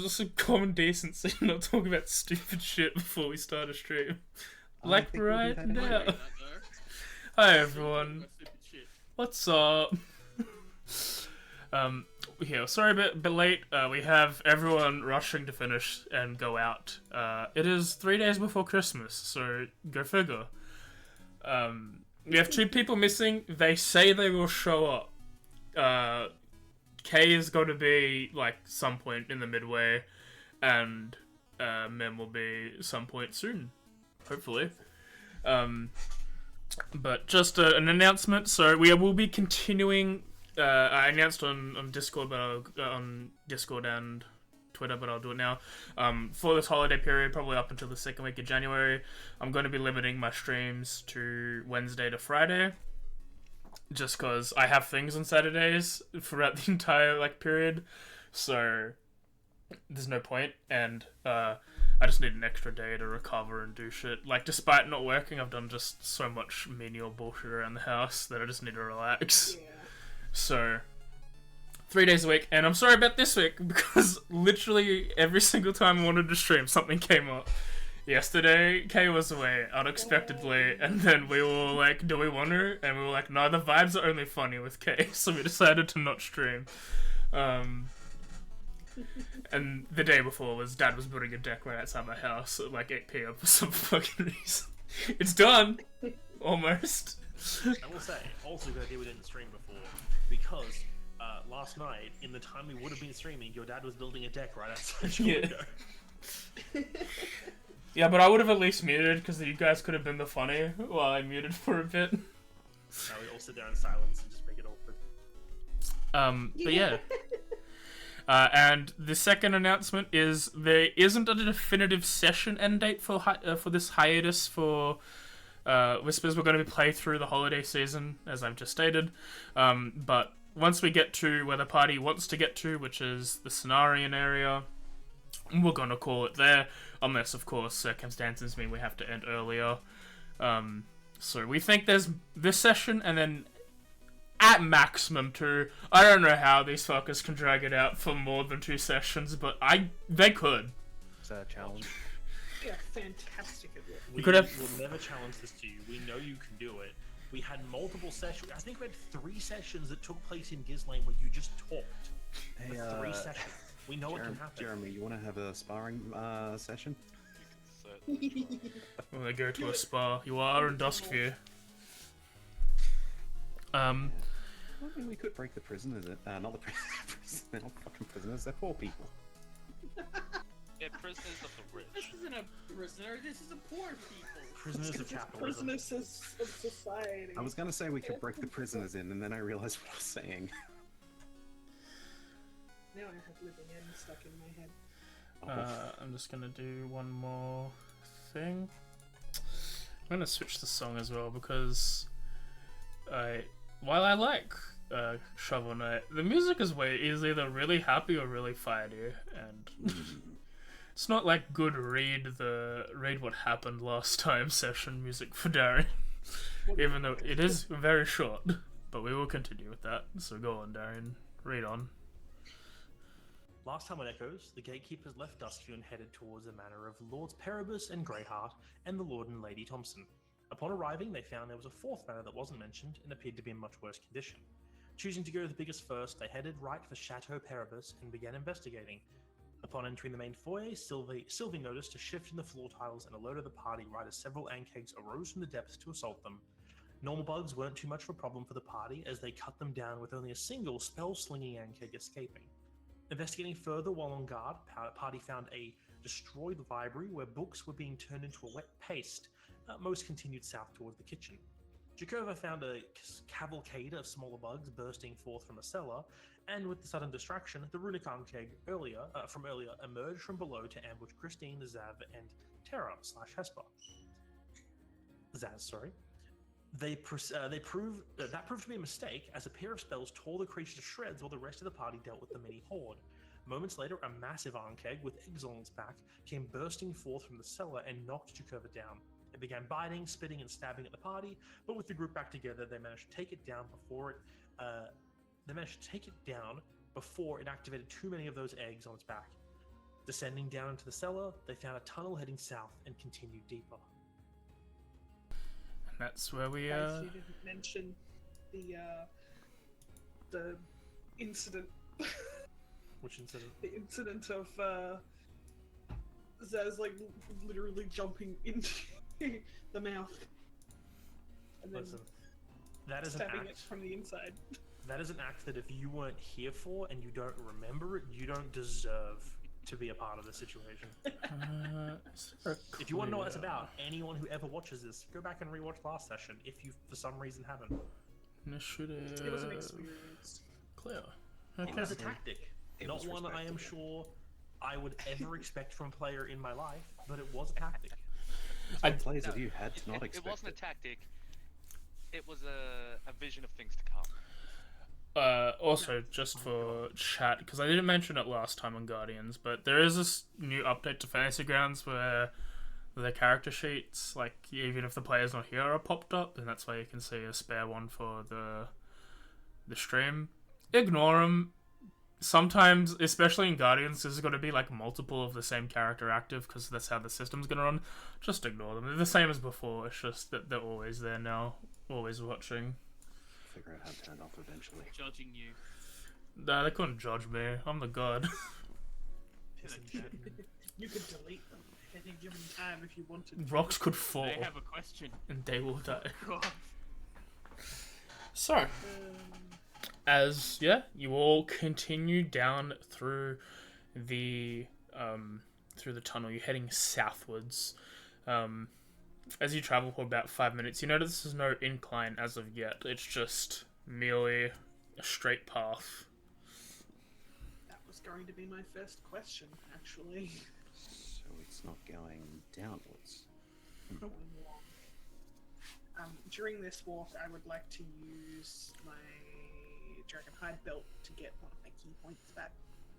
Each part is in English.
just some common decency not talk about stupid shit before we start a stream. Like right now. Hi everyone. What's up? Yeah, sorry a bit late. We have everyone rushing to finish and go out. It is 3 days before Christmas, so go figure. We have 2 people missing. They say they will show up. Kay is going to be, like, some point in the midway, and Mem will be some point soon, hopefully. But just an announcement, so we will be continuing, I announced on Discord, but on Discord and Twitter, but I'll do it now. For this holiday period, probably up until the second week of January, I'm going to be limiting my streams to Wednesday to Friday. Just because I have things on Saturdays throughout the entire period, so there's no point, and I just need an extra day to recover and do shit. Despite not working, I've done just so much menial bullshit around the house that I just need to relax. Yeah. So 3 days a week, and I'm sorry about this week because literally every single time I wanted to stream, something came up. Yesterday, Kay was away unexpectedly, and then we were like, do we want her? And we were like, no, the vibes are only funny with Kay, so we decided to not stream. And the day before was Dad was building a deck right outside my house at 8 PM for some fucking reason. It's done! Almost. I will say, also good idea we didn't stream before, because last night, in the time we would have been streaming, your dad was building a deck right outside your window. Yeah, but I would have at least muted, because you guys could have been the funny while I muted for a bit. No, we all sit there in silence and just make it awkward. But yeah. And the second announcement is there isn't a definitive session end date for this hiatus for Whispers. We're going to be play through the holiday season, as I've just stated. But once we get to where the party wants to get to, which is the Cenarian area, we're going to call it there, unless, of course, circumstances mean we have to end earlier. So we think there's this session, and then at maximum 2. I don't know how these fuckers can drag it out for more than 2 sessions, but they could. Is that a challenge? Yeah, fantastic at it. We'll never challenge this to you. We know you can do it. We had multiple sessions. I think we had 3 sessions that took place in Gizlane where you just talked. Hey, 3 sessions. We know it can happen. Jeremy, you want to have a sparring session? When they go to a spa, you are in Duskview. I mean, we could break the prisoners. Not the prisoners. They're not fucking prisoners. They're poor people. Yeah, prisoners of the rich. This isn't a prisoner. This is a poor people. Prisoners of capitalism. Prisoners of society. I was gonna say we could break the prisoners in, and then I realized what I was saying. Now I have living end stuck in my head. I'm just gonna do one more thing. I'm gonna switch the song as well because while I like Shovel Knight, the music is either really happy or really fighty, and it's not like good read what happened last time session music for Darren. Even though it is very short, but we will continue with that. So go on, Darren, read on. Last time on Echoes, the gatekeepers left Duskview and headed towards the manor of Lords Perebus and Greyheart and the Lord and Lady Thompson. Upon arriving, they found there was a 4th manor that wasn't mentioned and appeared to be in much worse condition. Choosing to go to the biggest first, they headed right for Chateau Perebus and began investigating. Upon entering the main foyer, Sylvie noticed a shift in the floor tiles and alerted the party right as several ankegs arose from the depths to assault them. Normal bugs weren't too much of a problem for the party as they cut them down with only a single spell-slinging ankeg escaping. Investigating further while on guard, party found a destroyed library where books were being turned into a wet paste. Most continued south towards the kitchen. Jakova found a cavalcade of smaller bugs bursting forth from a cellar, and with the sudden distraction, the runic ankeg from earlier emerged from below to ambush Christine, Zav, and Terra/Hesper. Zaz, sorry. That proved to be a mistake, as a pair of spells tore the creature to shreds while the rest of the party dealt with the mini horde. Moments later, a massive ankeg with eggs on its back came bursting forth from the cellar and knocked Jakova down. It began biting, spitting, and stabbing at the party, but with the group back together, they managed to take it down before it activated too many of those eggs on its back. Descending down into the cellar, they found a tunnel heading south and continued deeper. And that's where we Guys, you didn't mention the incident. Which incident? The incident of Zaz like literally jumping into the mouth and then Listen, that is an stabbing it act. from the inside. That is an act that if you weren't here for and you don't remember it, you don't deserve to be a part of the situation. is there a If you want to know what it's clear about, anyone who ever watches this, go back and rewatch last session if you for some reason haven't. Initiative. It was an experience. Clear. It Okay. was a tactic, It not was one I am respectable. sure I would ever expect from a player in my life, but it was a tactic. What plays have you had to not It expect wasn't a it? tactic. It was a vision of things to come. Also, just for chat, because I didn't mention it last time on Guardians, but there is this new update to Fantasy Grounds where the character sheets, like, even if the player's not here, are popped up, and that's why you can see a spare one for the stream. Ignore them. Sometimes, especially in Guardians, there's going to be, like, multiple of the same character active, because that's how the system's going to run. Just ignore them. They're the same as before, it's just that they're always there now, always watching. Figure out how to turn it off eventually. Judging you. Nah, they couldn't judge me. I'm the god. You could delete them at any given time if you wanted. Rocks could fall, They have a question. and they will die. God. So, as you all continue down through the tunnel, you're heading southwards. As you travel for about 5 minutes, you notice there's no incline as of yet. It's just merely a straight path. That was going to be my first question, actually. So it's not going downwards. Going along. During this walk, I would like to use my Dragonhide belt to get one of my key points back.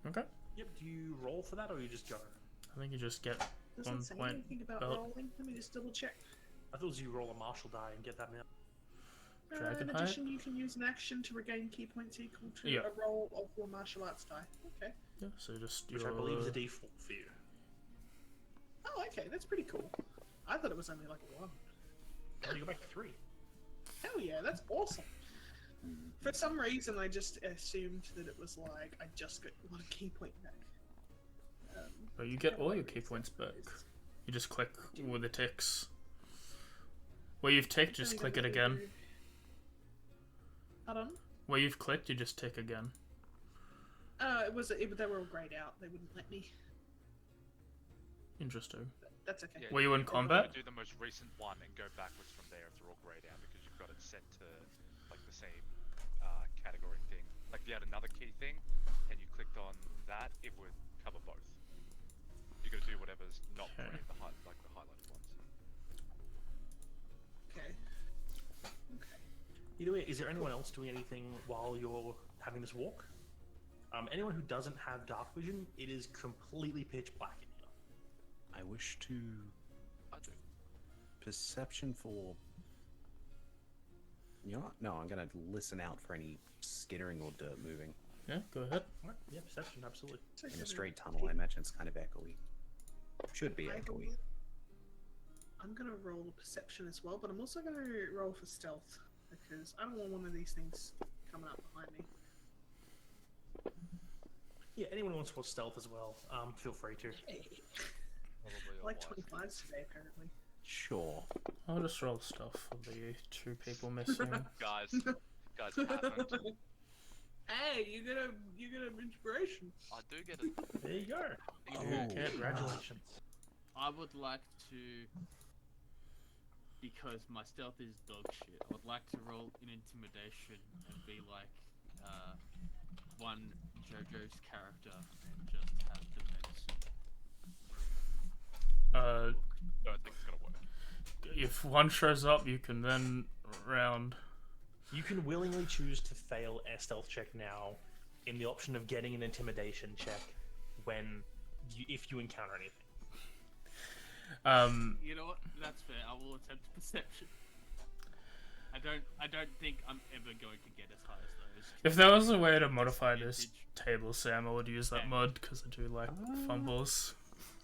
Okay. Yep, do you roll for that or you just go? I think you just get Doesn't 1 say point. anything about belt. rolling. Let me just double check. I thought it was you roll a martial die and get that now. In Dragonhide? addition, you can use an action to regain key points equal to Yeah. a roll of your martial arts die. Okay. Yeah, so just Which I your- believe is a d4 for you. Oh, okay. That's pretty cool. I thought it was only like a 1. Oh, you go back to 3. Hell yeah, that's awesome. For some reason, I just assumed that it was like I just got 1 key point back. But you get all your key points back. You just click with the ticks. Where you've ticked, just click it again. Pardon? Where you've clicked, you just tick again. They were all grayed out. They wouldn't let me. Interesting. That's okay. Were you in combat? Do the most recent one and go backwards from there if they're all grayed out because you've got it set to like the same category thing. Like if you had another key thing and you clicked on that, it would cover both. You got to do whatever's not Okay. grayed, the highlighted ones. Okay. Okay. Either way, is there anyone else doing anything while you're having this walk? Anyone who doesn't have dark vision, it is completely pitch black in here. I wish to I do. perception for. You know what? No, I'm gonna listen out for any skittering or dirt moving. Yeah, go ahead. Alright, yeah, perception, absolutely. So In a gonna straight tunnel, I imagine it's kind of echoey. Should be I echoey. will- I'm gonna roll a perception as well, but I'm also gonna roll for stealth because I don't want one of these things coming up behind me. Yeah, anyone who wants to watch stealth as well, feel free to. Hey, Probably I like otherwise. 25s today, apparently. Sure. I'll just roll stuff for the 2 people missing. Guys, it happened. Hey, you get an inspiration. I do get it. There you go. Oh. Congratulations. I would like to, because my stealth is dog shit, I would like to roll an intimidation and be like one JoJo's character and just have the medicine. Don't think it's gonna work. If one shows up, you can then round. You can willingly choose to fail a stealth check now in the option of getting an intimidation check if you encounter anything. You know what? That's fair. I will attempt perception. I don't think I'm ever going to get as high as those. If there was a way to modify this table, Sam, I would use that mod because I do like fumbles.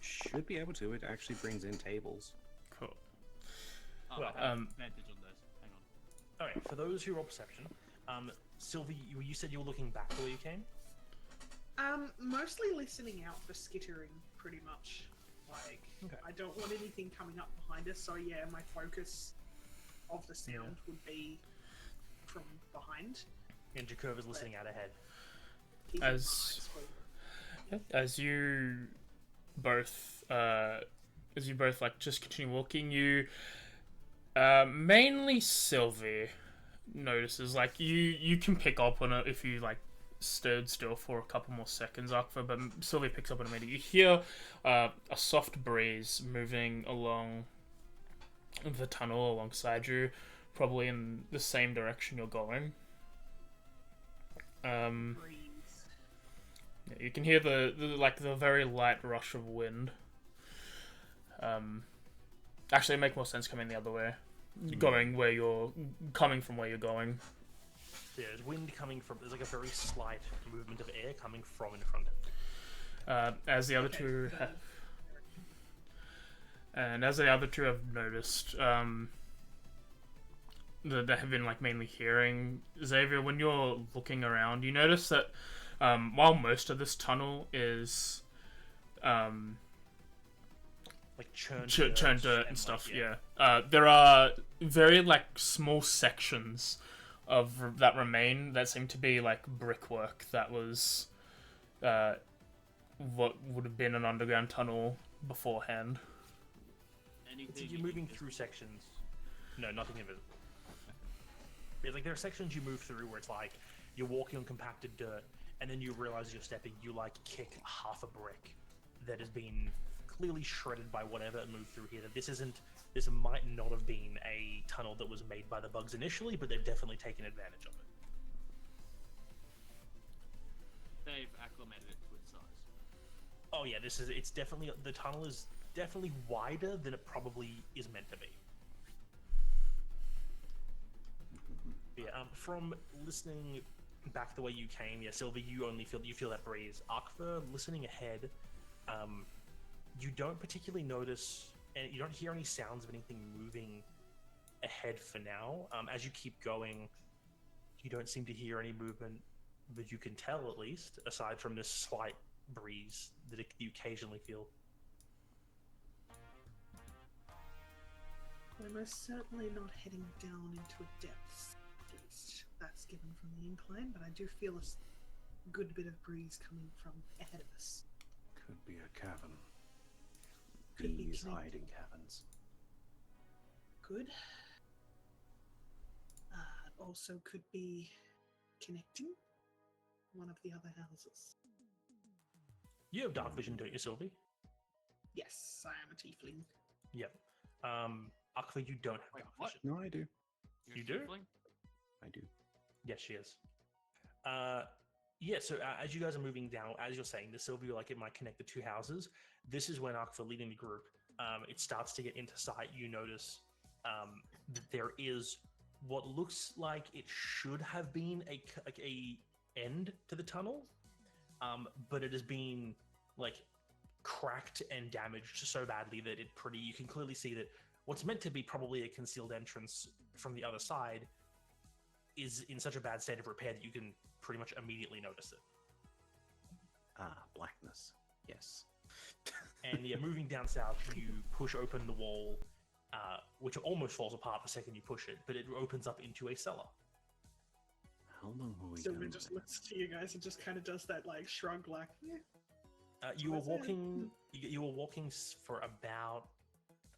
Should be able to. It actually brings in tables. Cool. Oh, Well, I have advantage on those. Hang on. Alright, for those who roll perception, Sylvie, you said you were looking back the way you came? Mostly listening out for skittering, pretty much. Like, Okay. I don't want anything coming up behind us, so yeah, my focus of the sound would be from behind. And Jacob is listening out ahead. Keeping As- my eyes forward. As you both like just continue walking, you mainly Sylvie notices, like you can pick up on it if you like stood still for a couple more seconds, Akva, but Sylvie picks up on it immediately. You hear a soft breeze moving along the tunnel alongside you, probably in the same direction you're going. Breeze. Yeah, you can hear the very light rush of wind. Actually, it makes more sense coming the other way, coming from where you're going. Yeah, there's wind coming from. There's like a very slight movement of air coming from in front of you. As the other two have, and as the other two have noticed, that they have been like mainly hearing, Xavier, when you're looking around, you notice that while most of this tunnel is Like churned dirt and stuff, there are very like small sections of that remain that seem to be like brickwork that was what would have been an underground tunnel beforehand. So you're moving through sections. No, nothing invisible. Yeah, like there are sections you move through where it's like you're walking on compacted dirt, and then you realize you're stepping. You like kick half a brick that has been clearly shredded by whatever moved through here. That this might not have been a tunnel that was made by the bugs initially, but they've definitely taken advantage of it. They've acclimated it to its size. Oh yeah, the tunnel is definitely wider than it probably is meant to be. Yeah, from listening back the way you came, yeah, Sylvie, you feel that breeze. Arkva, listening ahead, you don't particularly notice, and you don't hear any sounds of anything moving ahead for now. As you keep going, you don't seem to hear any movement that you can tell, at least, aside from this slight breeze that you occasionally feel. We're most certainly not heading down into a depth. At least that's given from the incline, but I do feel a good bit of breeze coming from ahead of us. Could be a cavern. Could be Bees connected. hiding caverns. Good. Also could be connecting one of the other houses. You have dark vision, don't you, Sylvie? Yes, I am a tiefling. Yep. Arkva, you don't have Wait, dark what? vision. No, I do. You do? Tiefling? I do. Yes, she is. Yeah, so as you guys are moving down, as you're saying, the Sylvia, like it might connect the two houses. This is when Arkva leading the group, it starts to get into sight. You notice that there is what looks like it should have been a end to the tunnel, but it has been like cracked and damaged so badly that you can clearly see that what's meant to be probably a concealed entrance from the other side is in such a bad state of repair that you can pretty much immediately notice it. Ah, blackness. Yes. And yeah, moving down south, you push open the wall, which almost falls apart the second you push it, but it opens up into a cellar. How long will we Sylvia go? just looks to you guys and just kind of does that like shrug, like, yeah. You were What's that? walking. You were walking for about,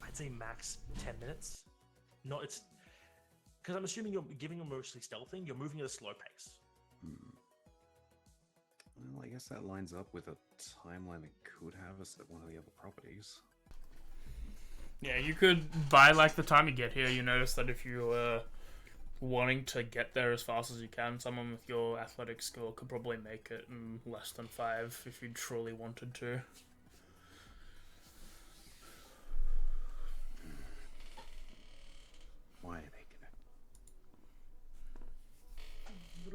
I'd say, max 10 minutes. Not it's because I'm assuming you're giving a mostly stealthing. You're moving at a slow pace. Well, I guess that lines up with a timeline that could have us at one of the other properties. Yeah, you could, by like the time you get here, you notice that if you were wanting to get there as fast as you can, someone with your athletic skill could probably make it in less than 5 if you truly wanted to. Why are they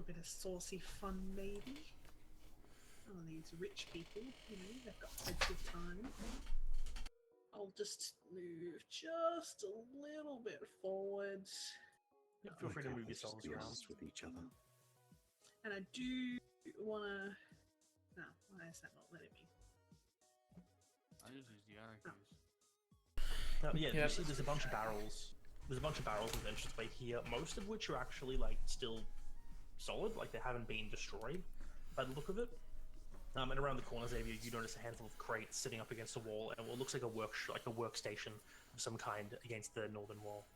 bit of saucy fun, maybe. Oh, these rich people, you know, they've got plenty of time. I'll just move just a little bit forwards. Yeah, feel free to move Just yourselves be around. honest with each other. And I do wanna. No, why is that not letting me? I just use the arrow keys. Yeah, Yeah. you see there's a bunch of barrels. There's a bunch of barrels in the entranceway here, most of which are actually like still solid, like they haven't been destroyed by the look of it. And around the corners, Xavier, you notice a handful of crates sitting up against a wall, and what looks like a workstation of some kind against the northern wall.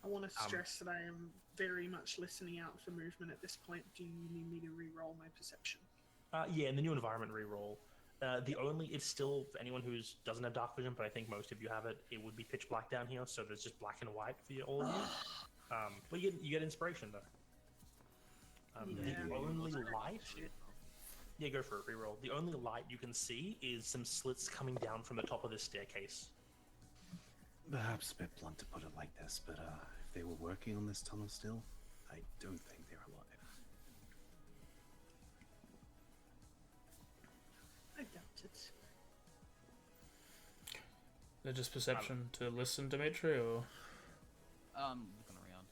I want to stress that I am very much listening out for movement at this point. Do you need me to re-roll my perception? Yeah, in the new environment reroll, it's still, for anyone who doesn't have dark vision, but I think most of you have it, it would be pitch black down here, so there's just black and white for all of you. But you get inspiration, though. Yeah. The only light... Shit. Yeah, go for it, reroll. The only light you can see is some slits coming down from the top of this staircase. Perhaps a bit blunt to put it like this, but if they were working on this tunnel still, I don't think they're alive. I doubt it. They're just perception to listen, Dimitri, or Looking around.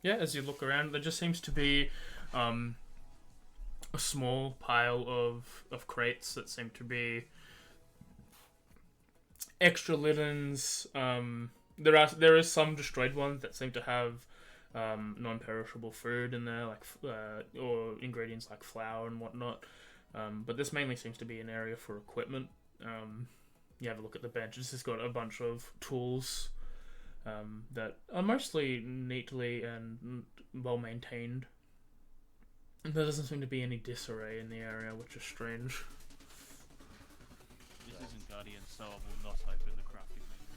yeah. As you look around, there just seems to be a small pile of crates that seem to be extra linens. There is some destroyed ones that seem to have non-perishable food in there, like or ingredients like flour and whatnot. But this mainly seems to be an area for equipment. You have a look at the bench. It's just got a bunch of tools that are mostly neatly and well maintained. And there doesn't seem to be any disarray in the area, which is strange. This isn't Guardian, so I will not open the crafting menu.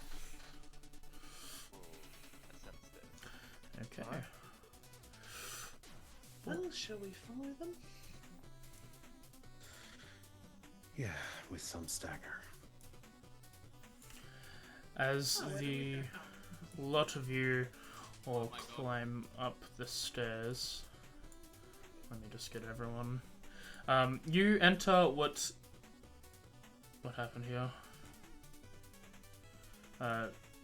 That sounds dead. Okay. Well, shall we follow them? Yeah, with some stagger. As Oh, where do we the go? lot of you all my God. climb up the stairs. Let me just get everyone. You enter what happened here?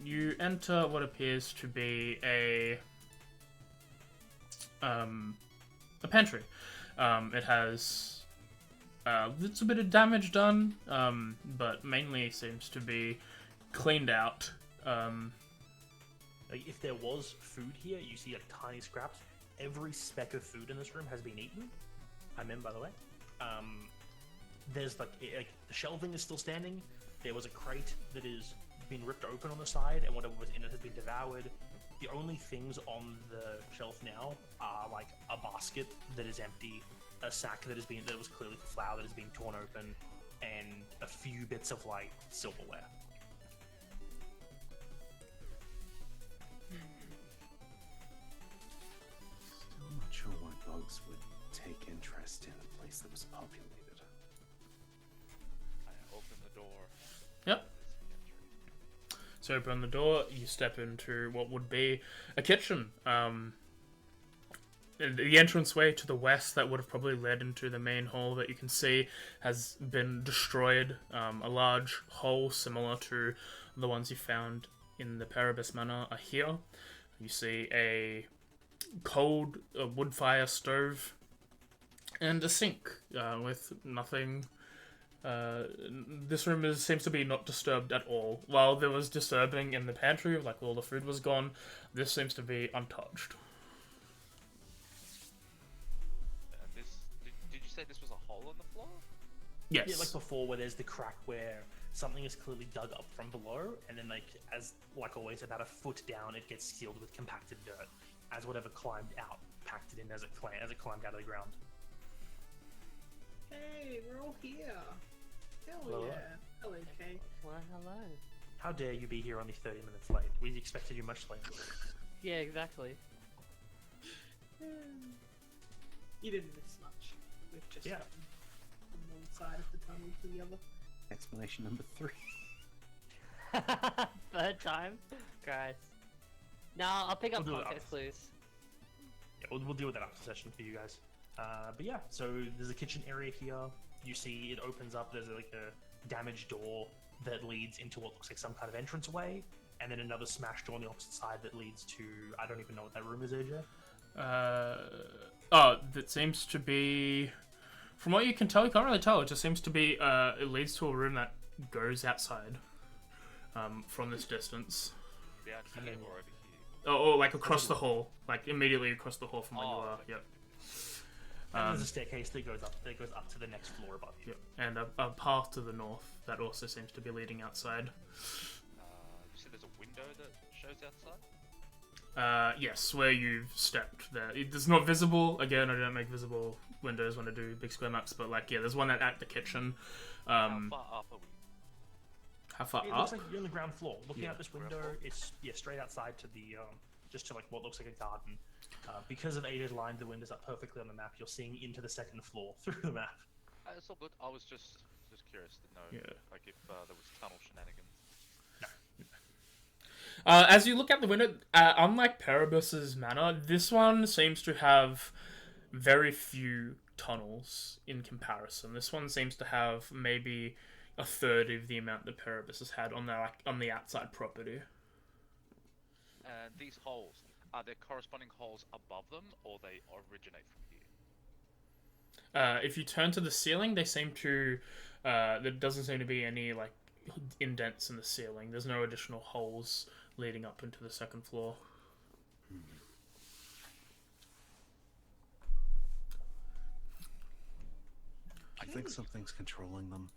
You enter what appears to be a pantry. It has it's a bit of damage done, but mainly seems to be cleaned out. Like, if there was food here, you see like tiny scraps. Every speck of food in this room has been eaten. I meant, by the way. There's like the shelving is still standing. There was a crate that is been ripped open on the side, and whatever was in it has been devoured. The only things on the shelf now are like a basket that is empty, a sack that was clearly for flour that is being torn open, and a few bits of like silverware. Still not sure why bugs would take interest in a place that was populated. I open the door. Yep. So open the door, you step into what would be a kitchen. The entranceway to the west that would have probably led into the main hall that you can see has been destroyed. A large hole similar to the ones you found in the Paribus Manor are here. You see a cold wood fire stove and a sink with nothing. This room seems to be not disturbed at all. While there was disturbing in the pantry, like all the food was gone, this seems to be untouched. Did you say this was a hole in the floor? Yes. Yeah, like before, where there's the crack where something is clearly dug up from below, and then like always, about a foot down, it gets sealed with compacted dirt, as whatever climbed out packed it in as it climbed out of the ground. Hey, we're all here. Hell Hello. yeah. Hello, Kay. Well, hello. How dare you be here only 30 minutes late? We expected you much later. Yeah, exactly. You didn't miss much. We've just Yeah. gotten from one side of the tunnel to the other. Explanation number 3. Third time? Christ. No, I'll pick up We'll do it context clues. Yeah, we'll deal with that after session for you guys. But yeah, so there's a kitchen area here. You see it opens up. There's like a damaged door that leads into what looks like some kind of entranceway, and then another smashed door on the opposite side that leads to, I don't even know what that room is, AJ. That seems to be, from what you can tell, you can't really tell. It just seems to be, it leads to a room that goes outside, from this distance. Yeah, And then- or over here. Or like across the hall, like immediately across the hall from where you are. okay. Yep. And there's a staircase that goes up to the next floor above you. Yep. And a path to the north that also seems to be leading outside. You said there's a window that shows outside? Yes, where you've stepped there. It's not visible. Again, I don't make visible windows when I do big square maps, but like, yeah, there's one at the kitchen. How far up are we? How far It up? looks like you're on the ground floor. Looking Yeah. out this window, it's straight outside to the just to like what looks like a garden. Because of AJ's lined the windows up perfectly on the map, you're seeing into the second floor through the map. It's all good. I was just curious to know, Yeah. like if there was tunnel shenanigans. As you look out the window, unlike Perebus's manor, this one seems to have very few tunnels in comparison. This one seems to have maybe a third of the amount that Perebus has had on the outside property. And these holes, are there corresponding holes above them, or they originate from here? If you turn to the ceiling, they seem to. There doesn't seem to be any like indents in the ceiling. There's no additional holes leading up into the second floor. I think something's controlling them.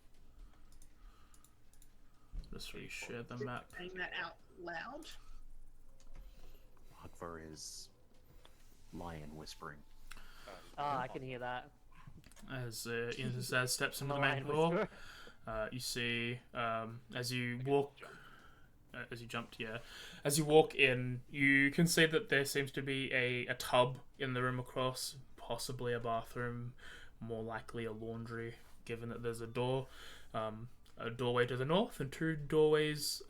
Just reshare the map. Saying that out loud. Akvar is lion whispering. I can hear that. As Zaz steps into the Lion main hall, whisperer. you see as you walk, as you walk in, you can see that there seems to be a tub in the room across, possibly a bathroom, more likely a laundry, given that there's a doorway to the north and two doorways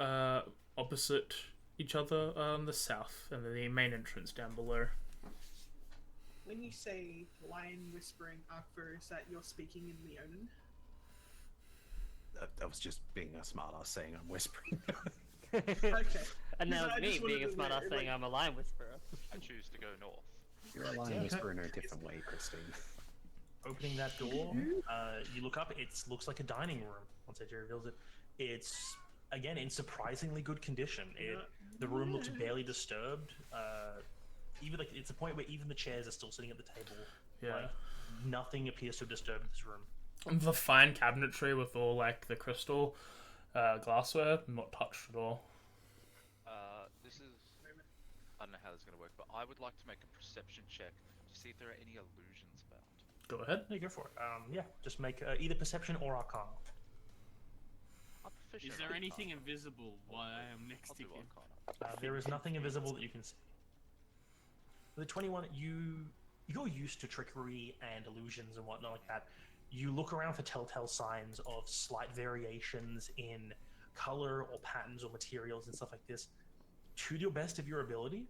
opposite each other on the south, and then the main entrance down below. When you say lion whispering, Akbar, is that you're speaking in Leonin? I was just being a smartass saying I'm whispering. Okay. And now I it's me just wanted being a to smart ass know, saying like- I'm a lion whisperer. I choose to go north. You're a lion whisperer in a different way, Christine. Opening that door, you look up. It looks like a dining room. Once AJ reveals it, it's again in surprisingly good condition. The room looks barely disturbed. Even like it's a point where even the chairs are still sitting at the table. Yeah. Like, nothing appears to have disturbed this room. The fine cabinetry with all like the crystal glassware, not touched at all. This is... I don't know how this is going to work, but I would like to make a perception check to see if there are any illusions about. Go ahead. Yeah, go for it. Yeah, just make either perception or arcana. I'm proficient Is in there anything Arcana. invisible while I am next I'll to do him? Arcana. There is nothing invisible that you can see. With the 21, you're used to trickery and illusions and whatnot like that. You look around for telltale signs of slight variations in color or patterns or materials and stuff like this. To your best of your ability,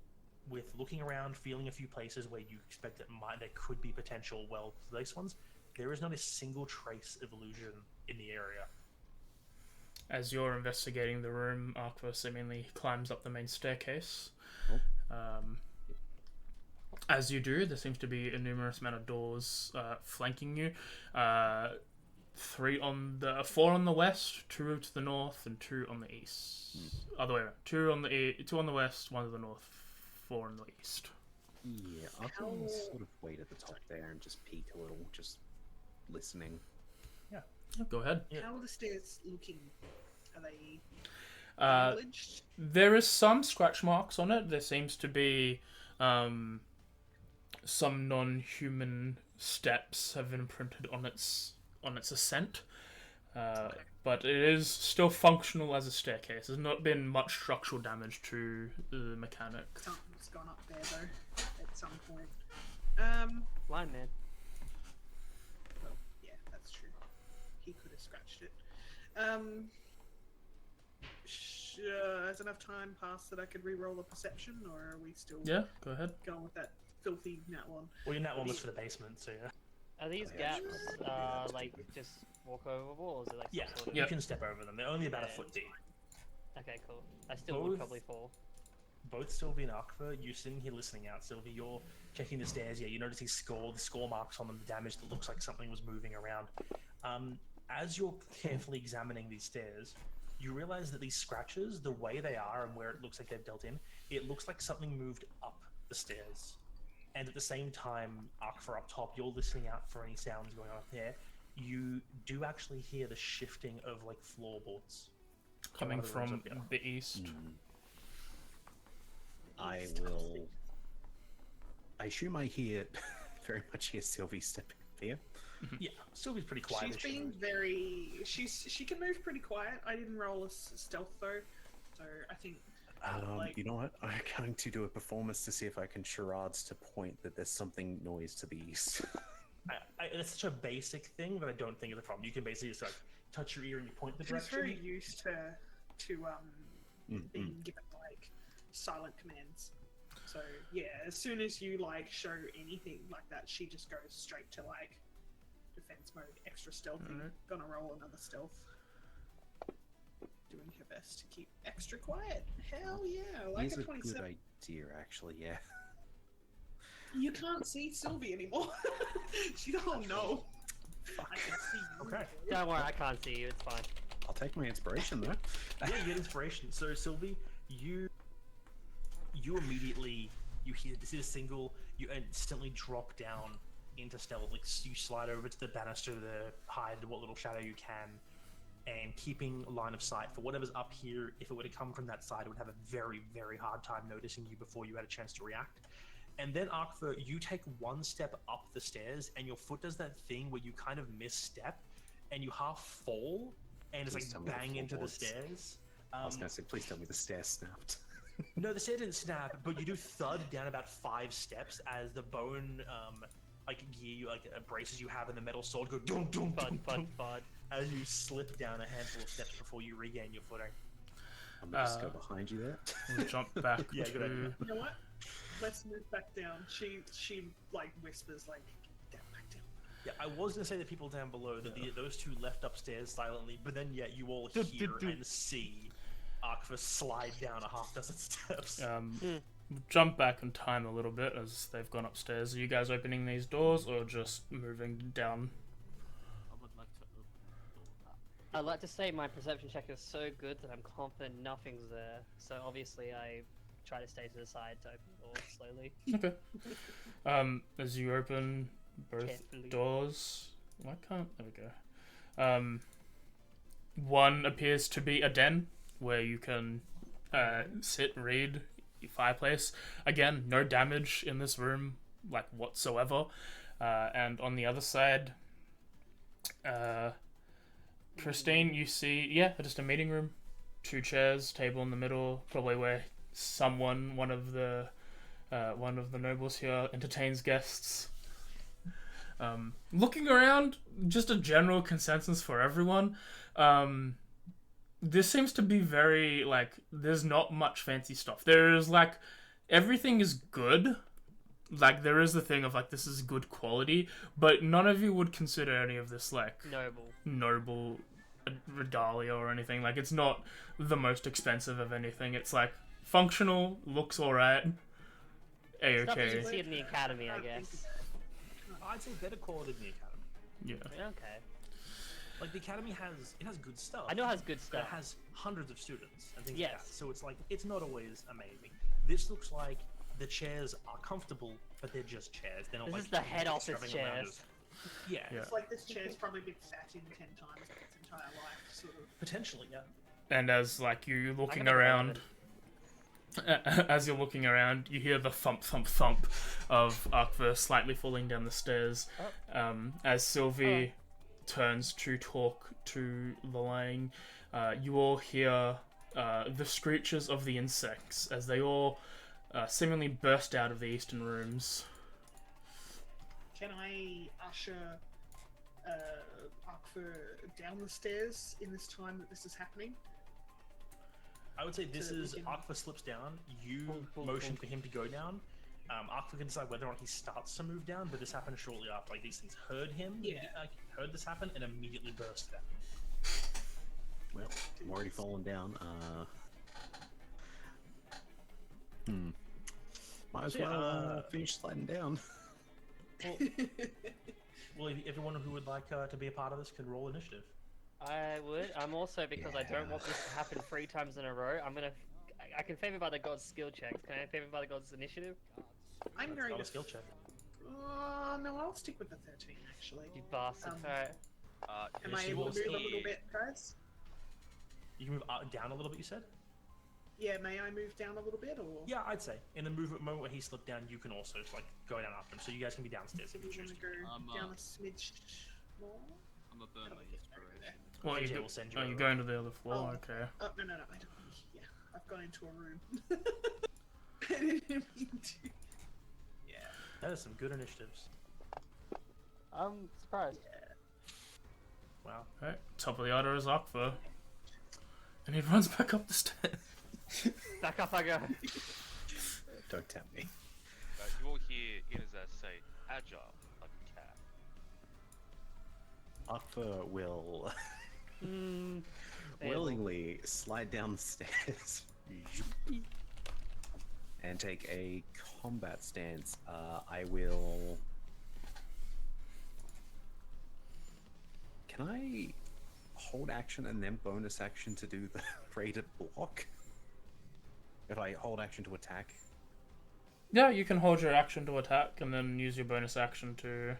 with looking around, feeling a few places where you expect there could be potential well for these ones, there is not a single trace of illusion in the area. As you're investigating the room, Aqua seemingly climbs up the main staircase. As you do, there seems to be a numerous amount of doors flanking you. 4 on the west, 2 to the north, and 2 on the east. Other way around. 2 on the west, 1 to the north, 4 on the east. Yeah, Akvar sort of wait at the top there and just peek a little, just listening. Go ahead. Yeah. How are the stairs looking? Are they Uh, villaged? There is some scratch marks on it. There seems to be some non-human steps have been imprinted on its ascent. But it is still functional as a staircase. There's not been much structural damage to the mechanic. Something's gone up there though at some point. Lion man. Well, yeah, that's true. He could have scratched it. Has enough time passed that I could re-roll a perception, or are we still Yeah, go ahead. going with that filthy nat one. Well, your nat one was for the basement, so yeah. Are these yeah, gaps like just walk over walls? Or like Yeah, some sort of... you can step over them. They're only about a Yeah. foot deep. Okay, cool. I still would Both- probably fall. Both Sylvie and Akfa, you're sitting here listening out. Sylvie, you're checking the stairs. Yeah, you notice the score marks on them, the damage that looks like something was moving around. As you're carefully examining these stairs, you realize that these scratches, the way they are and where it looks like they've dealt in, it looks like something moved up the stairs. And at the same time, Akfa up top, you're listening out for any sounds going on up there. You do actually hear the shifting of like floorboards Coming one of the rooms from up here. the east. I will. I assume I hear very much hear Sylvie stepping up here. Yeah, Sylvie's pretty quiet. She's being very. She can move pretty quiet. I didn't roll a stealth though, so I think. You know what? I'm going to do a performance to see if I can charades to point that there's something noise to the east. It's such a basic thing that I don't think is a problem. You can basically just like touch your ear and you point the She's direction. very used to being given like silent commands. So yeah, as soon as you like show anything like that, she just goes straight to like defense mode, extra stealthy. Alright. Gonna roll another stealth. Doing her best to keep extra quiet. Hell yeah, like It's a a good 27. idea, actually. Yeah. You can't see Sylvie anymore. She don't know. I can see you. Okay. Don't worry, I can't see you. It's fine. I'll take my inspiration though. Yeah, you get inspiration. So Sylvie, you immediately you hear this is a single. You instantly drop down into stealth. Like you slide over to the banister to hide what little shadow you can, and keeping line of sight for whatever's up here. If it were to come from that side, it would have a very, very hard time noticing you before you had a chance to react. And then Arkva, you take one step up the stairs, and your foot does that thing where you kind of misstep, and you half fall, and it's Please tell like me the bang into the floorboards. stairs. I was gonna say, please tell me the stairs snapped. No, the stair didn't snap, but you do thud down about 5 steps as the bone, like gear, like braces you have in the metal sword go doom doom Bud, doom bud, doom bud. as you slip down a handful of steps before you regain your footing. I'm gonna just go behind you there. We'll jump back Yeah, good idea. to... You know what? Let's move back down. She like whispers like, get back down. Yeah, I was gonna say the people down below that those two left upstairs silently, but then you all hear and see Arkva slide down a half dozen steps. Jump back in time a little bit as they've gone upstairs. Are you guys opening these doors or just moving down? I would like to open the door. I'd like to say my perception check is so good that I'm confident nothing's there. So obviously I try to stay to the side to open the door slowly. Okay. As you open both Carefully. doors... Why can't... There we go. One appears to be a den where you can sit, read, fireplace. Again, no damage in this room, like, whatsoever. And on the other side, Christine, you see, yeah, just a meeting room. 2 chairs, table in the middle, probably where one of the nobles here entertains guests. Looking around, just a general consensus for everyone. This seems to be very, like, there's not much fancy stuff. There's, like, everything is good. Like, there is the thing of, like, this is good quality, but none of you would consider any of this, like, noble regalia or anything. Like, it's not the most expensive of anything. It's, like, functional, looks alright, Stuff that you A-okay. see in the academy, I guess. I'd say better quality than the academy. Yeah. Okay. Like the academy has good stuff. I know it has good But stuff. it has hundreds of students and things Yes. like that. So it's like it's not always amazing. This looks like the chairs are comfortable, but they're just chairs. They're not This like is the head office extravagant chairs. lounges. Yeah, Yeah. It's like this chair's probably been sat in 10 times in its entire life, sort of. potentially, yeah. And as, like, you're looking gotta go around... As you're looking around, you hear the thump, thump, thump of Arkva slightly falling down the stairs. As Sylvie turns to talk to the Lang, you all hear the screeches of the insects as they all seemingly burst out of the eastern rooms. Can I usher Arkva down the stairs in this time that this is happening? I would say this So we is can- Aqua slips down. You Boom, boom, motion boom. for him to go down. Arthur can decide whether or not he starts to move down, but this happened shortly after. Like, these things heard him, heard this happen, and immediately burst down. Well, I'm already fallen down. Might as well finish sliding down. Well, everyone who would like to be a part of this can roll initiative. I would. I'm also, because I don't want this to happen 3 times in a row, I can favor by the gods' skill checks. Can I favor by the gods' initiative? I'm That's going not to. a skill check. No, I'll stick with the 13 actually. You bastard. Um, Alright. Am I able to move a little bit, guys? You can move down a little bit, you said? Yeah, may I move down a little bit, or? Yeah, I'd say. In the moment where he slipped down, you can also like go down after him, so you guys can be downstairs So if you we choose. want to go down a smidge more? I'm a burn my inspiration. Well, AJ will send you you're over. going to the other floor. Oh. Okay. Oh, no, I don't. Yeah, I've gone into a room. I didn't mean to. Yeah. That is some good initiatives. I'm surprised. Wow. Alright, top of the order is Akva. And he runs back up the stairs. Back up I go. Don't tempt me. You all hear Inazaz say, agile, like a cat. Akfa will Hmm. willingly slide down the stairs and take a combat stance. I will. Can I hold action and then bonus action to do the rated block? If I hold action to attack? Yeah, you can hold your action to attack and then use your bonus action to.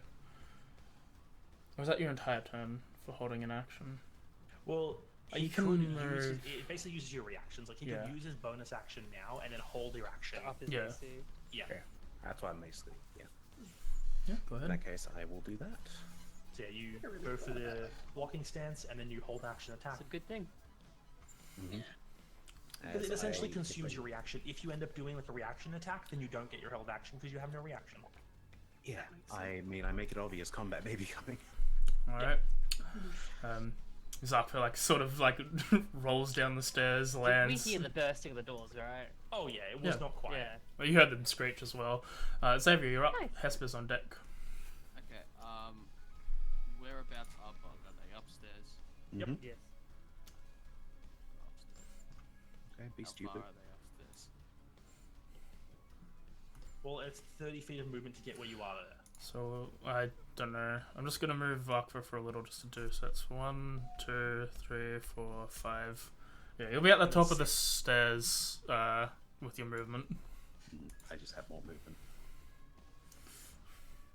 Or is that your entire turn for holding an action? Well, You he can could move- use it basically uses your reactions. Like he Yeah. could use his bonus action now and then hold your action. Up his Yeah. AC. Yeah. Okay. That's what I'm basically. Yeah. Yeah, go In ahead. that case, I will do that. So yeah, you go for the blocking stance and then you hold action attack. It's a good thing. Because it As essentially I consumes quickly- your reaction. If you end up doing like a reaction attack, then you don't get your held action because you have no reaction. Yeah, I mean, I make it obvious combat may be coming. Alright. Zakfa like sort of like rolls down the stairs, We lands. hear the bursting of the doors, right? Oh yeah, it was Yeah. not quite. Yeah. Well, you heard them screech as well. Xavier, you're up. Nice. Hesper's on deck. Okay, whereabouts are Bug? Are they upstairs? Yep. Yes. Upstairs. Okay, be How stupid. far are they upstairs? Well, it's 30 feet of movement to get where you are there. So I don't know. I'm just gonna move Vakva for a little just to do. So that's 1, 2, 3, 4, 5. Yeah, you'll be at the top of the stairs with your movement. I just have more movement.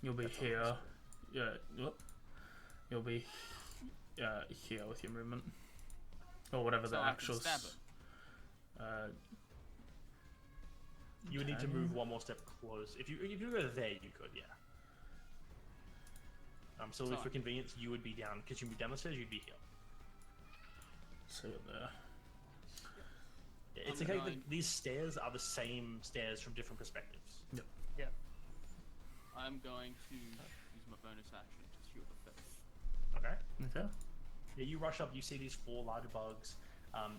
You'll be here. Yeah. Whoop. You'll be here with your movement, or whatever So the I can actual. stab You would need to Okay. move one more step close. If you go there, you could, yeah. So So- for convenience, you would be down because you moved down the stairs. You'd be here. So you're there. Yeah, it's I'm okay. going- These stairs are the same stairs from different perspectives. Yeah. I'm going to use my bonus action to shield the face. Okay. Okay. Yeah, you rush up. You see these 4 large bugs.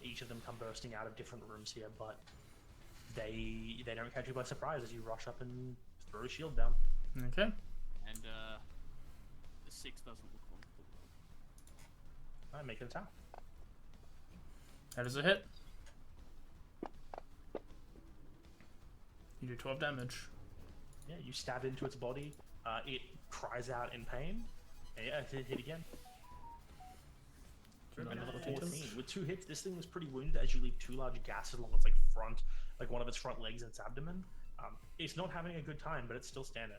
Each of them come bursting out of different rooms here, but they don't catch you by surprise as you rush up and throw a shield down. Okay. And the 6 doesn't look on the well. Alright, make an attack. How does it hit? You do 12 damage. Yeah, you stab into its body. It cries out in pain. And yeah, hit again. Another 14. With 2 hits, this thing was pretty wounded as you leave 2 large gashes along its one of its front legs and its abdomen. It's not having a good time, but it's still standing.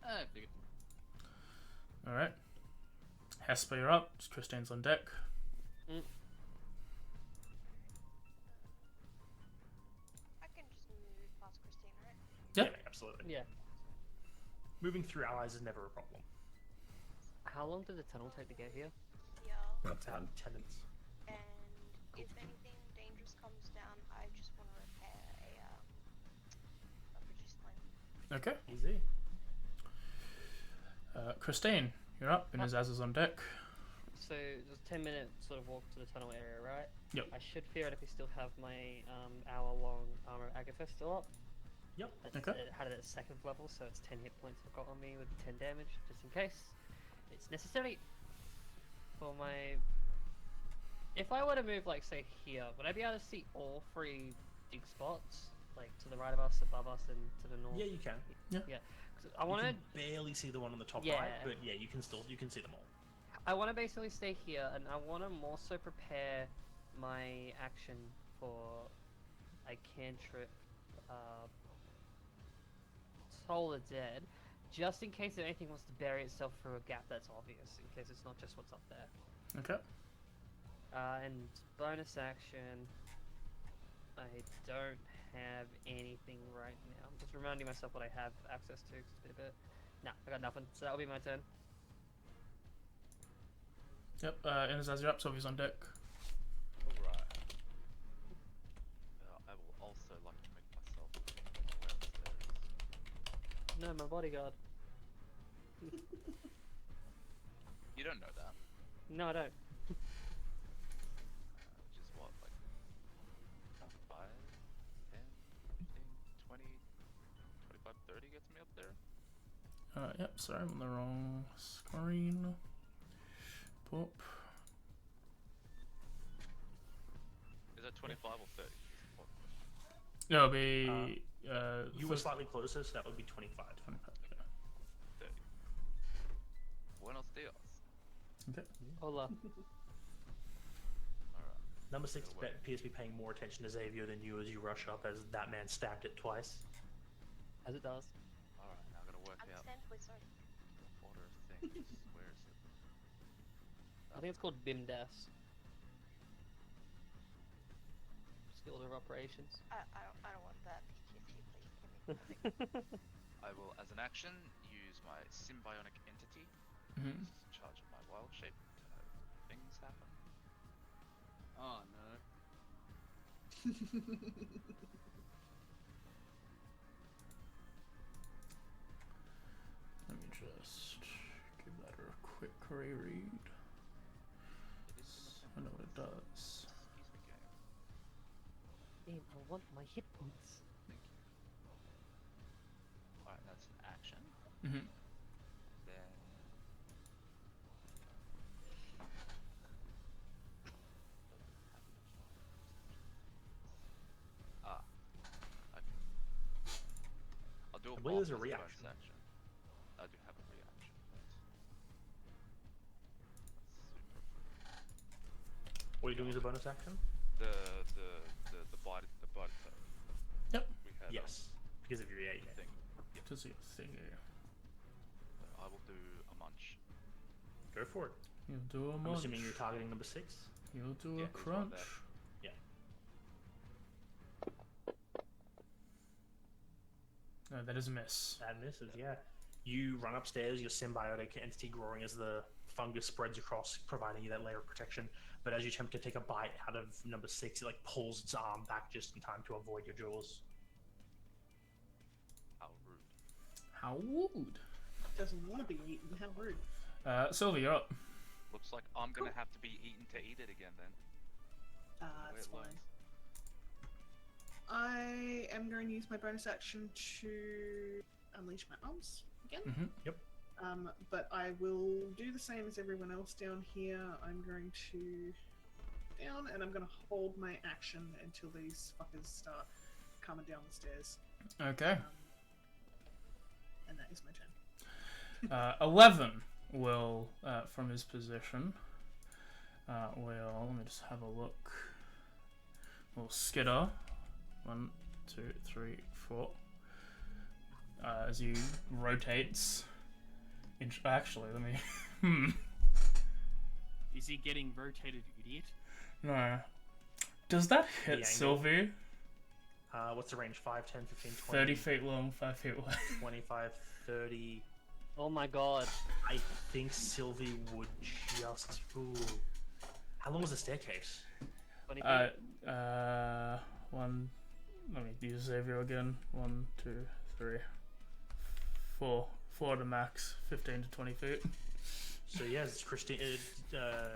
Biggerton. Alright. Hesper, you're up. Christine's on deck. I can just move past Christine, right? Yeah. Absolutely. Yeah. Moving through allies is never a problem. How long did the tunnel take to get here? Yeah. About About 10. 10 minutes. And if anything dangerous comes down, I just want to repair a reduced line. Okay. Easy. Christine, you're up. And Azaz is on deck. So there's a 10-minute sort of walk to the tunnel area, right? Yep. I should theoretically still have my hour-long armor of Agathis still up. Yep. Okay. It had it at 2nd level, so it's 10 hit points I've got on me with 10 damage, just in case it's necessary for my. If I were to move, like, say here, would I be able to see all 3 dig spots, like to the right of us, above us, and to the north? Yeah, you can. Yeah. 'Cause I You want to. can barely see the one on the top Yeah. right, but yeah, you can see them all. I want to basically stay here, and I want to more so prepare my action for a cantrip, Toll the Dead, just in case anything wants to bury itself through a gap that's obvious, in case it's not just what's up there. Okay. And bonus action, I don't have anything right now. I'm just reminding myself what I have access to, 'cause it's been a bit. Nah, I got nothing, so that'll be my turn. Yep. And as you're up, Sylvie's on deck. Alright. I will also like to make myself aware upstairs. No, my bodyguard. You don't know that. No, I don't. Which is what, like 5, 10, 15, 20, 25, 30 gets me up there? Yep. Sorry, I'm on the wrong screen. Pop. Is that 25 or 30? What? No, it'll be. You were slightly closer, so that would be 25. 25, 30. Buenos dias. okay. Hola. Alright. Number 6 Go away. appears to be paying more attention to Xavier than you as you rush up, as that man stabbed it twice. As it does. Alright, now I gotta work out Understand wizard. order of things. Where is it? I think it's called BIMDAS. Skills of Operations. I don't want that PTSD, please. Give me nothing. I will, as an action, use my symbiotic entity. Mhm. This is in charge of my wild shape to have things happen. Oh no. Let me just give that a quick reread. It is I know what it does. Excuse me, game. Damn, I want my hit points. Thank you. Alright, that's an action. Mm-hmm. Then. Ah. Okay. I'll do a I believe there's a pop as bonus reaction. action. I do have a reaction, but. That's What are you doing as a bonus action? super. The bite. Yep. We had Yes, because of your yeah. thing. To see a thing here. I will do a munch. Go for it. You'll do a I'm munch. assuming you're targeting number 6. You'll do Yeah, a he's right crunch. there. No, that is a miss. That misses, yeah. You run upstairs, your symbiotic entity growing as the fungus spreads across, providing you that layer of protection. But as you attempt to take a bite out of number 6, it like pulls its arm back just in time to avoid your jaws. How rude. How rude. Doesn't want to be eaten. How rude. Sylvie, you're up. Looks like I'm gonna have to be eaten to eat it again then. The way That's it fine. looks. I am going to use my bonus action to unleash my arms again. Mm-hmm. But I will do the same as everyone else down here. I'm going to down, and I'm going to hold my action until these fuckers start coming down the stairs. Okay. And that is my turn. 11 will, from his position, let me just have a look. Will skitter. 1, 2, 3, 4. As he rotates. Actually, let me. Is he getting rotated, idiot? No. Does that The hit angle. Sylvie? What's the range? 5, 10, 15, 20, 30 feet long, 5 feet wide. 25, 30. Oh my god. I think Sylvie would just... Ooh. How long was the staircase? 20 feet. One. Let me use Xavier again. 1, 2, 3, 4. 4 to max. 15 to 20 feet. So yes,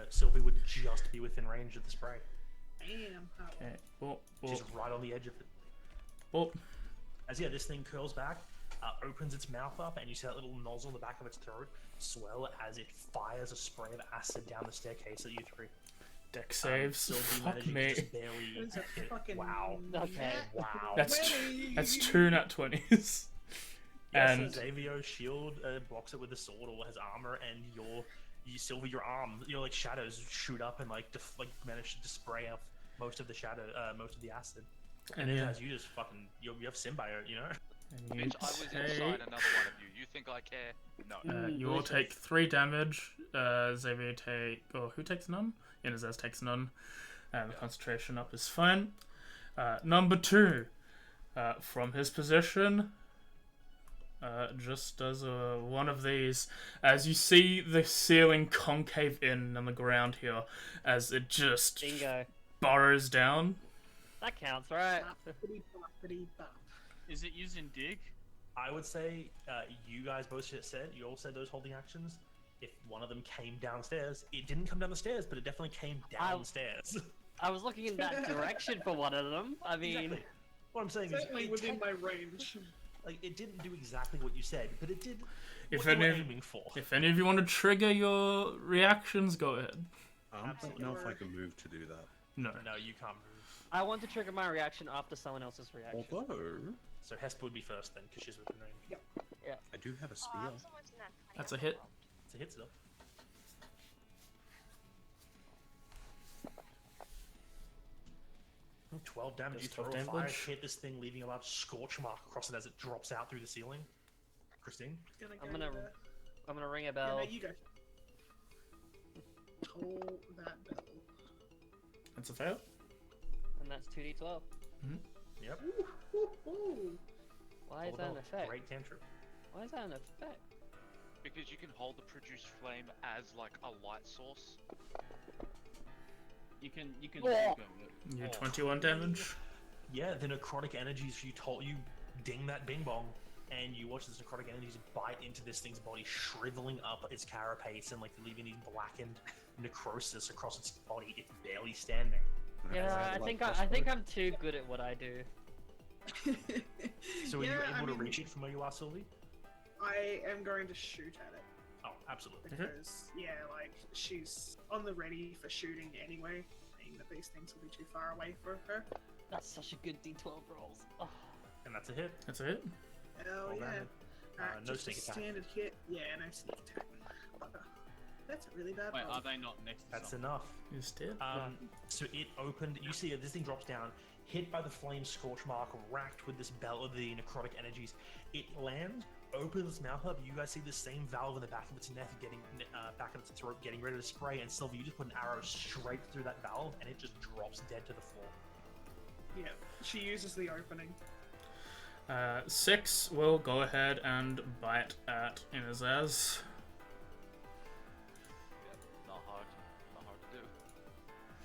Sylvie would just be within range of the spray. Bam. Okay. Boop, She's boop, right on the edge of it. boop. As this thing curls back, opens its mouth up, and you see that little nozzle in the back of its throat swell as it fires a spray of acid down the staircase at you three. Deck saves. Sylvie Fuck manages to me. just barely It's a hit. fucking Wow. Okay. Wow. That's 2 nat 20s. Yes, And Xavio's shield blocks it with a sword or has armor, and Sylvie, your arm, like shadows shoot up and manage to spray off most of the most of the acid. And yeah. as you just fucking, you have symbiote, And you Bitch, I was inside another one of you. You think I care? No. you all take 3 damage. Xavier who takes none? Inazaz takes none. The concentration up is fine. Number 2, from his position, just does one of these. As you see the ceiling concave in on the ground here, as it just Bingo. burrows down. That counts, right? Boppity-boppity-bop. Is it using dig? I would say you guys both you all said those holding actions. If one of them came downstairs, it didn't come down the stairs, but it definitely came downstairs. I was looking in that direction for one of them. I mean, Exactly. What I'm saying is, Certainly within my range. it didn't do exactly what you said, but it did If what you were any of- aiming for. If any of you want to trigger your reactions, go ahead. I don't Absolutely. know if I can move to do that. No. No, you can't move. I want to trigger my reaction after someone else's reaction. Although, So Hesper would be first then, because she's within range. I do have a Oh, spear. I was almost in that 20 That's a as hit. well. It's a hit still. Oh, 12 damage. That's You throw 12 a fire, damage. hit this thing, leaving a large scorch mark across it as it drops out through the ceiling. Christine? I'm gonna ring a Yeah, bell. no, you go. Toll that bell. That's a fail. And that's 2d12. Yep. Ooh. Why is that an effect? Great cantrip. Why is that an effect? Because you can hold the produced flame as like a light source. You can Yeah. go with it. You 21 damage. Yeah, the necrotic energies you ding that bing bong, and you watch this necrotic energies bite into this thing's body, shriveling up its carapace and leaving these blackened necrosis across its body. It's barely standing. Yeah, I think I'm too good at what I do. So are you Yeah, able to mean, reach it from where you are, Sylvie? I am going to shoot at it Oh, absolutely. because, she's on the ready for shooting anyway. Being that these things will be too far away for her. That's such a good d12 rolls. Oh. And that's a hit. That's a hit. Hell Roll yeah. damage. No just sneak a attack. standard hit. Yeah, no sneak attack. But, that's a really bad Wait, roll. are they not next to That's something? enough. You still. So it opened. You see this thing drops down, hit by the flame scorch mark, racked with this belt of the necrotic energies. It lands, opens its mouth up. You guys see the same valve in the back of its neck, getting back of its throat, getting ready to spray. And Sylvie, you just put an arrow straight through that valve, and it just drops dead to the floor. Yeah, she uses the opening. 6 will go ahead and bite at Inazaz. Not hard to do.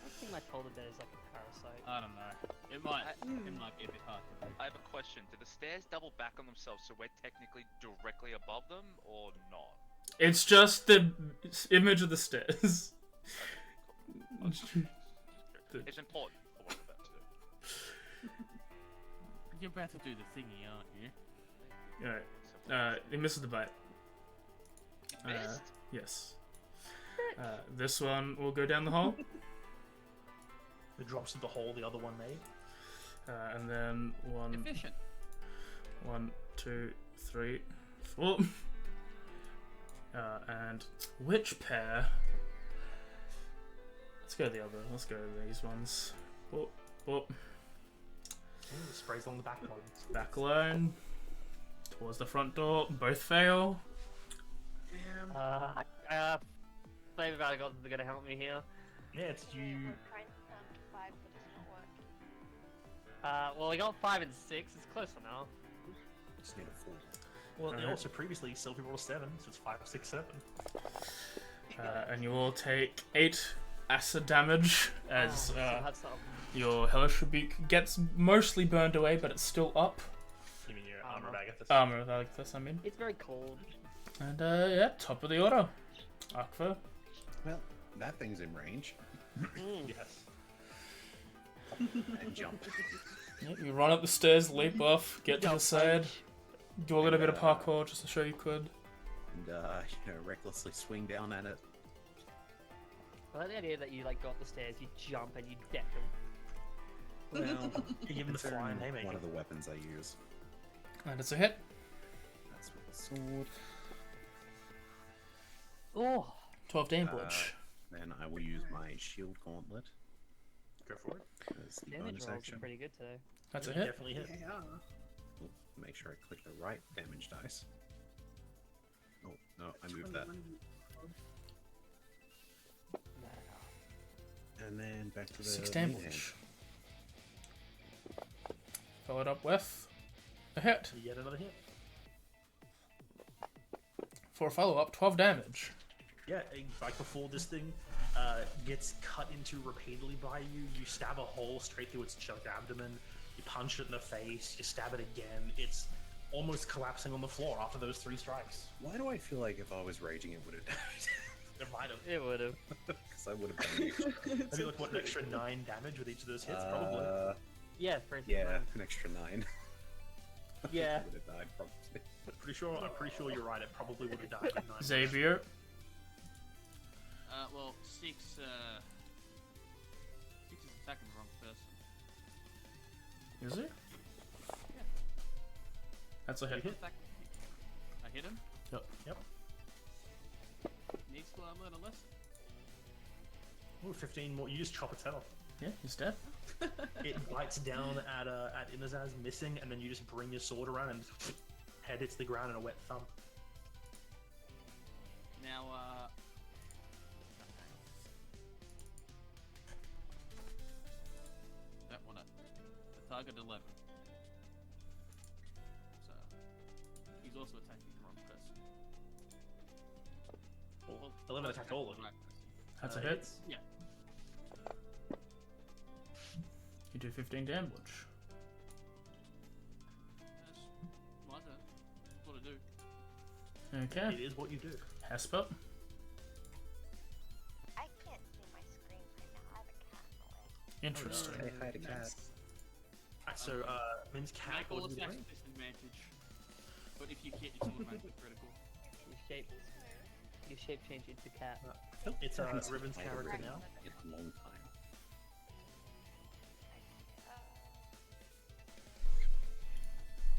I think my polar bear is like a parasite. I don't know. It might be a bit hard to do. I have a question. Do the stairs double back on themselves so we're technically directly above them, or not? It's just the image of the stairs. It's important for what I'm about to do. You're about to do the thingy, aren't you? Alright. He misses the bite. Missed? Yes. This one will go down the hole. It drops into the hole the other one made. And then Efficient. 1, 2, 3, 4. And which pair? Let's go the other. Let's go these ones. Oh. Ooh, sprays along the back lines. Back line. Towards the front door. Both fail. Damn. Maybe about God, they're gonna help me here. Yeah, it's you. We're trying to 5, but it's not working. Well, I got 5 and 6. It's closer now. Just need a 4. Well, Alright. also previously Sylvie rolled a 7, so it's 5, 6, 7. And you will take 8 acid damage as So that's not. your hellish rebuke gets mostly burned away, but it's still up. You mean your Armor. armor bag at this? Armor of Alcthus, I mean. It's very cold. And yeah, top of the order. Akva. Well, that thing's in range. Yes. and jump. Yep, you run up the stairs, leap off, get to the side, do a little bit of parkour just to show you could. And, recklessly swing down at it. I like the idea that you like go up the stairs, you jump, and you deck them. Well, You give him the flying haymaker. one of the weapons I use. And it's a hit. That's with the sword. Oh, 12 damage. Then I will use my shield gauntlet Go for it. as the damage bonus rolls action. are pretty good today. That's a You hit. Definitely hit. Yeah. Oh, make sure I click the right damage dice. Oh, no, I moved that. 21. And then back to the 6 main damage. Followed up with a hit. You get another hit. For a follow-up, 12 damage. Yeah, like before this thing gets cut into repeatedly by you, you stab a hole straight through its choked abdomen, you punch it in the face, you stab it again. It's almost collapsing on the floor after those 3 strikes. Why do I feel like if I was raging it would have died? It might have. It would have. Because I would have done it. Maybe like what, an extra 9 damage with each of those hits, probably. Yeah, for Yeah, an extra 9. Yeah. I would have died probably. I'm pretty sure you're right. It probably would have died with 9. Xavier. Well, Six is attacking the wrong person. Is it? That's a hit. Attack. I hit him. Yep. Needs to learn a lesson. Ooh, 15 more. You just chop its head off. Yeah, he's dead. It bites down at Inazaz, missing, and then you just bring your sword around and head hits the ground in a wet thump. Now, that one up. The target 11. So, he's also attacking the wrong person. Well, 11 attacked all of you. right. That's a hit. Hits. Yeah. You do 15 damage. That's my turn. That's what I do. Okay. It is what you do. Hesper. I can't see my screen right now. I have a cat in the way. Interesting. Hey, hi to cat. Alright, so, Min's cat, Make all what are you attacks doing? disadvantage. But if you hit, it's automatically critical. You shape change into cat. It's Riven's character now. In a long time.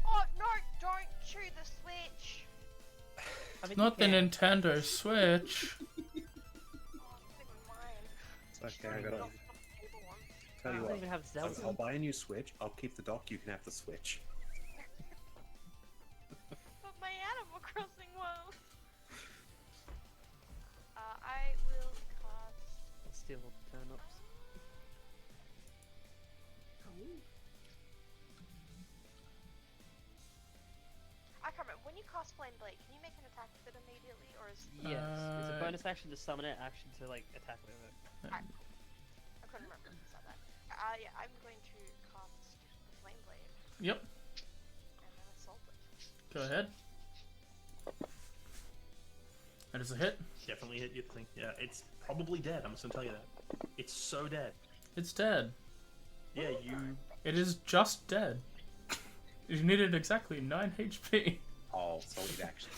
Oh no! Don't chew the switch. I mean, Not you the can. Nintendo Switch. Oh, it's even mine. It's okay, I gotta Not the table one. tell you I don't what. even have I'll Zelda. buy a new Switch. I'll keep the dock. You can have the Switch. But my Animal Crossing won't. I will cast. Still turnips. I can't remember. When you cast Flame Blade, can you make an attack with it immediately, or is Yes, it's a Uh, bonus action to summon it, action to like attack with it. I couldn't remember if you said that. Yeah, I'm going to cast the Flame Blade Yep. and then assault it. Go ahead. That is a hit. Definitely hit your thing. Yeah, it's probably dead. I'm just gonna tell you that. It's so dead. It's dead. Yeah, you. It is just dead. You needed exactly 9 HP. Oh, solid action.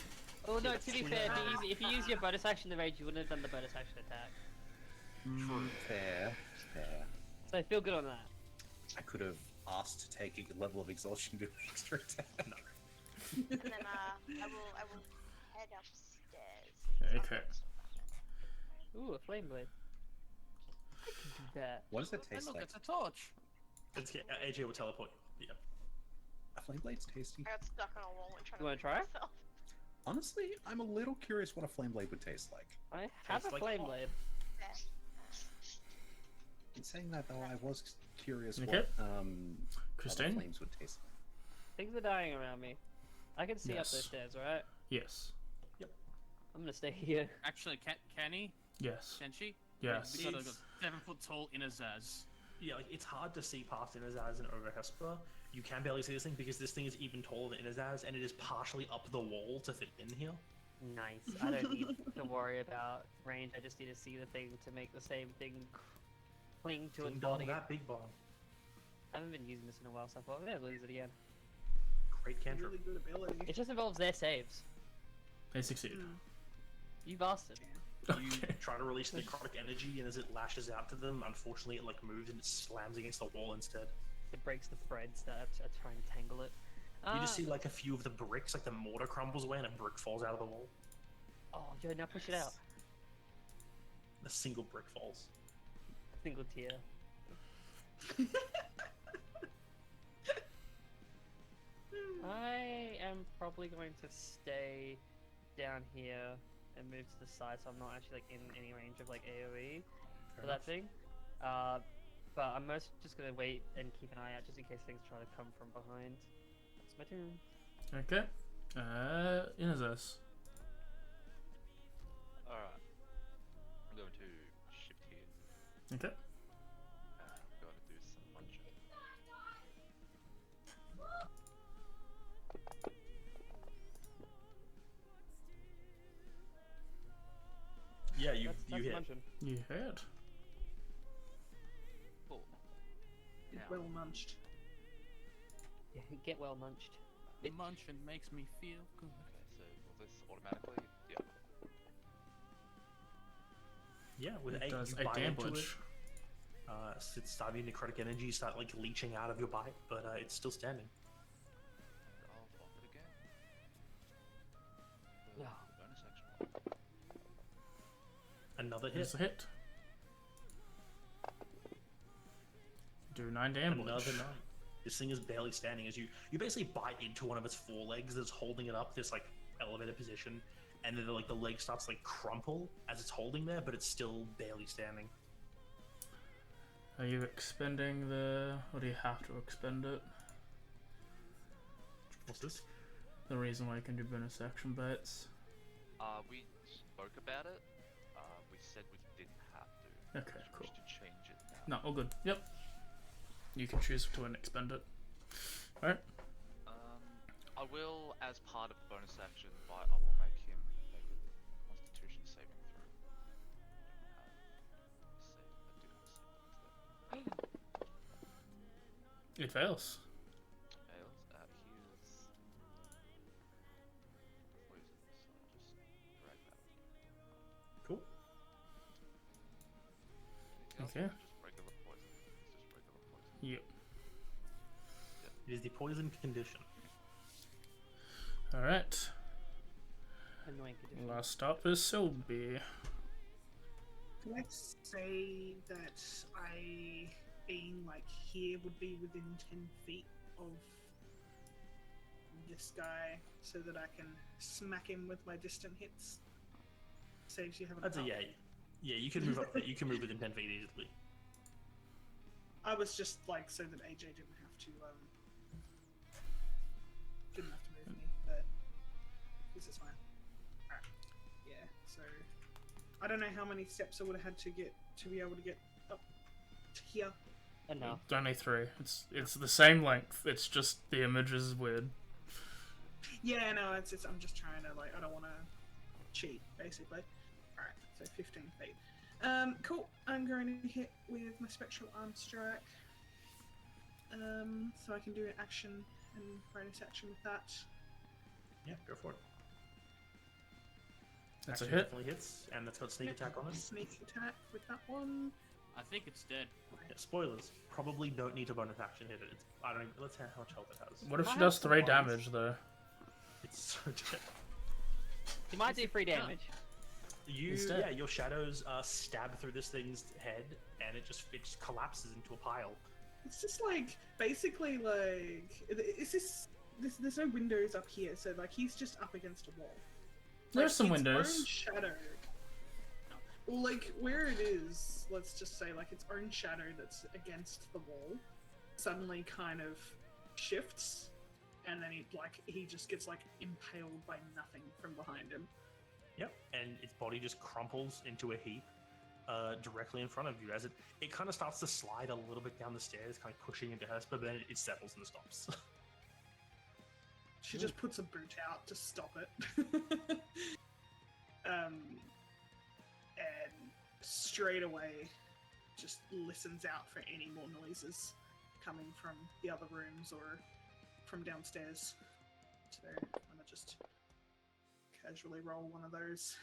Oh no, to be fair, if you use your bonus action to rage, you wouldn't have done the bonus action attack. Fair. Fair. So I feel good on that. I could have asked to take a level of exhaustion to extra attack. And then I will head upstairs. Okay. Ooh, a flame blade. I can do that. What does it Hey, taste look, like? it's a torch. AJ will teleport. Yeah. A flame blade's tasty. I got stuck on a wall and trying You wanna to try it? myself. Honestly, I'm a little curious what a flame blade would taste like. I have a Tastes like flame hot. blade. Yeah. In saying that though, I was curious Okay. what other Christine? flames would taste like. Things are dying around me. I can see Yes. up those stairs, right? Yes. I'm gonna stay here. Actually, can he? Yes. Can she? Yes. We got a 7 foot tall Inazaz. Yeah, like, it's hard to see past Inazaz and over Hesper. You can barely see this thing because this thing is even taller than Inazaz, and it is partially up the wall to fit in here. Nice. I don't need to worry about range. I just need to see the thing to make the same thing cling to its Ding dong, body. that big bomb. I haven't been using this in a while, so I thought I'm gonna lose it again. Great cantrip. Really good ability. It just involves their saves. They succeed. Mm. You bastard. You Okay. try to release necrotic energy, and as it lashes out to them, unfortunately it like moves and it slams against the wall instead. It breaks the threads that are trying to tangle it. You just see like a few of the bricks, like the mortar crumbles away and a brick falls out of the wall. Oh, Joe, now push it out. A single brick falls. Single tier. I am probably going to stay down here and move to the side, so I'm not actually like in any range of like AoE for that thing. But I'm most just gonna wait and keep an eye out just in case things try to come from behind. That's my turn. Okay. Inazas. Alright. I'm going to shift here. Okay. I'm going to do some munching. Yeah, you That's hit. munching. You hit. Cool. Now, Well munched. Yeah, get well munched. Munching makes me feel good. okay, so will this automatically? Yeah. Yeah, with It 8 does you 8 bite into it. damage. It's starting necrotic energy start like leeching out of your bite, but it's still standing. I'll block it again. No. Bonus action. Another hit. It's a hit. Do 9 damage. Another 9. This thing is barely standing as you basically bite into one of its forelegs that's holding it up this like elevated position, and then the leg starts to like crumple as it's holding there, but it's still barely standing. Are you expending the... or do you have to expend it? What's this? The reason why you can do bonus action bites. We spoke about it. We said we didn't have to. Okay, We cool. wish to change it now. No, all good. Yep. You can choose to expend it. Alright. I will, as part of the bonus action, but I will make him make a Constitution saving throw. I do have save points there. It fails. Fails. He is poisoned, so I'll just drag that with you. Cool. Anything else? Okay. Just regular poison. It's just regular poison. Yep. It is the poison condition. Alright. Annoying condition. Last up is Sylvie. Can I say that I, being like here, would be within 10 feet of this guy so that I can smack him with my distant hits? Saves you having That's a yeah. Yeah, you can move up. You can move within 10 feet easily. I was just like so that AJ didn't have to move me, but this is fine. Alright. Yeah, so I don't know how many steps I would have had to get to be able to get up to here. Enough. It's only 3. It's the same length. It's just the image is weird. Yeah, no, it's I'm just trying to like I don't want to cheat basically. Alright, so 15 feet. Cool. I'm going to hit with my spectral arm strike. So I can do an action and bonus action with that. Yeah, go for it. That's a Action hit. Definitely hits, and that's got sneak attack on it. Sneak attack with that one. I think it's dead. Yeah, spoilers. Probably don't need to bonus action hit it. It's, I don't. Let's see how much health it has. What if I she have does some 3 ones. damage though? It's so dead. You might do 3 damage. You, It's dead. yeah, your shadows stab through this thing's head, and it just collapses into a pile. It's just like basically like it's there's no windows up here, so like he's just up against a wall. There's some its windows. Own shadow. Well, like where it is, let's just say like its own shadow that's against the wall suddenly kind of shifts, and then he just gets like impaled by nothing from behind him. Yep, and its body just crumples into a heap directly in front of you as it kind of starts to slide a little bit down the stairs, kind of pushing into her, but then it settles and stops. She just puts a boot out to stop it. And straight away just listens out for any more noises. coming from the other rooms or from downstairs. So I'm gonna just casually roll one of those.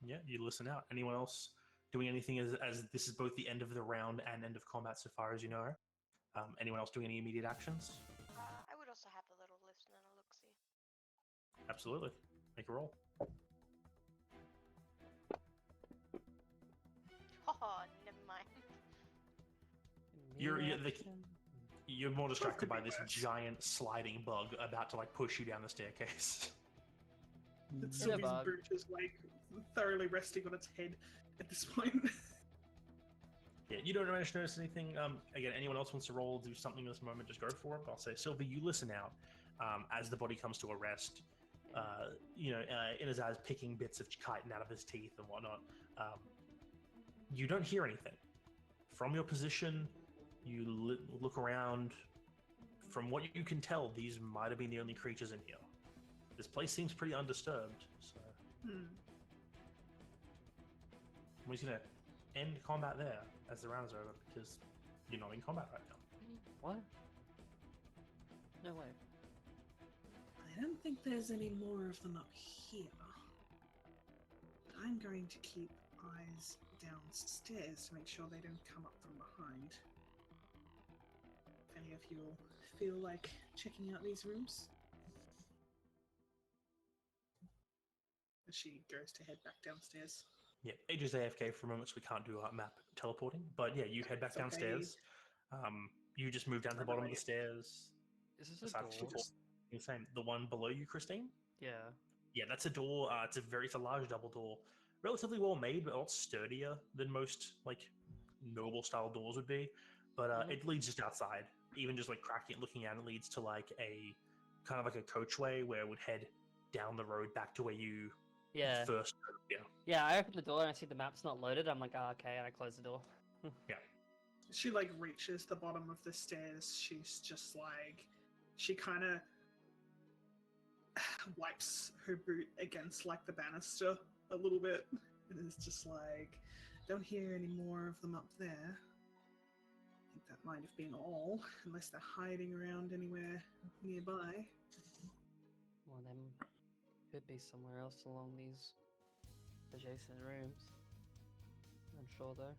Yeah, you listen out. Anyone else doing anything as this is both the end of the round and end of combat so far as you know? Anyone else doing any immediate actions? I would also have a little listen and a look-see. Absolutely. Make a roll. Oh, never mind. You're more distracted by this worse. giant sliding bug about to like push you down the staircase. Sylvie's bug. boot is like thoroughly resting on its head at this point. Yeah, you don't manage to notice anything. Again, anyone else wants to roll, do something in this moment, just go for it. I'll say, Sylvie, you listen out as the body comes to a rest. Inazaz picking bits of chitin out of his teeth and whatnot. You don't hear anything. From your position, you look around. From what you can tell, these might have been the only creatures in here. This place seems pretty undisturbed, so we're just gonna end combat there as the round is over because you're not in combat right now. What? No way. I don't think there's any more of them up here. But I'm going to keep eyes downstairs to make sure they don't come up from behind. If any of you feel like checking out these rooms. As she goes to head back downstairs. Yeah, AJ's AFK for a moment, so we can't do map teleporting. But yeah, you head back It's okay. downstairs. You just move down to the bottom of the stairs. Is this Aside a from door? the same, the one below you, Christine. Yeah. Yeah, that's a door. It's a large double door, relatively well made, but a lot sturdier than most like noble style doors would be. But it leads just outside. Even just like cracking it, looking out, it leads to like a kind of like a coachway where it would head down the road back to where you Yeah. first. Yeah. Yeah, I open the door and I see the map's not loaded. I'm like, okay, and I close the door. She like reaches the bottom of the stairs. She's just like, she kind of wipes her boot against like the banister a little bit, and is just like, don't hear any more of them up there. I think that might have been all, unless they're hiding around anywhere nearby. Well, then could be somewhere else along these adjacent rooms. Unsure though.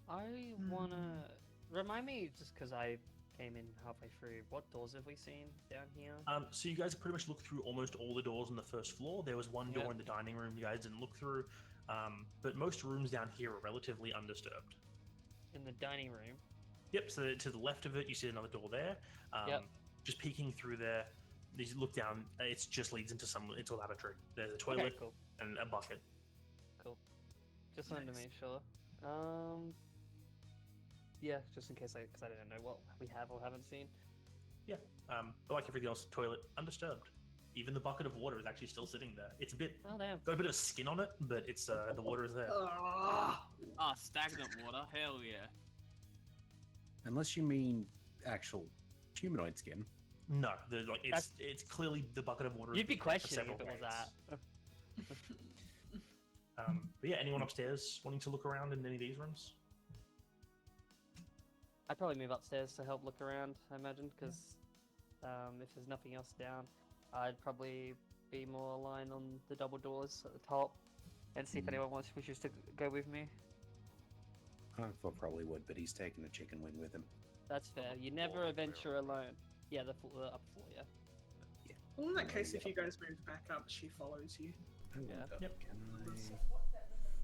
I wanna remind me, just because I came in halfway through, what doors have we seen down here? So you guys pretty much looked through almost all the doors on the first floor. There was one door Yep. in the dining room you guys didn't look through, but most rooms down here are relatively undisturbed. In the dining room. Yep, so to the left of it, you see another door there. Yep. Just peeking through there, you look down, it just leads into a lavatory. There's a toilet Okay, cool. and a bucket. Cool. Just wanted to Nice. make sure. Yeah, just in case because I didn't know what we have or haven't seen. Yeah, but like everything else, toilet undisturbed. Even the bucket of water is actually still sitting there. It's got Oh damn. a bit of skin on it, but it's the water is there. Ah, Ah, stagnant water. Hell yeah. Unless you mean actual humanoid skin. No, it's clearly the bucket of water. You'd be has been there for questioning if several it was days. that. But yeah, anyone upstairs wanting to look around in any of these rooms? I'd probably move upstairs to help look around, I imagine, because if there's nothing else down, I'd probably be more aligned on the double doors at the top and see if anyone wishes to go with me. I thought probably would, but he's taking the chicken wing with him. That's fair. You never Floor, venture alone. Yeah, the upper floor, yeah. well, in that case, if you guys move back up, she follows you. Yeah. Yep. Can I...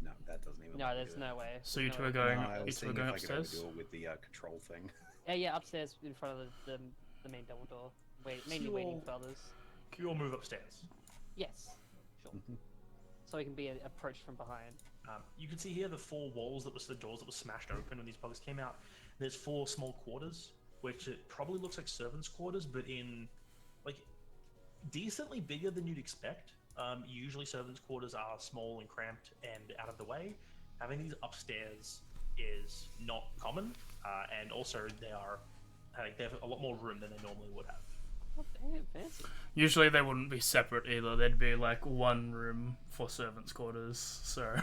No, that doesn't even. No, let me there's do it. no way. So you No two way. are going. No, I You was two are seeing going if I could upstairs. overdo it with the control thing. Yeah, upstairs in front of the main double door. Mainly waiting for others. Can you all move upstairs? Yes, sure. So we can be approached from behind. You can see here the four walls the doors that were smashed open when these bugs came out. There's four small quarters, which it probably looks like servants' quarters, but in like decently bigger than you'd expect. Usually servants' quarters are small and cramped and out of the way. Having these upstairs is not common, and also they have a lot more room than they normally would have. Oh, damn, fancy. Usually they wouldn't be separate either. They'd be like one room for servants' quarters. So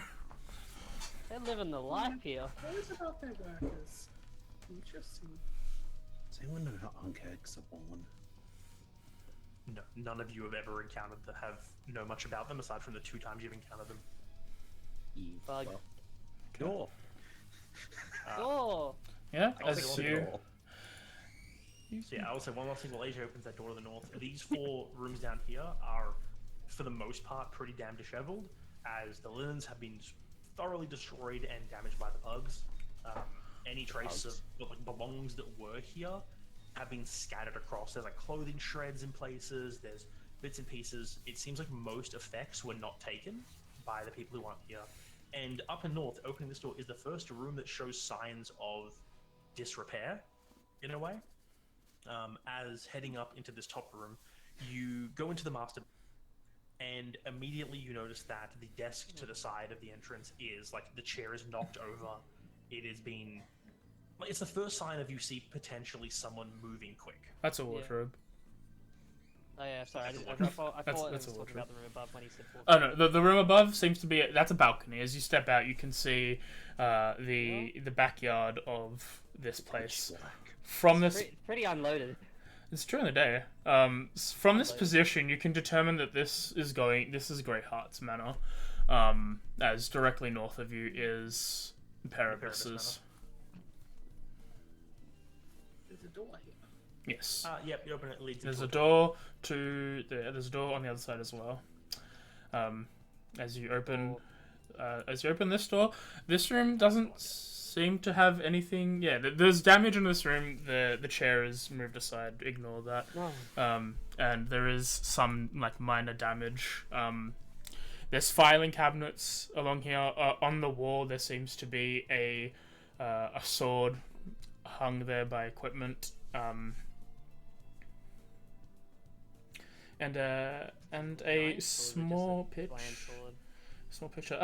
They're living the life here. What is about their workers? Interesting. Does anyone know how unk eggs are born? No, none of you have ever encountered know much about them aside from the 2 times you've encountered them. Bug. Well, door. Oh! Yeah, I'll as say you. Door. So yeah, I will say one last thing while Asia opens that door to the north. These 4 rooms down here are, for the most part, pretty damn disheveled, as the linens have been thoroughly destroyed and damaged by the bugs. Any trace of like belongings that were here have been scattered across. There's like clothing shreds in places. There's bits and pieces. It seems like most effects were not taken by the people who aren't here. And up in north, opening this door is the first room that shows signs of disrepair, in a way. As heading up into this top room, you go into the master, and immediately you notice that the desk to the side of the entrance is like the chair is knocked over. It has been. It's the first sign of you see potentially someone moving quick. That's a wardrobe. Oh yeah, sorry. I thought it That's was a talking wardrobe. about the room above when he said fourth. Oh no, the room above seems to be that's a balcony. As you step out, you can see the backyard of this place. From this, Pretty unloaded. it's during the day. From this position, you can determine that this is Greyheart's Manor. As directly north of you is Parabus's. There's a door here. Yes. Yep, you open it, it leads There's into a door to there. There's a door on the other side as well. As you open this door, this room doesn't seem to have anything. Yeah, there's damage in this room. The chair is moved aside. Ignore that. No. And there is some like minor damage. There's filing cabinets along here. On the wall, there seems to be a sword hung there by equipment. And a Giant sword or just small a pitch. bland sword? Small picture.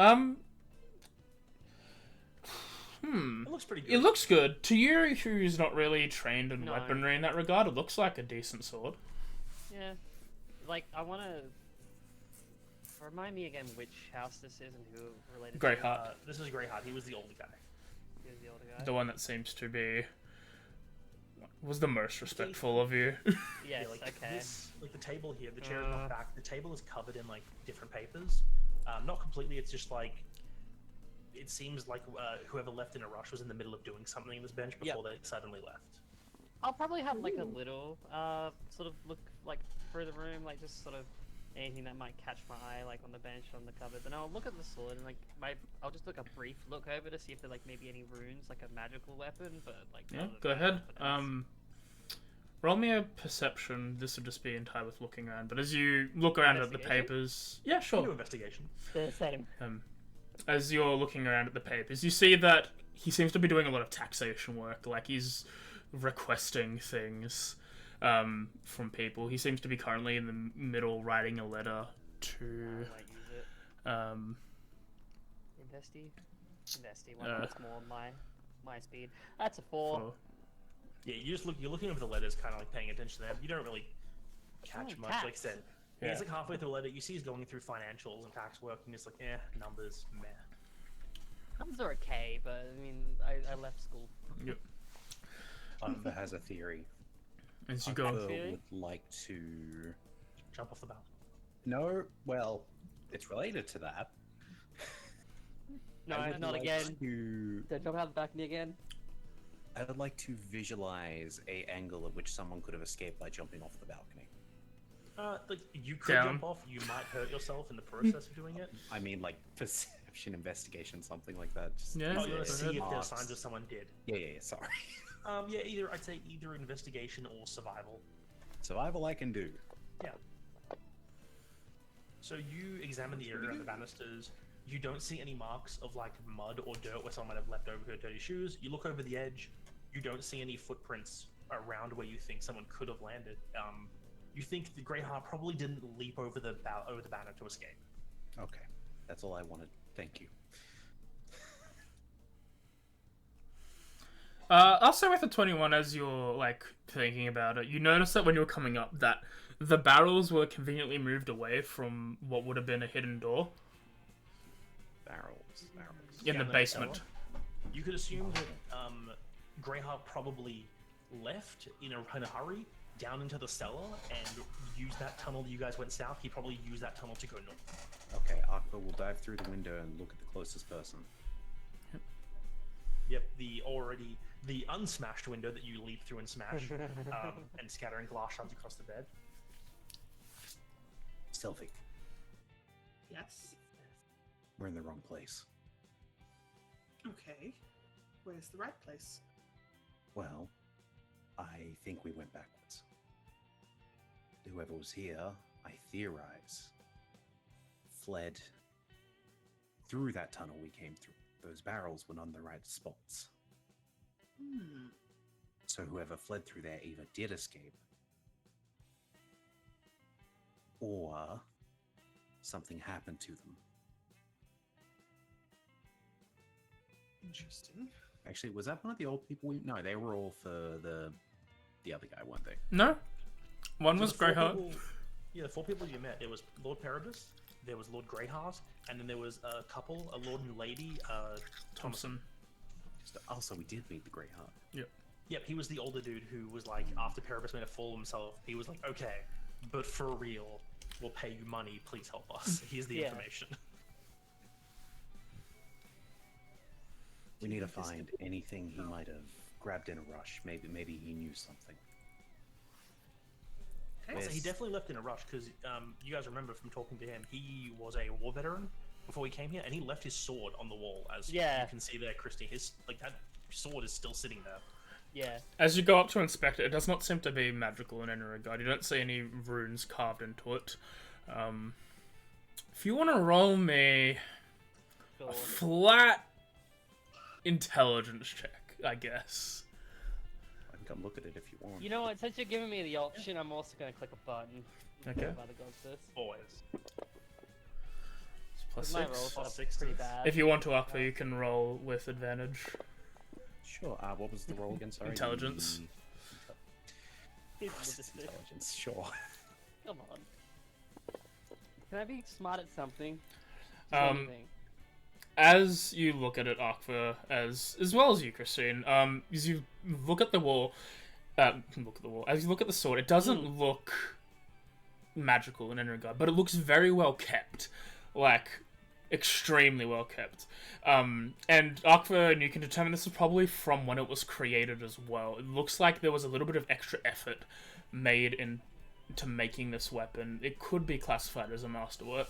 It looks pretty good. It looks good to you, who's not really trained in No. weaponry in that regard. It looks like a decent sword. Yeah. Like, I want to... Remind me again which house this is and who related to Greyheart, This is Greyheart. He was the older guy. He was the older guy. the one that seems to be was the most respectful of you. Yes, like okay. like the table here, the chair is knocked back. The table is covered in like different papers. Not completely. It's just like it seems like whoever left in a rush was in the middle of doing something in this bench before they suddenly left. I'll probably have like a little sort of look like through the room, like just sort of anything that might catch my eye, like on the bench, on the cupboard. Then I'll look at the sword and like I'll just look a brief look over to see if there like maybe any runes, like a magical weapon. But like Yeah, other than go that, ahead. confidence. Roll me a perception. This would just be in tie with looking around. But as you look around at the Investigation? papers, yeah, Do sure. investigation. The same. As you're looking around at the papers, you see that he seems to be doing a lot of taxation work. Like he's requesting things from people. He seems to be currently in the middle writing a letter I to. might use it. Investy. One that's more my speed. That's a 4. for- Yeah, you're looking over the letters, kind of like paying attention to them. You don't really catch only much. tax. Like I said, Yeah. he's like halfway through a letter. You see he's going through financials and tax work, and it's like, numbers, meh. Numbers are okay, but I mean, I left school. Yep. Arthur has a theory. As you Arthur go, Theory? would like to. Jump off the balcony. No, well, it's related to that. No, I would not like again. To, Don't jump out the balcony again. I would like to visualize a angle at which someone could have escaped by jumping off the balcony. Like you could Down. jump off. You might hurt yourself in the process of doing it. I mean, like perception, investigation, something like that. Just Yeah. Oh, you want to Go see ahead. if there's Marks. signs of someone did. Yeah. Sorry. Yeah, I'd say either investigation or survival. Survival I can do. Yeah. So you examine the area around the banisters. You don't see any marks of like mud or dirt where someone might have left over her dirty shoes. You look over the edge. You don't see any footprints around where you think someone could have landed. You think the Greyheart probably didn't leap over the banner to escape. Okay, that's all I wanted. Thank you. I'll say with a 21, as you're like thinking about it, you notice that when you're coming up, that the barrels were conveniently moved away from what would have been a hidden door Barrels. in the Down basement. cellar. You could assume that Greyheart probably left in a hurry down into the cellar and used that tunnel. You guys went south. He probably used that tunnel to go north. Okay, Aqua will dive through the window and look at the closest person. Yep, the unsmashed window that you leap through and smash, and scattering glass shards across the bed. Stealthy. Yes. We're in the wrong place. Okay. Where's the right place? Well, I think we went backwards. Whoever was here, I theorize, fled through that tunnel we came through. Those barrels were on the right spots. Hmm. So whoever fled through there either did escape, or something happened to them. Interesting. Actually, was that one of the old people? No, they were all for the other guy, weren't they? No, one So was the four Greyheart. people- Yeah, the 4 people you met. There was Lord Perebus, there was Lord Greyheart, and then there was a couple, a lord and lady, Thompson. Also, we did meet the Grey Heart. Yep, he was the older dude who was like, after Perebus made a fool of himself, he was like, okay, but for real, we'll pay you money, please help us. Here's the Yeah. information. We need to find anything he might have grabbed in a rush. Maybe he knew something. So he Yes. definitely left in a rush, because you guys remember from talking to him, he was a war veteran before he came here, and he left his sword on the wall, as Yeah. you can see there, Christy. His, like, that sword is still sitting there. Yeah. As you go up to inspect it, it does not seem to be magical in any regard. You don't see any runes carved into it. If you want to roll me Sure. a flat intelligence check, I guess. I can come look at it if you want. You know what? Since you're giving me the option, I'm also gonna click a button. Okay. By the gods, this. Always. It's plus My 6. rolls Plus are 6 pretty to- bad. If you want to up, you can roll with advantage. Sure. What was the roll again? Sorry. Intelligence. Intelligence. Sure. Come on. Can I be smart at something? Just Um, anything. As you look at it, Akva, as well as you, Christine, as you look at the wall, as you look at the sword, it doesn't look magical in any regard, but it looks very well kept, like extremely well kept. And Akva, and you can determine this is probably from when it was created as well. It looks like there was a little bit of extra effort made into making this weapon. It could be classified as a masterwork.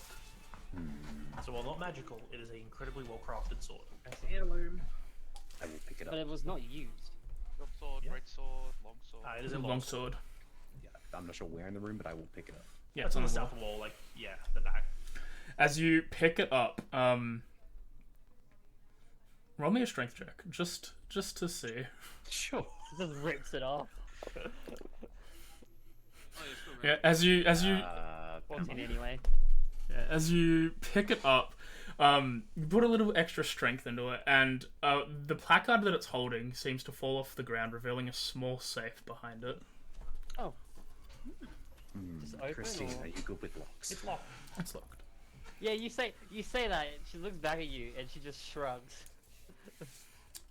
So while not magical, it is an incredibly well-crafted sword. Heirloom. I will pick it up. But it was not used. Short sword, Yeah. great sword, long sword. It is a Long sword. Yeah, I'm not sure where in the room, but I will pick it up. Yeah, It's on the wall. south wall, like, yeah, the back. As you pick it up, roll me a strength check, just to see. Sure. It just rips it off. Oh, you're still Yeah, as you 14 anyway. yeah, as you pick it up, you put a little extra strength into it, and the placard that it's holding seems to fall off the ground, revealing a small safe behind it. Oh. Just open Christine, or- are you good with locks? It's locked. It's locked. Yeah, you say that. And she looks back at you and she just shrugs.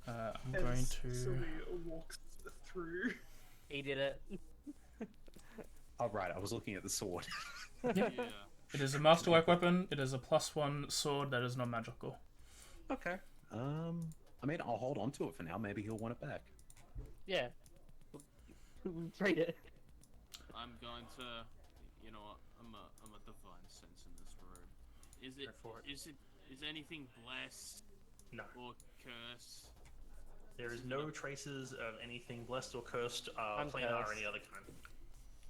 I'm going As to. Sylvia walks through. He did it. Oh, right. I was looking at the sword. Yeah. It is a masterwork weapon. It is a +1 sword that is non-magical. Okay. I mean, I'll hold on to it for now. Maybe he'll want it back. Yeah. Trade it. I'm going to, you know what? I'm a divine sense in this room. Is it? Go for it. Is anything blessed No. or cursed? There is no traces of anything blessed or cursed, I'm planar or cursed. any other kind.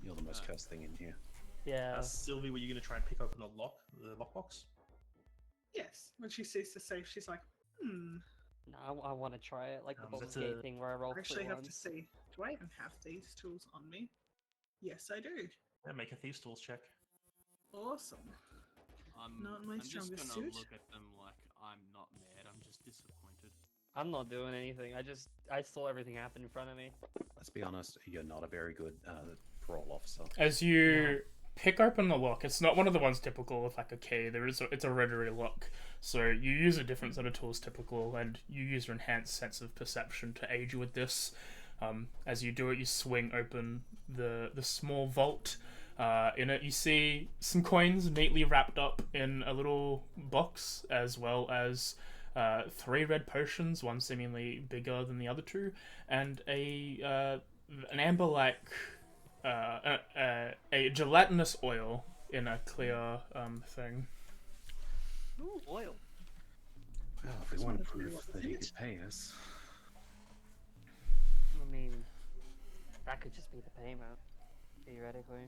You're the most cursed thing in here. Yeah. Sylvie, were you going to try and pick open the lockbox? Yes. When she sees the safe, she's like, No, I want to try it, like the That's Baldur's Gate a- thing where I roll I actually have to once. see, do I even have these tools on me? Yes, I do. Yeah, make a thieves tools check. Awesome. Not my I'm just strongest gonna suit. look at them like I'm not mad. I'm just disappointed. I'm not doing anything. I saw everything happen in front of me. Let's be honest, you're not a very good parole officer. As you pick open the lock. It's not one of the ones typical with like a key. It's a rotary lock. So you use a different set of tools typical, and you use your enhanced sense of perception to aid you with this. As you do it, you swing open the small vault. In it, you see some coins neatly wrapped up in a little box, as well as 3 red potions, one seemingly bigger than the other 2, and an amber-like, a gelatinous oil in a clear thing. Ooh, oil. Well, if we want proof that he could pay us. I mean, that could just be the payment, theoretically.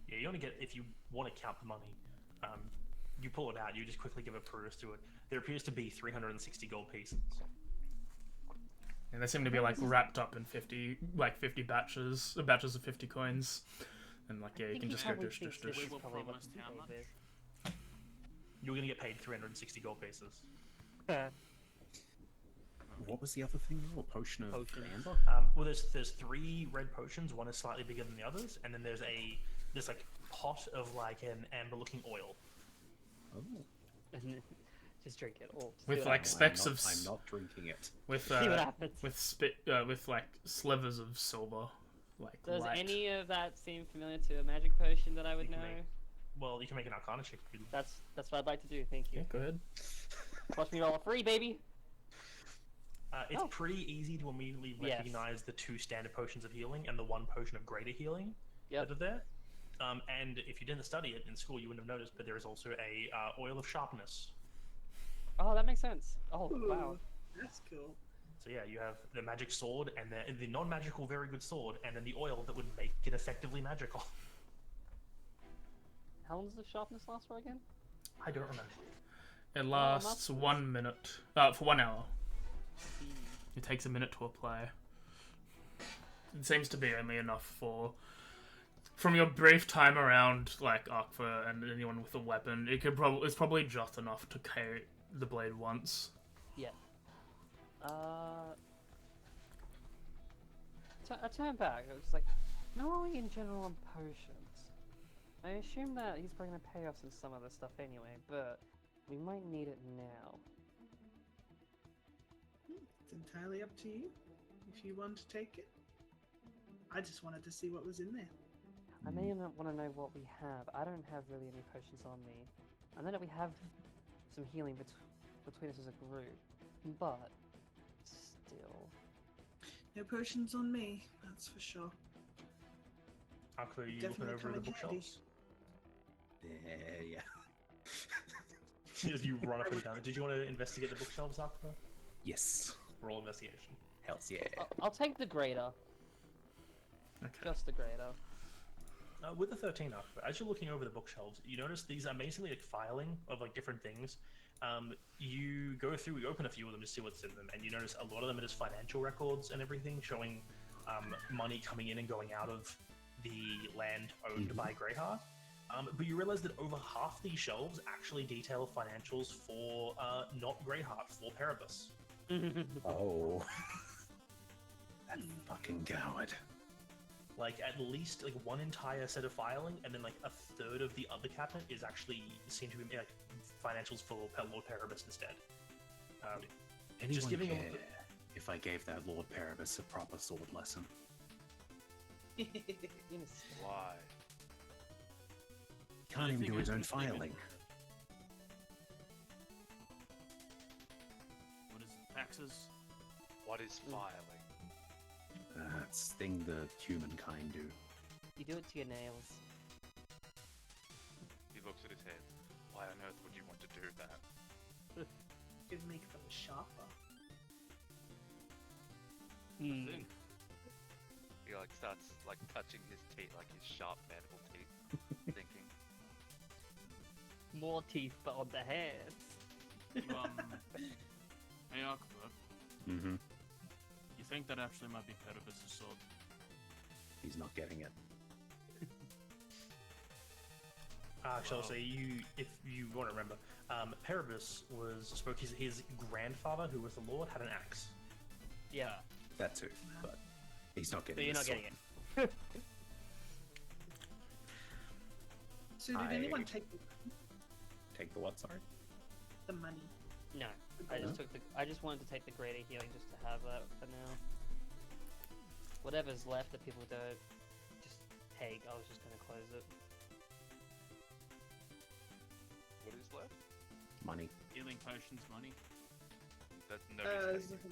Yeah, you only get, if you want to count the money, you pull it out, you just quickly give a peruse to it. There appears to be 360 gold pieces. And they seem to be like wrapped up in 50 batches of 50 coins. And like, yeah, you can just go dish. This is We'll probably what promise the how deal much? is. You're going to get paid 360 gold pieces. What was the other thing? A potion of Potions. amber? Well, there's 3 red potions. One is slightly bigger than the others, and then there's like pot of like an amber-looking oil. Oh. Just drink it all. Just With, see what like, happens. specks of I'm not drinking it. with See what happens. with like slivers of silver, like Does light. any of that seem familiar to a magic potion that I would You know? can Well, you can make an Arcana check. If you... That's what I'd like to do. Thank you. Yeah, go ahead. Watch me roll a 3, baby. It's Oh. pretty easy to immediately Yes. recognize the 2 standard potions of healing and the 1 potion of greater healing Yep. that are there. And if you didn't study it in school, you wouldn't have noticed, but there is also a oil of sharpness. Oh, that makes sense. Oh, wow. Ooh, that's cool. So yeah, you have the magic sword and the non-magical very good sword, and then the oil that would make it effectively magical. How long does the sharpness last for again? I don't remember. It lasts 1 minute. For 1 hour. It takes a minute to apply. It seems to be only enough for, from your brief time around, like Arkva and anyone with a weapon, it's probably just enough to carry the blade once. Yeah. I turn back. It was like, knowing in general on potions, I assume that he's probably gonna pay us in some other stuff anyway, but we might need it now. It's entirely up to you if you want to take it. I just wanted to see what was in there. I may not want to know what we have. I don't have really any potions on me. I know that we have some healing between us as a group, but still. No potions on me, that's for sure. Arthur, are you Definitely looking over the come in handy. bookshelves? Yeah. As you run up and down. Did you want to investigate the bookshelves, Arthur? Yes. Roll investigation. Hells yeah. I'll take the greater. Okay. Just the greater. With the 13 Arthur, as you're looking over the bookshelves, you notice these are basically like filing of like different things. You go through, you open a few of them to see what's in them, and you notice a lot of them are just financial records and everything, showing money coming in and going out of the land owned by Greyheart. But you realize that over half these shelves actually detail financials for not Greyheart, for Perebus. Oh. That fucking coward. Like at least like one entire set of filing, and then like a third of the other cabinet is actually seen to be like financials for Lord Perebus instead. Anyone Just giving care him- if I gave that Lord Perebus a proper sword lesson? Why? Can't even do his own filing. What is it? Taxes? What is filing? That's thing the humankind do. You do it to your nails. He looks at his head. Why on earth would you want to do that? Could make them sharper. Hmm. Thing. He like starts like touching his teeth, like his sharp mandible teeth, thinking. More teeth, but on the hands. You, hey, Aqua, Mm-hmm. you think that actually might be Perebus' sword? He's not getting it. So I'll say if you want to remember, Perebus spoke his grandfather, who was the Lord, had an axe. Yeah. That too, but he's not So getting you're this not sword. getting it. So did anyone take Take the what? Sorry. the money? No, I just wanted to take the greater healing just to have that for now. Whatever's left that people don't just take, I was just gonna close it. What is left? Money. Healing potions, money. That There's nobody's taking.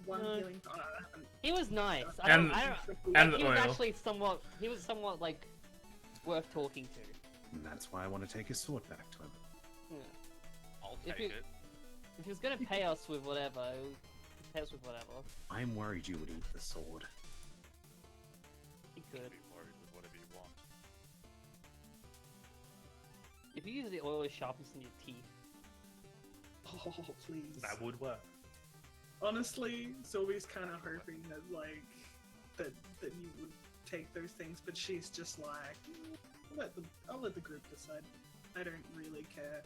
one No. healing. He was nice. And- and he the was oil. actually somewhat. He was somewhat like worth talking to. And that's why I want to take his sword back to him. Yeah. I'll If take you- it. If he was gonna pay us with whatever, pay us with whatever. I'm worried you would eat the sword. He You could. can be worried with whatever you want. If you use the oil, it sharpens in your teeth. Oh, please. That would work. Honestly, Sylvie's kind of hoping that like that you would take those things, but she's just like, I'll let the group decide. I don't really care.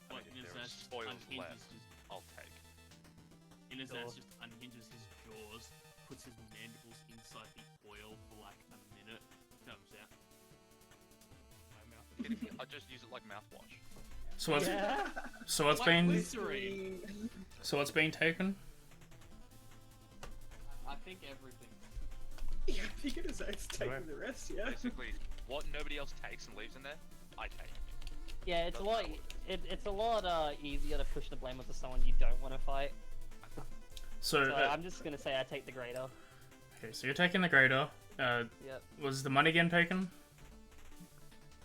What, If there Inazaz is just spoils unhinges left, his... I'll take. Inazaz just unhinges his jaws, puts his mandibles inside the oil for like a minute, comes out. My mouth. Kidding me? I just use it like mouthwash. So what's Yeah. so what's Like been Listerine. so what's been taken? I think everything. Yeah, I think it is taking Right. the rest. Yeah. Basically, what nobody else takes and leaves in there, I take. Yeah, it's a Doesn't lot. matter. It's a lot easier to push the blame onto someone you don't want to fight. So, So I'm just gonna say I take the greater. okay, so you're taking the greater. Yep. Was the money again taken?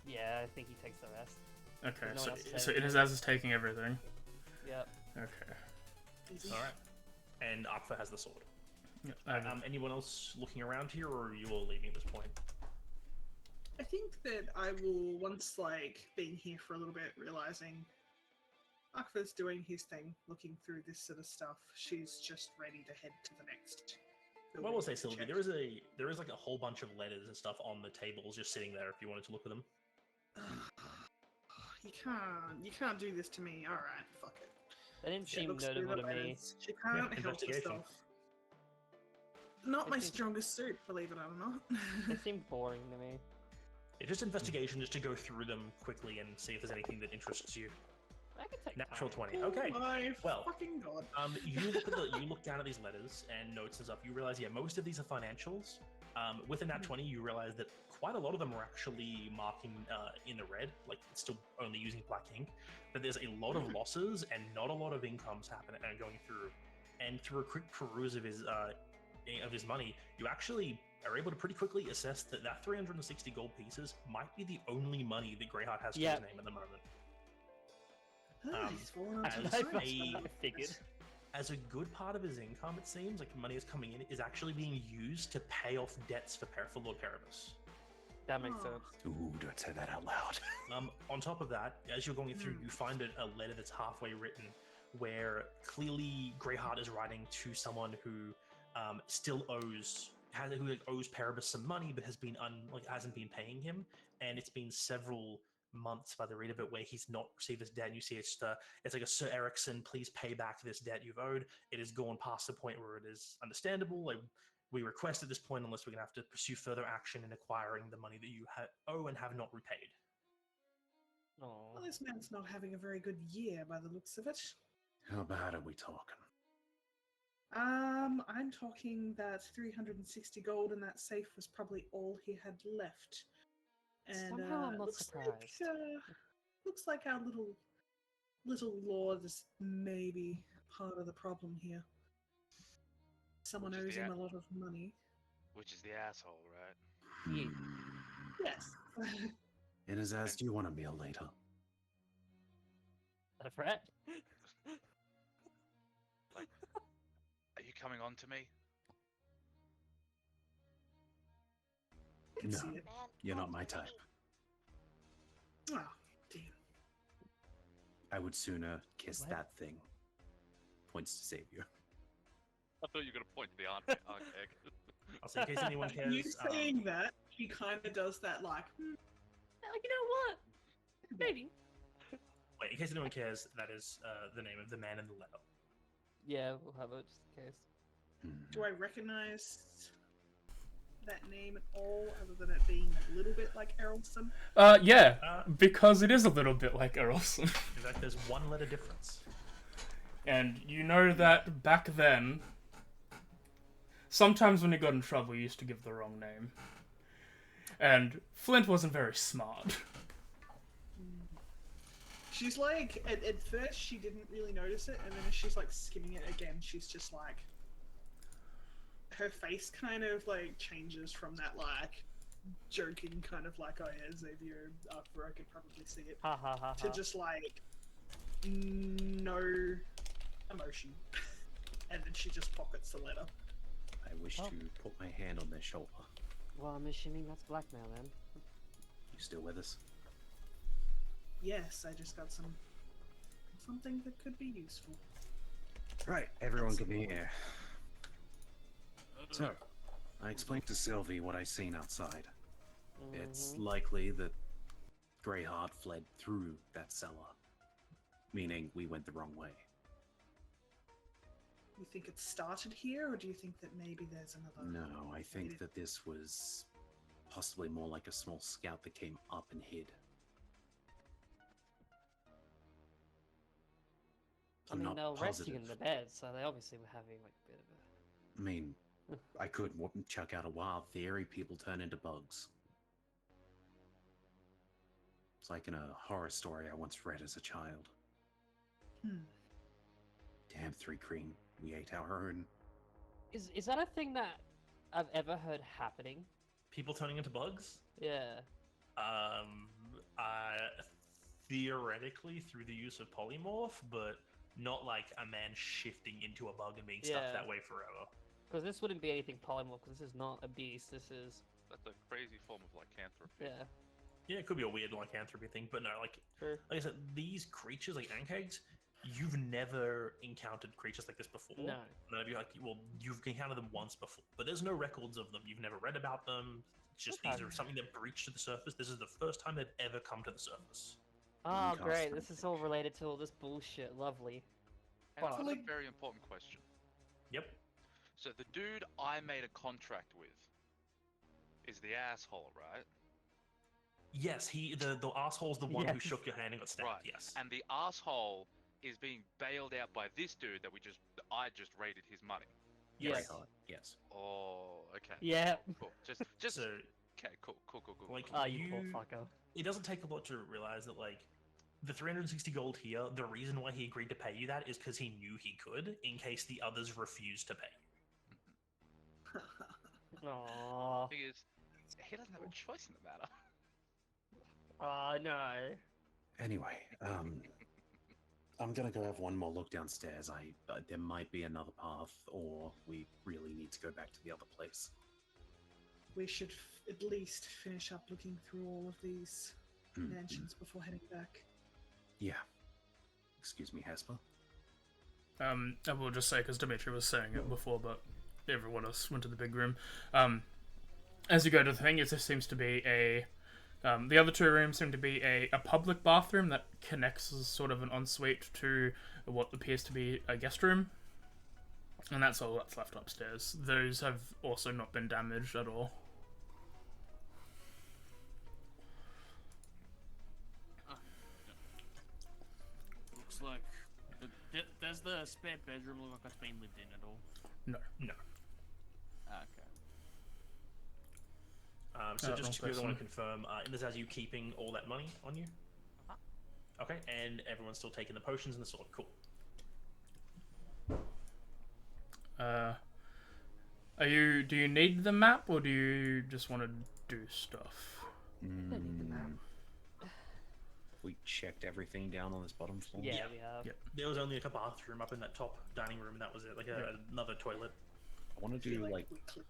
Yeah, I think he takes the rest. Okay, No one else so is so taking Inazaz is taking everything. Yep. Okay. Easy. All right. And Akfa has the sword. Yeah, Anyone else looking around here, or are you all leaving at this point? I think that I will, once like being here for a little bit, realizing Akfa's doing his thing, looking through this sort of stuff. She's just ready to head to the next. Well, I will say, building to Sylvie, check. there is like a whole bunch of letters and stuff on the tables just sitting there if you wanted to look at them. You can't do this to me. All right, fuck it. They didn't She seem looks through notable the to me. letters. She can't help investigation. herself. Not I my think- strongest suit, believe it or not. They seem boring to me. Yeah, just investigation, just to go through them quickly and see if there's anything that interests you. I could take Natural time. 20. Okay. Oh my Well, fucking god. You look down at these letters and notes and stuff. You realize, yeah, most of these are financials. With a nat 20, you realize that quite a lot of them are actually marking in the red, like it's still only using black ink. But there's a lot of losses and not a lot of incomes happening going through. And through a quick peruse of his money, you actually are able to pretty quickly assess that 360 gold pieces might be the only money that Greyheart has to Yeah. his name at the moment. He's fallen onto as the side. a- I figured. As a good part of his income, it seems like money is coming in, is actually being used to pay off debts for Lord Paribus. That makes Oh. sense. Ooh, don't say that out loud. On top of that, as you're going through, you find a letter that's halfway written, where clearly Greyheart is writing to someone who still owes Paribus some money, but hasn't been paying him, and it's been several months by the read of it where he's not received this debt. And you see it's like a Sir Ericsson, please pay back this debt you've owed. It has gone past the point where it is understandable. Like, we request at this point, unless we're going to have to pursue further action in acquiring the money that you owe and have not repaid. Oh. Well, this man's not having a very good year by the looks of it. How bad are we talking? I'm talking that 360 gold in that safe was probably all he had left. And Somehow I'm not looks surprised. Looks like our little lord is maybe part of the problem here. Someone Which is owes the him a lot of money. Which is the asshole, right? Yeah. Yes. Inazaz, do you want a meal later? Is that a threat? Are you coming on to me? Can No. see it. Man, You're not on my to type. me. Oh, damn. I would sooner kiss What? that thing. Points to Savior. I thought you were going to point to the archegg. I'll say in case anyone cares. You saying that, he kind of does that like, Like, you know what? Maybe. Wait, in case anyone cares, that is the name of the man in the letter. Yeah, we'll have it just in case. Hmm. do I recognize that name at all, other than it being a little bit like Errolson? Yeah, because it is a little bit like Errolson. In fact, there's one letter difference. And you know that back then, sometimes when he got in trouble, he used to give the wrong name. And Flint wasn't very smart. She's like, at first she didn't really notice it, and then as she's like skimming it again, she's just like, her face kind of like changes from that like joking kind of like, oh yeah, Xavier, after I could probably see it, Ha ha ha to ha. just like, no emotion. And then she just pockets the letter. I wish to put my hand on their shoulder. Well, I'm assuming that's blackmail then. You still with us? Yes, I just got something that could be useful. Right, everyone can hear. So, I explained to Sylvie what I seen outside. It's likely that Greyheart fled through that cellar, meaning we went the wrong way. You think it started here, or do you think that maybe there's another? No, I think that this was possibly more like a small scout that came up and hid. I mean, not they were resting in positive. the bed, so they obviously were having like a bit of a. I mean, I could chuck out a wild theory, people turn into bugs. It's like in a horror story I once read as a child. Damn 3 Cream, we ate our own. Is that a thing that I've ever heard happening? People turning into bugs? Yeah. Theoretically through the use of polymorph, but not like a man shifting into a bug and being stuck Yeah. that way forever. Because this wouldn't be anything polymorph, because this is not a beast, this is... That's a crazy form of lycanthropy. Yeah. Yeah, it could be a weird lycanthropy thing, but no, like True. I said, these creatures like ankegs, you've never encountered creatures like this before. No. None of you, like, well, you've encountered them once before, but there's no records of them. You've never read about them. It's just these are something that breached to the surface. This is the first time they've ever come to the surface. Oh, Cast great, them. this is all related to all this bullshit. Lovely. And Fuck. that's a very important question. Yep. So the dude I made a contract with is the asshole, right? Yes, the asshole's the one who Yes. shook your hand and got stabbed. Right. Yes. And the asshole is being bailed out by this dude that I just raided his money. Yes. Greyheart, yes. Oh, okay. Yeah. Cool. Just So, okay. Cool. like, Oh, you poor fucker. it doesn't take a lot to realize that, like, the 360 gold here, the reason why he agreed to pay you that is because he knew he could, in case the others refused to pay you. Aww. Thing is, he doesn't have a choice in the matter. Oh, no. Anyway, I'm gonna go have one more look downstairs. There might be another path, or we really need to go back to the other place. We should at least finish up looking through all of these mansions before heading back. Yeah. Excuse me, Hesper. I will just say, because Dimitri was saying it before, but everyone else went to the big room. As you go to the thing, it seems to be a... the other 2 rooms seem to be a public bathroom that connects as sort of an ensuite to what appears to be a guest room. And that's all that's left upstairs. Those have also not been damaged at all. Looks like... Does the spare bedroom look like it's been lived in at all? No. No. Okay. So just wrong because I want person. to confirm, this has you keeping all that money on you? Okay, and everyone's still taking the potions and the sword. Cool. Do you need the map, or do you just want to do stuff? We checked everything down on this bottom floor. Yeah, Yeah. we have. Yep. There was only like a bathroom up in that top dining room, and that was it. Like another toilet. I want to I feel do like we cl-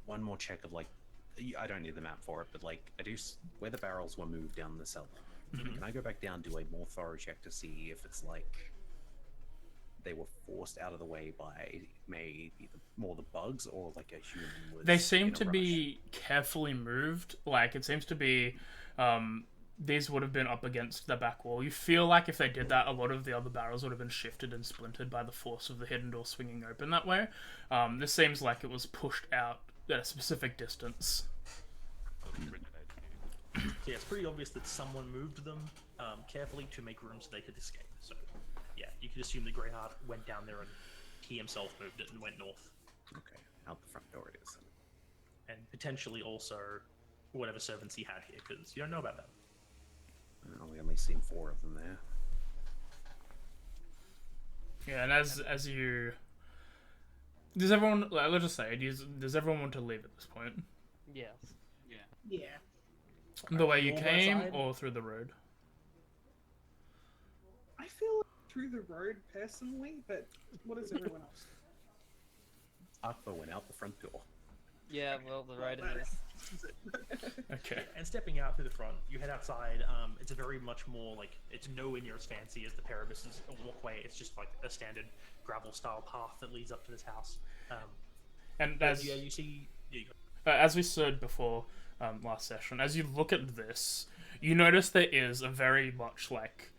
one more check of like. I don't need the map for it, but like I do where the barrels were moved down the cellar. Can I go back down, do a more thorough check to see if it's like they were forced out of the way by maybe more the bugs, or like a human was They seem in a to rush? be carefully moved. Like, it seems to be... these would have been up against the back wall. You feel like if they did that, a lot of the other barrels would have been shifted and splintered by the force of the hidden door swinging open that way. This seems like it was pushed out at a specific distance. Sort of originated here. So yeah, it's pretty obvious that someone moved them carefully to make room so they could escape. So yeah, you could assume that Greyheart went down there and he himself moved it and went north. Okay, out the front door it is. And potentially also whatever servants he had here, because you don't know about them. Well, we only seen 4 of them there. Yeah, and as you, does everyone? Like, let's just say, does everyone want to leave at this point? Yes. Yeah. Yeah. The way you All came, outside? or through the road? I feel like through the road personally, but what does everyone else do? Akbar went out the front door. Yeah, well, the road Well, is. Okay. And stepping out through the front, you head outside. It's a very much more like, it's nowhere near as fancy as the Parabus's walkway. It's just like a standard gravel style path that leads up to this house. And But as yeah, you see. Yeah, you go. as we said before, last session, as you look at this, you notice there is a very much like.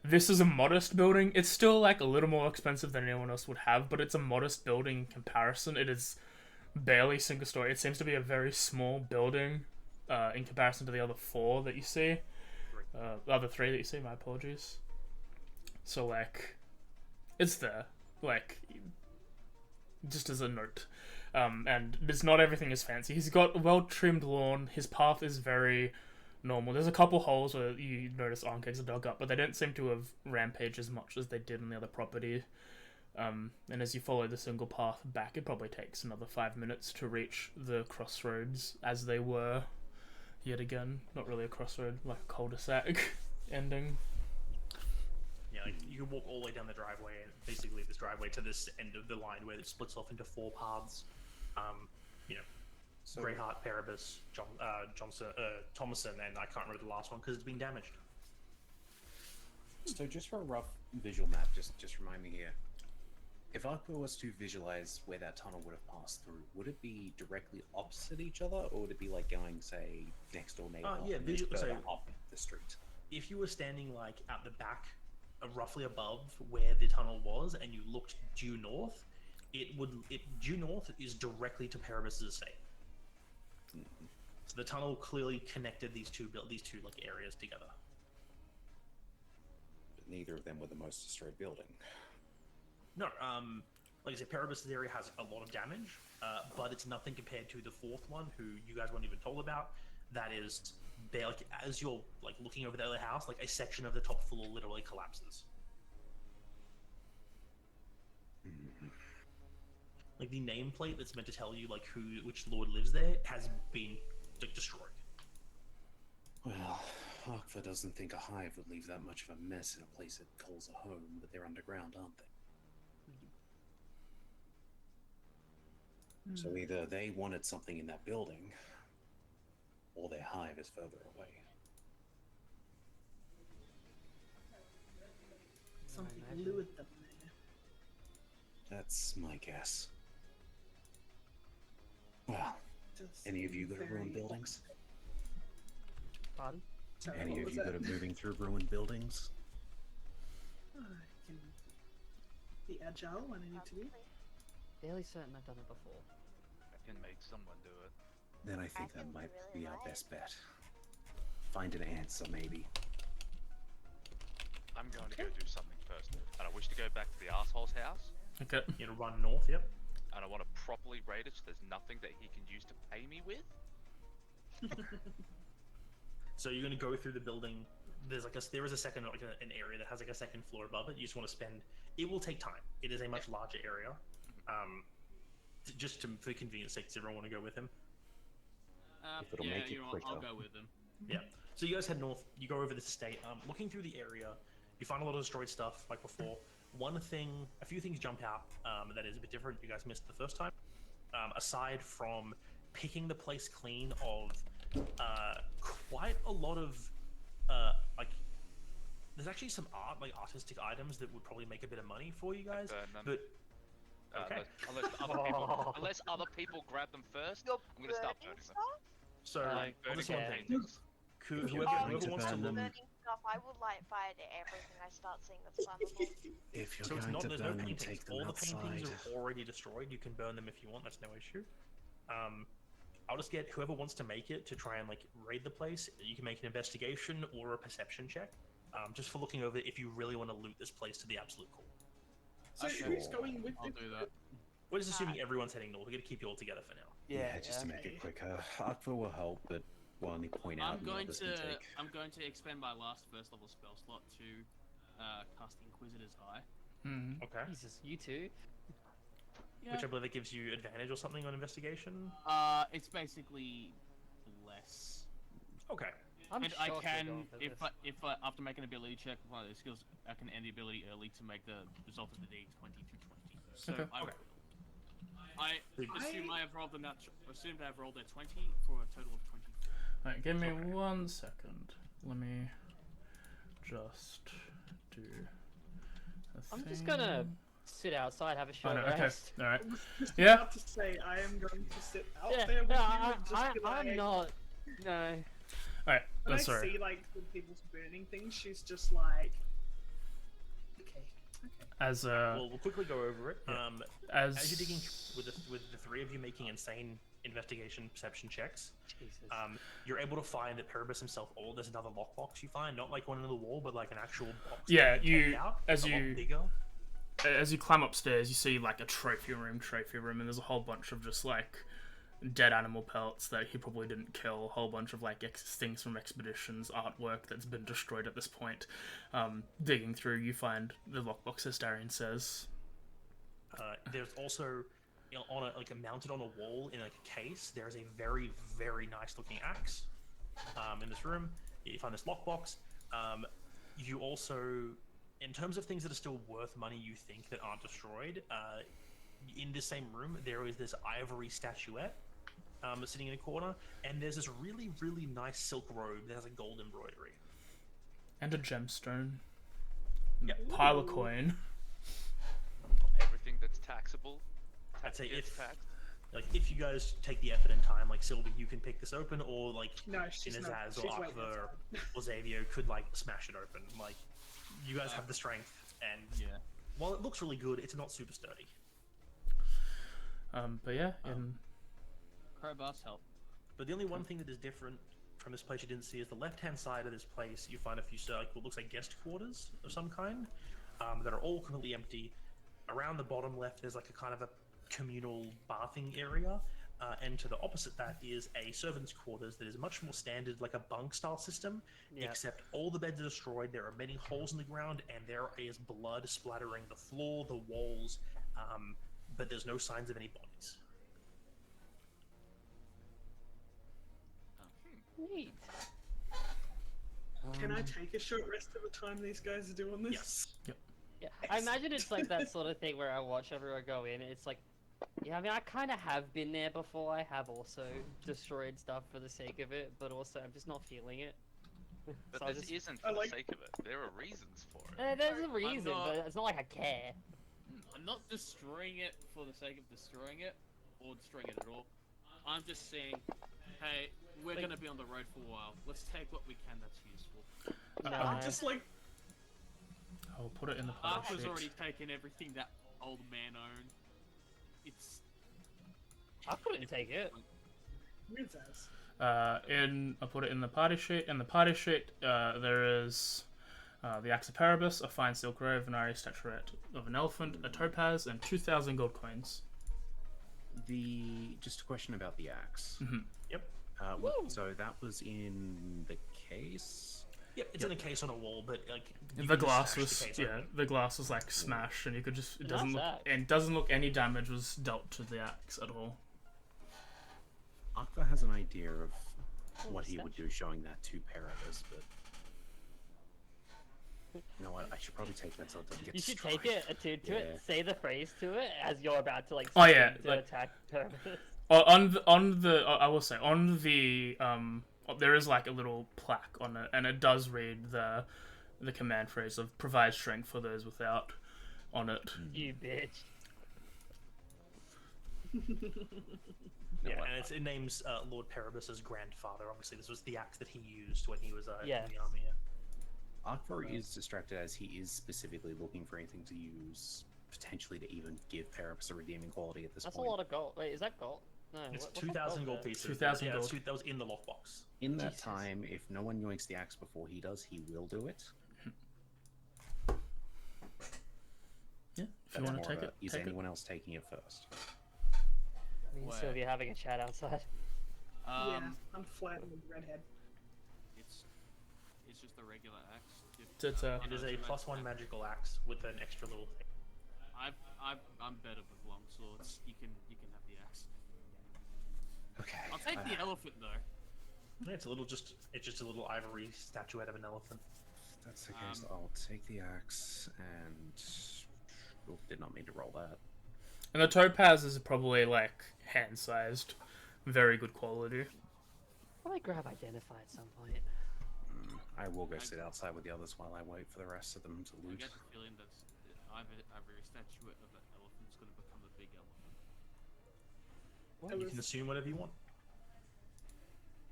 This is a modest building. It's still like a little more expensive than anyone else would have, but it's a modest building in comparison. It is barely single story. It seems to be a very small building in comparison to the other 4 that you see. The other 3 that you see, my apologies. So, like, it's there. Like, just as a note. And it's not everything is fancy. He's got a well-trimmed lawn. His path is very normal. There's a couple holes where you notice armcakes are dug up, but they don't seem to have rampaged as much as they did on the other property. And as you follow the single path back, it probably takes another 5 minutes to reach the crossroads as they were yet again. Not really a crossroad, like a cul-de-sac ending. Yeah, like you can walk all the way down the driveway, and basically this driveway to this end of the line where it splits off into 4 paths. You know, So, Greyheart, Parabus, Johnson, Thomason, and I can't remember the last one because it's been damaged. so just for a rough visual map, just remind me here. If Akbar was to visualize where that tunnel would have passed through, would it be directly opposite each other, or would it be like going, say, next door neighbor Yeah, and then visual. further So up the street? if you were standing like at the back, roughly above where the tunnel was, and you looked due north, due north is directly to Parabus's estate. So the tunnel clearly connected these two like areas together. But neither of them were the most destroyed building. No, like I said, Parabus's area has a lot of damage, but it's nothing compared to the 4th one, who you guys weren't even told about. That is, like, as you're like looking over the other house, like a section of the top floor literally collapses. Like the nameplate that's meant to tell you like which lord lives there has been like destroyed. Well, Akbar doesn't think a hive would leave that much of a mess in a place it calls a home, but they're underground, aren't they? So either they wanted something in that building, or their hive is further away. Something imagine. lured them there. That's my guess. Well, Does any of you seem good at very ruined buildings? Pardon? Sorry, Any what of was you that? good at moving through ruined buildings? I can be agile when I need to be. Fairly certain I've done it before. I can make someone do it. Then I think I that think might we be really our like. best bet. Find an answer, maybe. I'm going to go do something first, and I wish to go back to the asshole's house, Okay. You know, run north. Yep. and I want to properly raid it so there's nothing that he can use to pay me with. So you're gonna go through the building. There is a second like an area that has like a second floor above it. You just want to spend. It will take time. It is a much larger area. For convenience sake, does everyone want to go with him? If it'll yeah, make it you know what, I'll quicker. go with them. Yeah. So you guys head north. You go over this estate. Looking through the area, you find a lot of destroyed stuff like before. A few things jump out that is a bit different. You guys missed the first time. Aside from picking the place clean of quite a lot of like, there's actually some artistic items that would probably make a bit of money for you guys. Burn them. But okay. Unless other people grab them first, You're I'm gonna start burning burning them. stuff? So Like I'll burning just one okay. thing. paintings. If you're Whoever going to wants to burn look. them- Burning stuff, I would light fire to everything I start seeing that's flammable. If you're So it's going not, to there's no burn them, paintings. take them All the outside. paintings are already destroyed. You can burn them if you want. That's no issue. I'll just get whoever wants to make it to try and like raid the place. You can make an investigation or a perception check, just for looking over if you really want to loot this place to the absolute core. So Okay. who's going with I'll this? do that. We're just assuming everyone's heading north. We're gonna keep you all together for now. Yeah, just to make okay. it quicker. Akbar will help, but will only point out I'm and going others to can take. I'm going to expend my last first level spell slot to cast Inquisitor's Eye. Hmm. Okay. Jesus, you two. Yeah. Which I believe it gives you advantage or something on investigation. It's basically less. Okay. I'm And shocked I you're can, going for if this. I after making an ability check with one of those skills, I can end the ability early to make the result of the D20 to 20. So Okay. I, Okay. I assume I have rolled the assumed I have rolled a 20 for a total of 24. Alright, give me Okay. 1 second. Let me just do a I'm just thing. gonna sit outside, have a Oh, short no, okay. rest. Alright. I was just Yeah. about to say I am going to sit out Yeah, there with no, you and just be like, I'm not. No. Alright, when I sorry. see like the people's burning things, she's just like, okay. As We'll quickly go over it. Yeah. As as you're digging with the three of you making insane investigation perception checks, Jesus. you're able to find that Perebus himself, or there's another lockbox you find, not like one in the wall, but like an actual box. Yeah, that you can you- take out, as a lot you- bigger. as you climb upstairs, you see like a trophy room, and there's a whole bunch of just like dead animal pelts that he probably didn't kill, a whole bunch of like things from expeditions, artwork that's been destroyed at this point. Digging through, you find the lockbox, as Darian says. There's also mounted on a wall in like a case. There's a very nice looking axe. In this room, you find this lockbox. You also, in terms of things that are still worth money, you think that aren't destroyed. In this same room, there is this ivory statuette sitting in a corner, and there's this really nice silk robe that has a gold embroidery. And a gemstone. Yep. Pile of coin. Everything that's taxable. I'd say gets if taxed. if you guys take the effort and time, like Sylvie, you can pick this open, or like No, she's not. Inazaz She's or waiting Akvar or Xavier could like smash it open. Like, you guys have the strength, and Yeah. while it looks really good, it's not super sturdy. But yeah, in Crowbar's help. But the only one thing that is different from this place you didn't see is the left-hand side of this place. You find a few what looks like guest quarters of some kind that are all completely empty. Around the bottom left, there's like a kind of a communal bathing area, and to the opposite that is a servant's quarters that is much more standard, like a bunk-style system. Yeah. Except all the beds are destroyed. There are many holes in the ground, and there is blood splattering the floor, the walls, but there's no signs of any bodies. Neat. Can I take a short rest of the time these guys are doing this? Yes. Yeah, I imagine it's like that sort of thing where I watch everyone go in, and it's like, yeah, I mean, I kind of have been there before. I have also destroyed stuff for the sake of it, but also I'm just not feeling it. But So I this just- isn't I for like- the sake of it. There are reasons for it. There's a reason, not- but it's not like I care. I'm not destroying it for the sake of destroying it, or destroying it at all. I'm just saying, hey, we're gonna be on the road for a while. Let's take what we can that's useful. No, I'm just like, I'll put it in the pile Arthur's sheet. already taken everything that old man owned. It's I couldn't take it. weird ass. I'll put it in the party sheet. In the party sheet, there is the Axe of Perebus, a fine silk robe, an ivory statuette of an elephant, a topaz, and 2,000 gold coins. Just a question about the axe. Yep. So that was in the case. Yep, it's in a case on a wall, but like you The can just glass smash was the case yeah, open. the glass was like smashed, and you could just it doesn't Nice look axe. and doesn't look any damage was dealt to the axe at all. Akbar has an idea of what what's he that? would do showing that to Perebus, but you know what? I should probably take that so it doesn't get You should destroyed. take it, attune to it, say the phrase to it as you're about to like. Oh, yeah, to like- attack purpose. I will say on the there is like a little plaque on it, and it does read the command phrase of "provide strength for those without" on it. You bitch. Yeah, and it names Lord Perebus's grandfather. Obviously, this was the axe that he used when he was Yes. in the army. Yeah. Akbar is distracted as he is specifically looking for anything to use, potentially to even give Perebus a redeeming quality at this That's a point. lot of gold. Wait, is that gold? No, It's what's that 2,000 gold there? pieces. 2,000 yeah, gold. That was in the lockbox. In that Jesus. time, if no one yoinks the axe before he does, he will do it. Yeah, if you That's want more to take of a, it, is take it. anyone else taking it first? Me and Where? Sylvia having a chat outside. Yeah, I'm flat with redhead. It's just a regular axe. It's a- It is a +1 magical axe with an extra little thing. I'm better with long swords. You can have the axe. Okay. I'll take the elephant though. Yeah, it's just a little ivory statuette of an elephant. If that's the case, I'll take the axe and... Oh, did not mean to roll that. And the topaz is probably like hand-sized, very good quality. Probably grab identify at some point. I will go sit outside with the others while I wait for the rest of them to I loot. get the feeling that ivory statuette of an elephant's going to become a big elephant. You can assume whatever you want.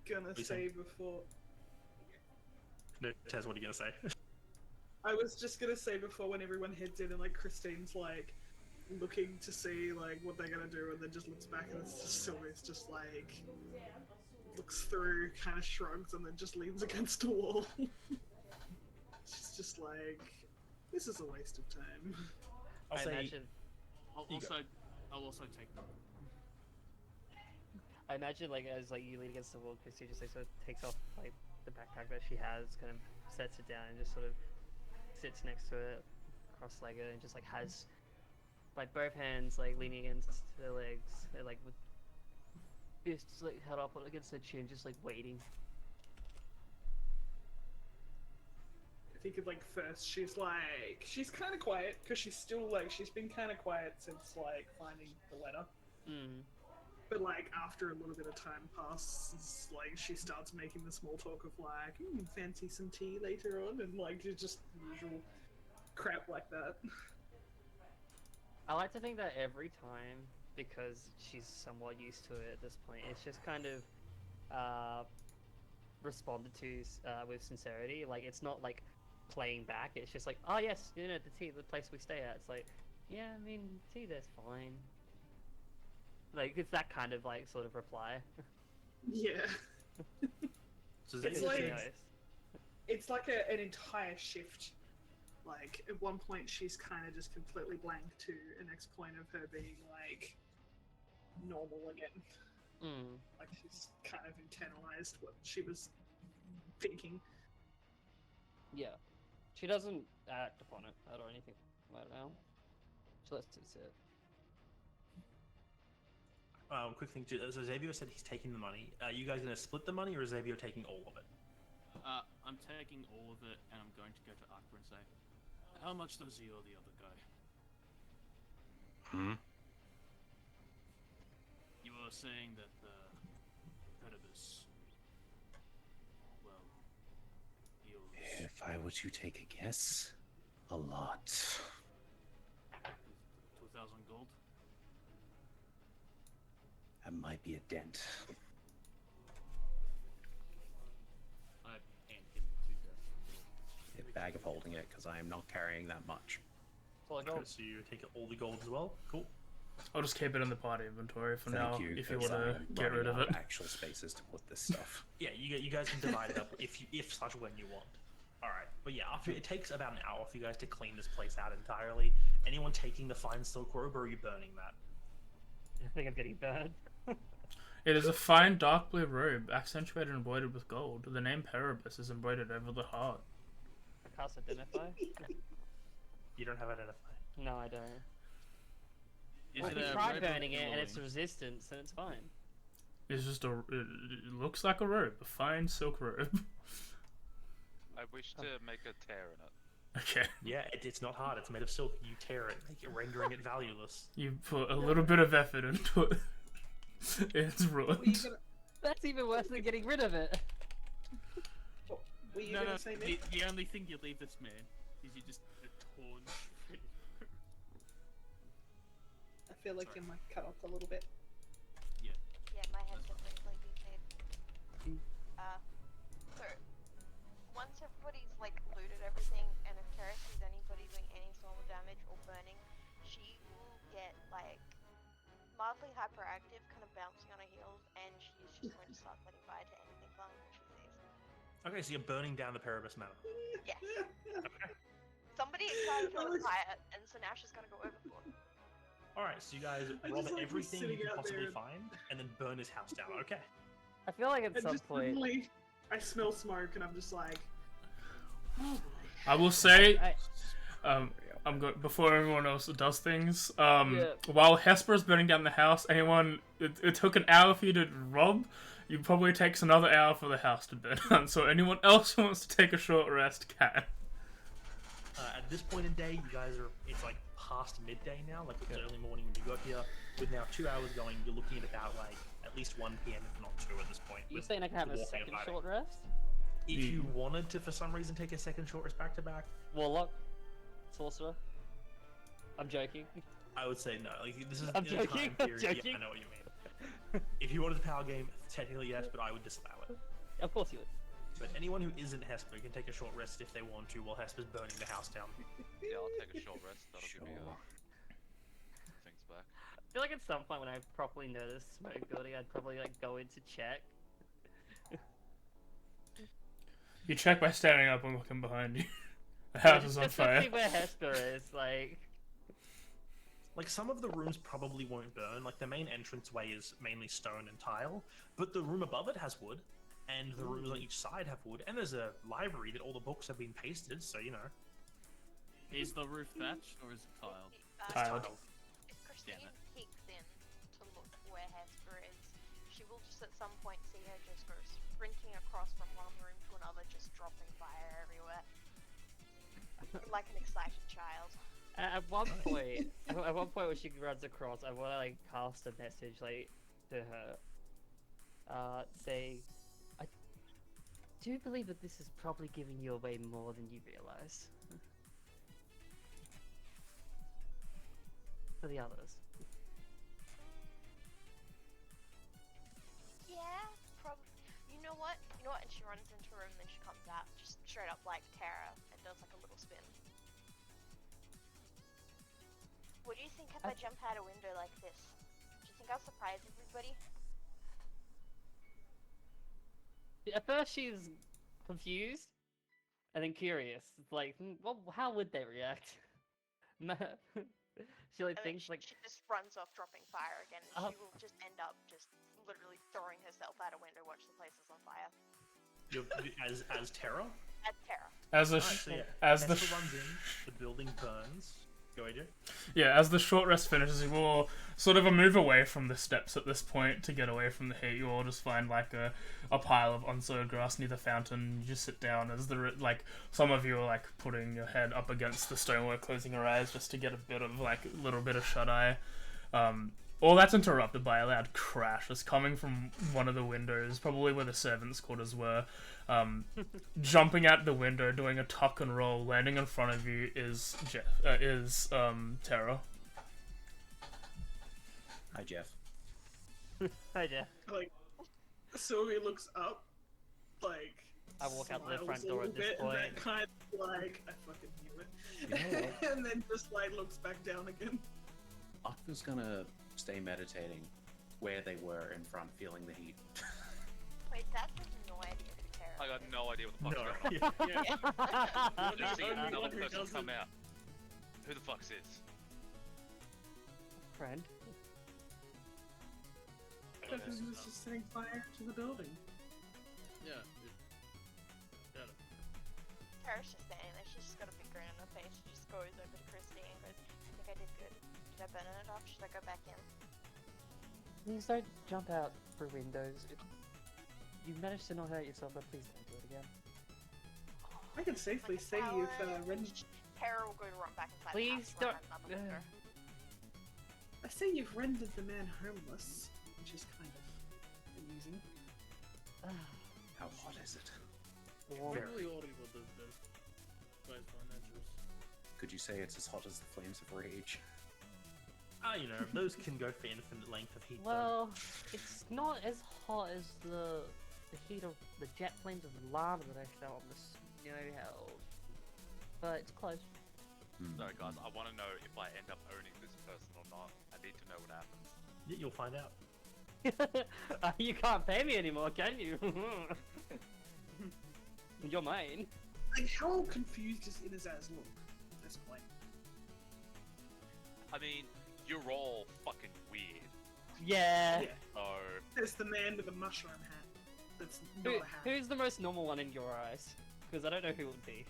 Gonna you say saying? before. No, Tez, what are you gonna say? I was just gonna say before when everyone heads in and like Christine's like looking to see like what they're gonna do and then just looks back and it's just Sylvia's just like looks through, kind of shrugs and then just leans against a wall. She's just like, this is a waste of time. I'll I say imagine. I'll You go. also take them. I imagine like as like you lean against the wall, Christy just like sort of takes off like the backpack that she has, kind of sets it down and just sort of sits next to it, cross-legged, and just like has like both hands like leaning against her legs, and, like with fists like held up against her chin, just like waiting. I think of like first she's kind of quiet because she's still like she's been kind of quiet since like finding the letter. But like after a little bit of time passes, like she starts making the small talk of like, fancy some tea later on, and like just usual crap like that. I like to think that every time, because she's somewhat used to it at this point, it's just kind of responded to with sincerity. Like it's not like playing back. It's just like, oh yes, you know, the tea, the place we stay at. It's like, yeah, I mean, tea there's fine. Like it's that kind of like sort of reply. Yeah. so It's Xavier like- says- Nice. It's like an entire shift. Like at one point she's kind of just completely blank to an next point of her being like normal again. Like she's kind of internalized what she was thinking. Yeah. She doesn't act upon it or anything right now. She lets it sit. quick thing too. So Xavier said he's taking the money. You guys gonna split the money, or is Xavier taking all of it? I'm taking all of it, and I'm going to go to Aqua and say, how much does he owe the other guy? You were saying that the Pedibus, well, he owes If I were to take a guess, a lot. 2,000 gold. That might be a dent. I hand him 2,000. A bag of holding it, because I am not carrying that much. So like, Okay, so you take all the gold as well. Cool. I'll just keep it in the party inventory for Thank now, you. if you 'cause want to I'm get rid running of out it. Actual spaces to put this stuff. Yeah, you guys can divide it up if such when you want. All right, but yeah, after it takes about an hour for you guys to clean this place out entirely. Anyone taking the fine silk robe, or are you burning that? I think I'm getting burned. It is a fine dark blue robe, accentuated and embroidered with gold. The name Peribus is embroidered over the heart. I cast identify. You don't have identify. No, I don't. Is Well, it if we a try robe burning of it and it's glowing? resistance, then it's fine. It's just it looks like a robe, a fine silk robe. I wish to make a tear in it. Okay, Yeah, it's not hard. It's made of silk. You tear it, make it, rendering it valueless. you put a little bit of effort into it. It's Were you ruined. gonna, That's even worse than getting rid of it. were you No, gonna say Nick? the only thing you leave this man is you just a torn shred. I feel like your mic cut off a little bit. Yeah, my headset is like being so once everybody's like looted everything, and if Kara sees anybody doing any sort of damage or burning, she will get like mildly hyperactive, kind of bouncing on her heels, and she's just going to start setting fire to anything fun she sees. Okay, so you're burning down the Perebus Manor. Yes. Somebody excited her with fire, and so now she's gonna go overboard. Alright, so you guys I rob just like everything you sitting can out possibly there. find, and then burn his house down. Okay. I feel like at And some just point. suddenly, I smell smoke, and I'm just like, oh boy. I will say, I, I'm going before everyone else does things. Yeah. While Hesper's burning down the house, it took an hour for you to rob. It probably takes another hour for the house to burn down. So anyone else who wants to take a short rest can. At this point in day, you guys are, it's like past midday now, like it's early morning when you got here. With now 2 hours going, you're looking at about like at least 1 p.m. if not 2 at this point. you with saying I can have the a walking and second fighting. short rest? If you wanted to, for some reason, take a second short rest back to back, Warlock? Sorcerer? I'm joking. I would say no. Like this is I'm in a joking, time I'm period. joking. Yeah, I know what you mean. If you wanted the power game, technically yes, but I would disallow it. Of course you would. But anyone who isn't Hesper can take a short rest if they want to, while Hesper's burning the house down. Yeah, I'll take a short rest. That'll give me Sure. things back. I feel like at some point when I properly notice smoke building, I'd probably like go in to check. You check by standing up and looking behind you. The house is on Just to fire. see where Hesper is, like. Like some of the rooms probably won't burn. Like the main entranceway is mainly stone and tile, but the room above it has wood, and the rooms on each side have wood. And there's a library that all the books have been pasted, so you know. Is the roof thatched or is it tiled? Tiled. If Christine Damn it. peeks in to look where Hesper is, she will just at some point see her just go sprinting across from one room to another, just dropping fire everywhere. Like an excited child. At one point, when she runs across, I want to like cast a message like to her, say, I do believe that this is probably giving you away more than you realize. For the others. Yeah, probably. You know what? And she runs into a room, then she comes out, just straight up like Tara, and does like a little spin. What do you think if I jump out a window like this? Do you think I'll surprise everybody? At first she's confused, and then curious. It's like, well, how would they react? She like And then thinks like, she just runs off dropping fire again, and Uh-huh. she will just end up just literally throwing herself out a window, watch the place is on fire. You're, as Terra. That's Tara. As the Alright, so yeah, as the Hesper runs in, the building burns. Go AJ. yeah, as the short rest finishes, you will sort of move away from the steps at this point to get away from the heat. You all just find like a pile of unsowed grass near the fountain. You just sit down as like some of you are like putting your head up against the stonework, closing your eyes just to get a bit of like a little bit of shut eye. All that's interrupted by a loud crash that's coming from one of the windows, probably where the servants' quarters were. Jumping out the window, doing a tuck and roll, landing in front of you is Tara. Hi, Jeff. hi Jeff. Like, Sylvia looks up, like, I walk out the smiles front a door little at this bit, point. and then kind of like, I fucking knew it. You know what? And then just like looks back down again. Arthur's gonna stay meditating where they were in front, feeling the heat. Wait, Dad has no idea who Tara I got is. no idea what the fuck's No. going on. Yeah. I just see only another one who person doesn't. come out. Who the fuck's this? Friend. Because he was just setting fire to the building. Yeah. Tara's just standing there, she's just got a big grin on her face. She just goes over to Christine and goes, I think I did good. Did I burn it off? Should I go back in? Please don't jump out through windows. You managed to not hurt yourself, but please don't do it again. I can safely say you've rendered. Tara will go to run back inside Please the house, don't- run another window. I say you've rendered the man homeless, which is kind of amusing. How hot is it? Probably already with the closed one edges. Could you say it's as hot as the flames of rage? You know, those can go for infinite length of heat. though. Well, it's not as hot as the heat of the jet flames of lava that I felt on the snow hell, but it's close. So guys, I want to know if I end up owning this person or not. I need to know what happens. You'll find out. You can't pay me anymore, can you? You're mine. Like, how confused does Inazaz look at this point? I mean, you're all fucking weird. Yeah. Yeah. So There's the man with the mushroom hat. That's not Who, a hat. who's the most normal one in your eyes? Because I don't know who it would be.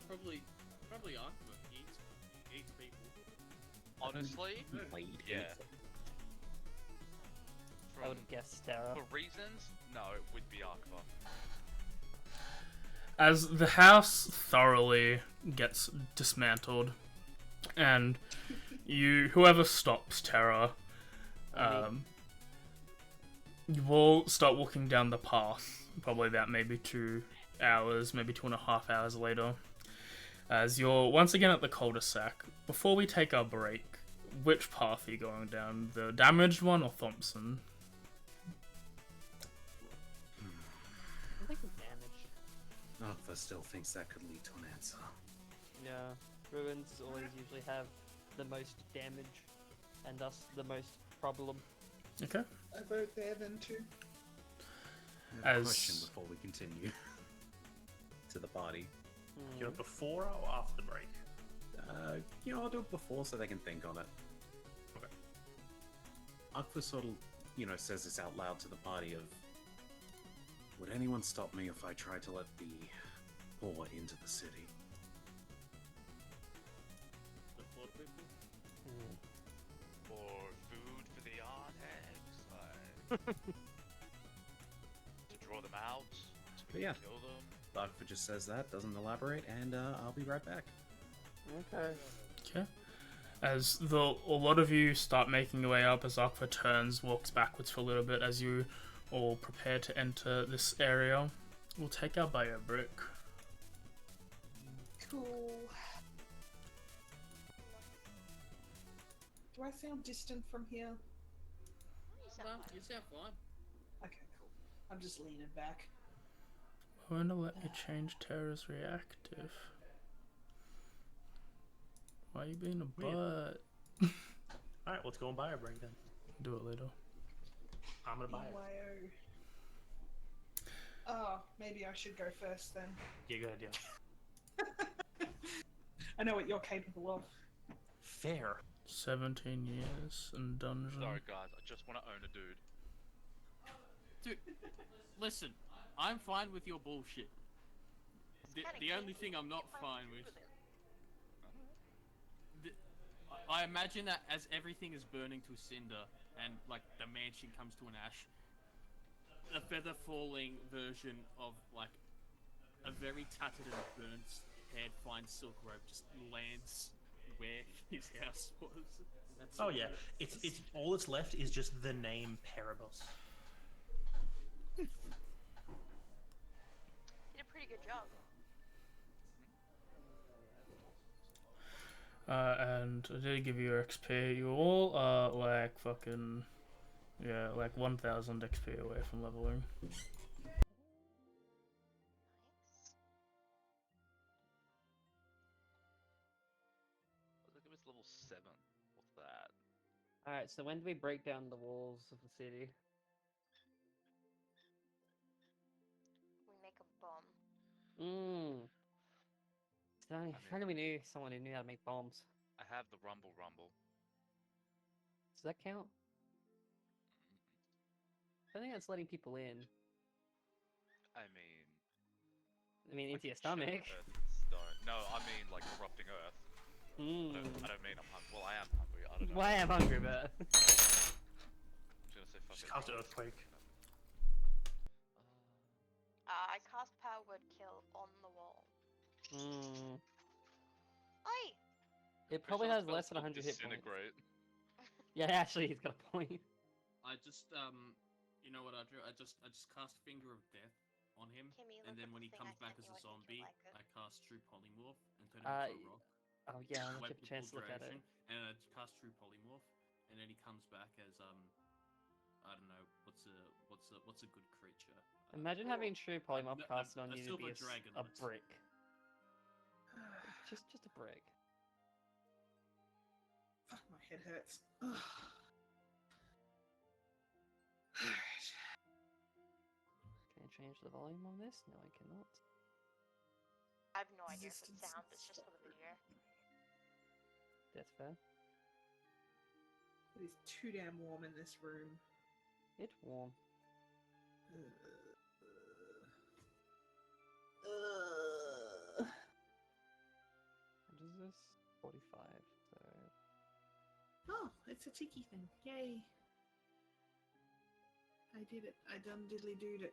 Probably Aqua. He eats people. honestly, Blade yeah. anything. I would have guessed Terra. For reasons, no, it would be Aqua. As the house thoroughly gets dismantled, and whoever stops Terra, you will start walking down the path, probably about maybe 2 hours, maybe 2.5 hours later, as you're once again at the cul-de-sac. Before we take our break, which path are you going down? The damaged one or Thompson? I think it's damage. Arthur still thinks that could lead to an answer. Yeah. Ruins always usually have the most damage, and thus the most problem. Okay. I vote there then too. I have a As- question before we continue to the party. Do you want it before or after the break? I'll do it before so they can think on it. Okay. Akfa sort of, says this out loud to the party of, would anyone stop me if I tried to let the poor into the city? The poor people. Or food for the artex, like, to draw them out, to But yeah. kill them. Akfa just says that, doesn't elaborate, and I'll be right back. Okay. Okay. As a lot of you start making your way up, as Aqua turns, walks backwards for a little bit as you all prepare to enter this area, we'll take our bio break. Cool. Do I sound distant from here? You sound No, fine. you sound fine. Okay, cool. I'm just leaning back. We're gonna let me change Terra's reactive. Why are you being a Weird. butt? Alright, let's go and buy a break then. Do it later. I'm gonna buy it. BYO. Oh, maybe I should go first then. Yeah, go ahead, yeah. I know what you're capable of. Fair. 17 years in dungeon. Sorry guys, I just want to own a dude. Dude, listen, I'm fine with your bullshit. The Kinda only kinky. thing I'm not Get fine food with. it. I imagine that as everything is burning to cinder and like the mansion comes to an ash, a feather falling version of like a very tattered and burnt haired fine silk robe just lands where his house was. That's Oh all yeah, it it's all that's left is just the name Parabus. Did a pretty good job. And I did give you your XP. You all are like fucking, yeah, like 1,000 XP away from leveling. Nice. Look at this level 7. What's that? Alright, so when do we break down the walls of the city? We make a bomb. If only we knew someone who knew how to make bombs. I have the rumble. Does that count? I think that's letting people in. I mean, Into your shit, stomach. Earth and stone. No, I mean like erupting Earth. I don't mean I'm hungry. Well, I am hungry. I don't know. Well, I am hungry, but... I'm just gonna say Just fucking cast Earthquake. I cast Power Word Kill on the wall. Oi! It probably has less than 100 hit points. Disintegrate. Yeah, actually, he's got a point. I just you know what I do? I just cast Finger of Death on him, Kimmy, and look then at when the he thing comes I back sent as a you, I think zombie, you'll like it. I cast True Polymorph and turn him into a rock. Oh yeah, I'll Wait get a for chance to look at it. duration, and I cast True Polymorph, and then he comes back as I don't know what's a good creature. Imagine having True Polymorph a- casted a on you to silver be dragon a lance. brick. Just a brick. Fuck, my head hurts. Ugh. change the volume on this? No, I cannot. I have no idea if it's Resistance sound, and it's just for the video. That's fair. It is too damn warm in this room. It's warm. What is this? 45, so... Oh, it's a tiki thing. Yay. I did it. I done diddly doed it.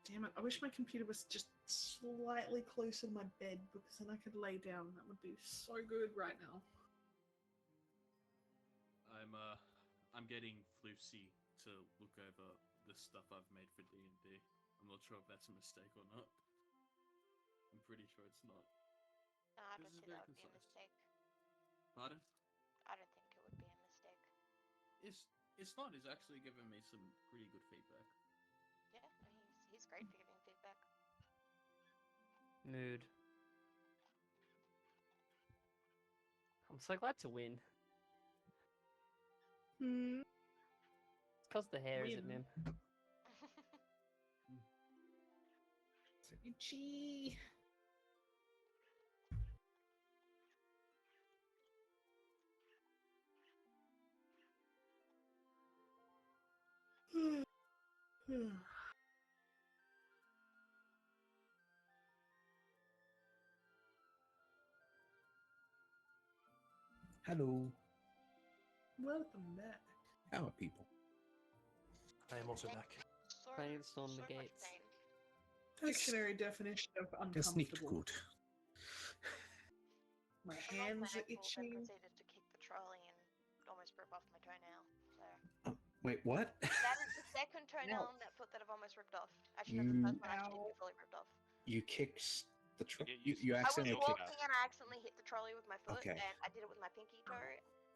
Damn it. I wish my computer was just slightly closer to my bed because then I could lay down. That would be so good right now. I'm getting Floofsy to look over the stuff I've made for D&D. I'm not sure if that's a mistake or not. I'm pretty sure it's not. No, I This don't is think very that would be a concise. mistake. Pardon? I don't think it would be a mistake. It's not. He's actually given me some pretty good feedback. Yeah, he's great for giving feedback. Mood. I'm so glad to win. Hmm. It's because the hair, is it, Win. Mim? So itchy. Hello. Welcome back. How are people? I am also back. So, Planning to storm the much gates. pain. Dictionary definition of Das nicht uncomfortable. gut. My I lost hands my are ankle, then itching. proceeded to kick the trolley and almost broke off my toenail. So Wait, what? that is the second toenail on that foot that I've almost ripped off. Actually, no, the You- first one actually Ow. didn't fully ripped off. You kicked the truck. get You, used you to it. I was accidentally Steel walking kicked. cap. and I accidentally hit the trolley with my foot, Okay. and I did it with my pinky toe.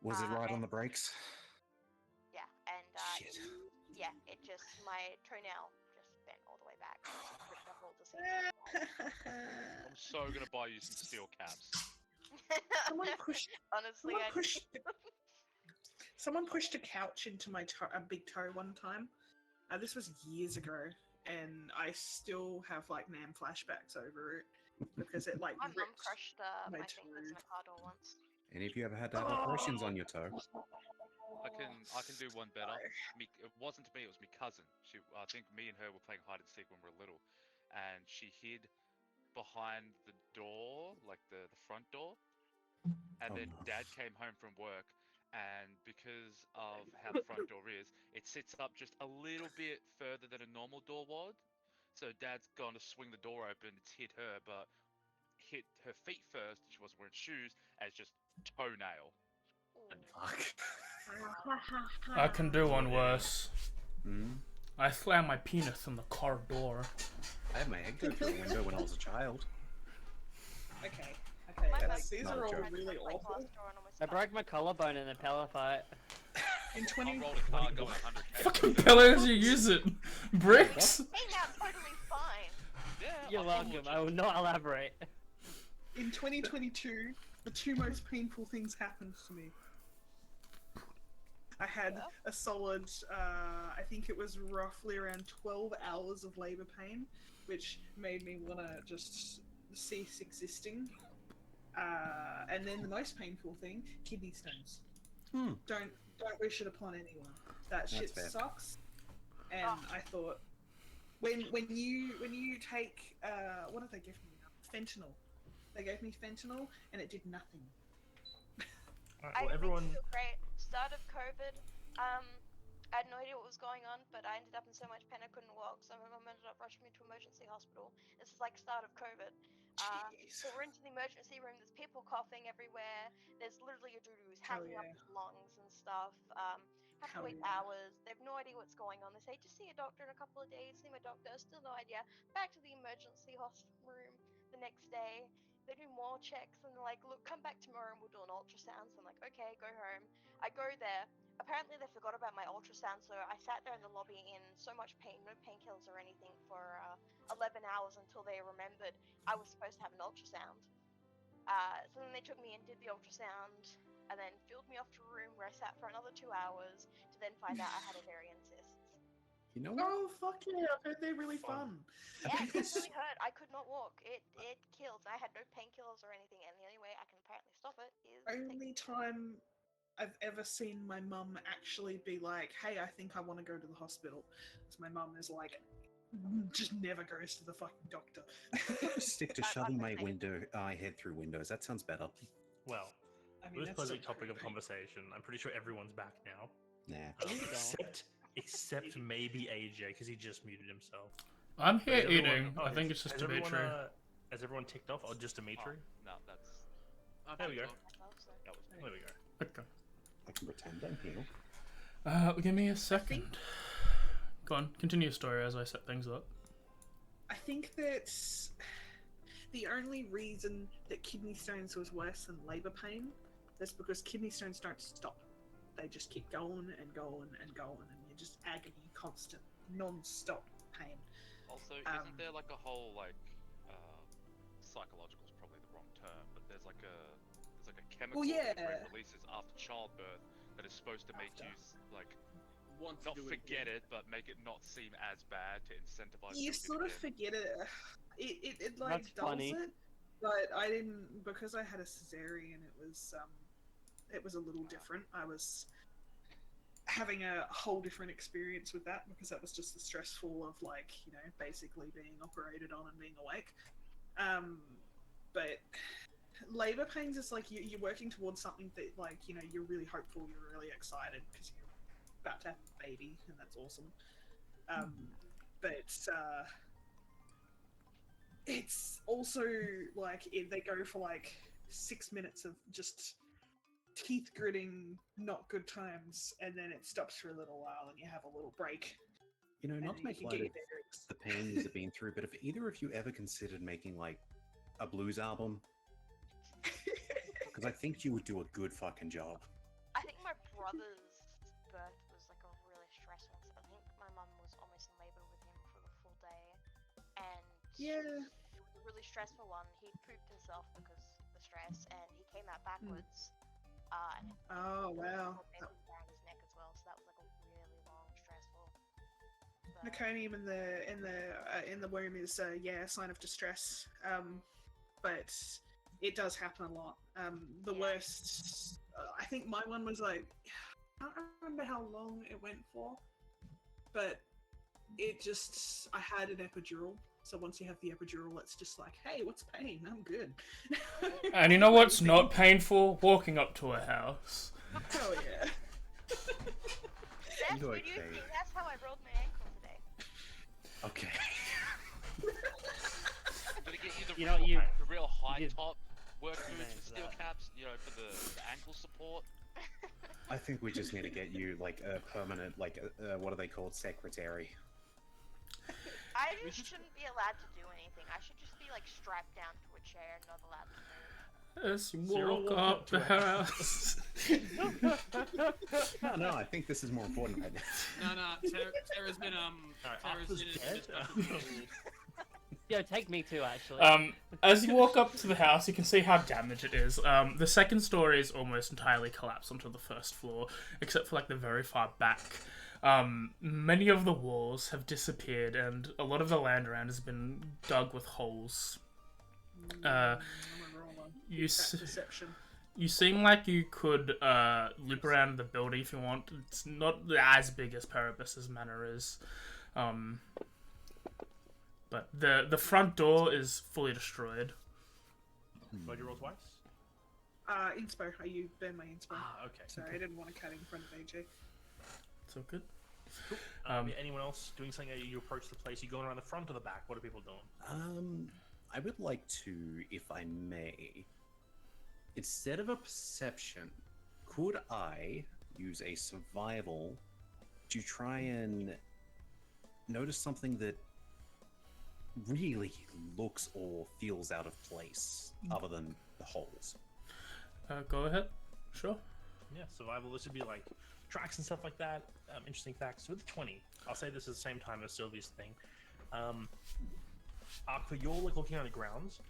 Was it right on and- the brakes? Yeah, and Shit. it just my toenail just bent all the way back. Just ripped off all the seams. I'm so gonna buy you some steel caps. Someone pushed. Honestly, Someone I pushed. Someone pushed a couch into my a big toe one time. This was years ago, and I still have like Nam flashbacks over it because it like my mum ripped. crushed my my fingers in a toe. car door once. Any of you ever had to have operations on your toe? I can do one better. It wasn't me, it was my cousin. I think me and her were playing hide and seek when we were little, and she hid behind the door, like the front door, and Oh, then no. Dad came home from work, and because of how the front door is, it sits up just a little bit further than a normal door would. So Dad's gone to swing the door open, it's hit her, but hit her feet first, she wasn't wearing shoes, as just toenail. Ooh. Fuck. I can do one worse. Hmm? I slammed my penis in the car door. I had my head go through a window when I was a child. Okay. My That's These not are a all joke. really awful. I broke my collarbone in a pillow fight. In I 20. rolled a car going 100 km. Fucking pillows you use it. Bricks? Came out totally fine. Yeah, You're I welcome, I will not elaborate. In 2022, the two most painful things happened to me. I had a solid, I think it was roughly around 12 hours of labor pain, which made me want to just cease existing. And then the most painful thing, kidney stones. Don't wish it upon anyone. That shit fair. sucks. And I thought, when you take, what did they give me? Fentanyl. They gave me fentanyl, and it did nothing. Alright, I well, didn't everyone. feel great. Start of COVID, I had no idea what was going on, but I ended up in so much pain I couldn't walk, so my mum ended up rushing me to emergency hospital. This is like start of COVID. Jeez. So we're into the emergency room, there's people coughing everywhere, there's literally a dude who's Hell hacking up yeah. his lungs and stuff. Have Hell to wait yeah. hours, they have no idea what's going on. They say, just see a doctor in a couple of days, see my doctor, still no idea. Back to the emergency hospital room the next day. They do more checks and they're like, look, come back tomorrow and we'll do an ultrasound. So I'm like, okay, go home. I go there. Apparently they forgot about my ultrasound, so I sat there in the lobby in so much pain, no painkillers or anything, for 11 hours until they remembered I was supposed to have an ultrasound. So then they took me and did the ultrasound, and then filled me off to a room where I sat for another 2 hours to then find out I had ovarian cysts. You know what? Oh fuck yeah! I've heard they're really fun. Yeah, think it this- really hurt. I could not walk. It killed. I had no painkillers or anything, and the only way I can apparently stop it is Only time I've ever seen my mum actually be like, "Hey, I think I want to go to the hospital," because my mum is like, just never goes to the fucking doctor. Stick to I'm shoving the my same. head through windows. That sounds better. Well, I it mean, was that's pleasant still topic of creepy. conversation. I'm pretty sure everyone's back now. Nah. Except maybe AJ, because he just muted himself. I'm here Is everyone- eating. I think it's just has everyone, Dimitri. has everyone ticked off? Or just Dimitri? No, that's There we go. So, that was me. There we go. Okay. I can pretend I'm here. Give me a second. Go on, continue your story as I set things up. I think that the only reason that kidney stones was worse than labour pain is because kidney stones don't stop. They just keep going and going and going, and you're just agony, constant, non-stop pain. Also, Um, isn't there like a whole psychological is probably the wrong term, but there's like a chemical that your brain yeah. releases after childbirth that is supposed to make After. you like Want to not do forget again. it, but make it not seem as bad to incentivize You doing sort it of again. forget it. It like That's dulls funny. it, but I didn't, because I had a cesarean. It was a little different. I was having a whole different experience with that because that was just the stressful of basically being operated on and being awake. But labor pains is like you're working towards something that you're really hopeful, you're really excited because you're about to have a baby, and that's awesome. But it's also they go for 6 minutes of just teeth gritting, not good times, and then it stops for a little while, and you have a little break. You know, And not then to make you can light get of your bearings. the pain you've been through, but have either of you ever considered making a blues album? Because I think you would do a good fucking job. I think my brother's birth was a really stressful one. I think my mum was almost in labor with him for the full day, and Yeah. it was a really stressful one. He pooped himself because of the stress, and he came out backwards. And Oh wow. around his neck as well, so that was a really long, stressful. But, Meconium in the womb is a sign of distress. But it does happen a lot. The Yeah. worst. I think my one was I don't remember how long it went for, but I had an epidural. So once you have the epidural, it's just hey, what's pain? I'm good. And you know what's not painful? Walking up to a house. Oh yeah. That's You're what you okay. think. That's how I rolled my ankle today. Okay. Did it get you the You real, know, you- the real high you- top work boots Man, with steel that- caps? For the ankle support. I think we just need to get you a permanent, what are they called, secretary. I just shouldn't be allowed to do anything. I should just be strapped down to a chair and not allowed to move. As you Zero walk walk up up the to a house. No, I think this is more important right now. No, Tara's been Tara's Arthur's in dead? discussion. Yo, take me too, actually. As you walk up to the house, you can see how damaged it is. The second story is almost entirely collapsed onto the first floor, except for the very far back. Many of the walls have disappeared, and a lot of the land around has been dug with holes. You Deception. you seem like you could loop around the building if you want. It's not as big as Parabus's manor is. But the front door is fully destroyed. Why'd you roll twice? Inspo. You burned my inspo. Okay. Sorry, I didn't want to cut in front of AJ. It's all good. Anyone else doing something? You approach the place. You going around the front or the back? What are people doing? I would like to, if I may, instead of a perception, could I use a survival to try and notice something that really looks or feels out of place, other than the holes? Go ahead. Sure. Yeah, survival. This would be tracks and stuff like that. Interesting facts. With 20, I'll say this at the same time as Sylvia's thing. Arthur, you're looking on the grounds.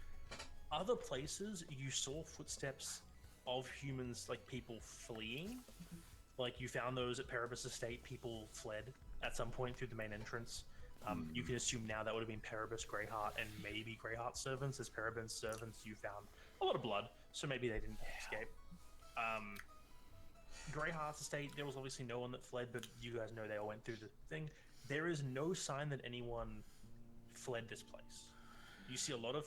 Other places you saw footsteps of humans, people fleeing. You found those at Paribus Estate. People fled at some point through the main entrance. You can assume now that would have been Perebus, Greyheart, and maybe Greyheart's servants. As Perebus servants, you found a lot of blood, so maybe they didn't escape. Greyheart's estate, there was obviously no one that fled, but you guys know they all went through the thing. There is no sign that anyone fled this place. You see a lot of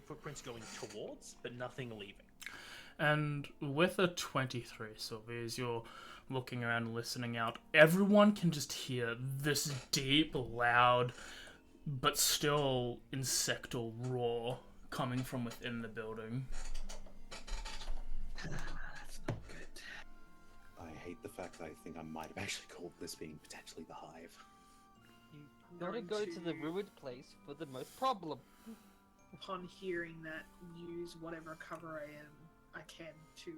footprints going towards, but nothing leaving. And with a 23, Sylvie, as you're looking around, listening out, everyone can just hear this deep, loud, but still insectal roar coming from within the building. That's not good. I hate the fact that I think I might have actually called this being potentially the hive. You gotta go to the ruined place for the most problem. Upon hearing that, use whatever cover I can to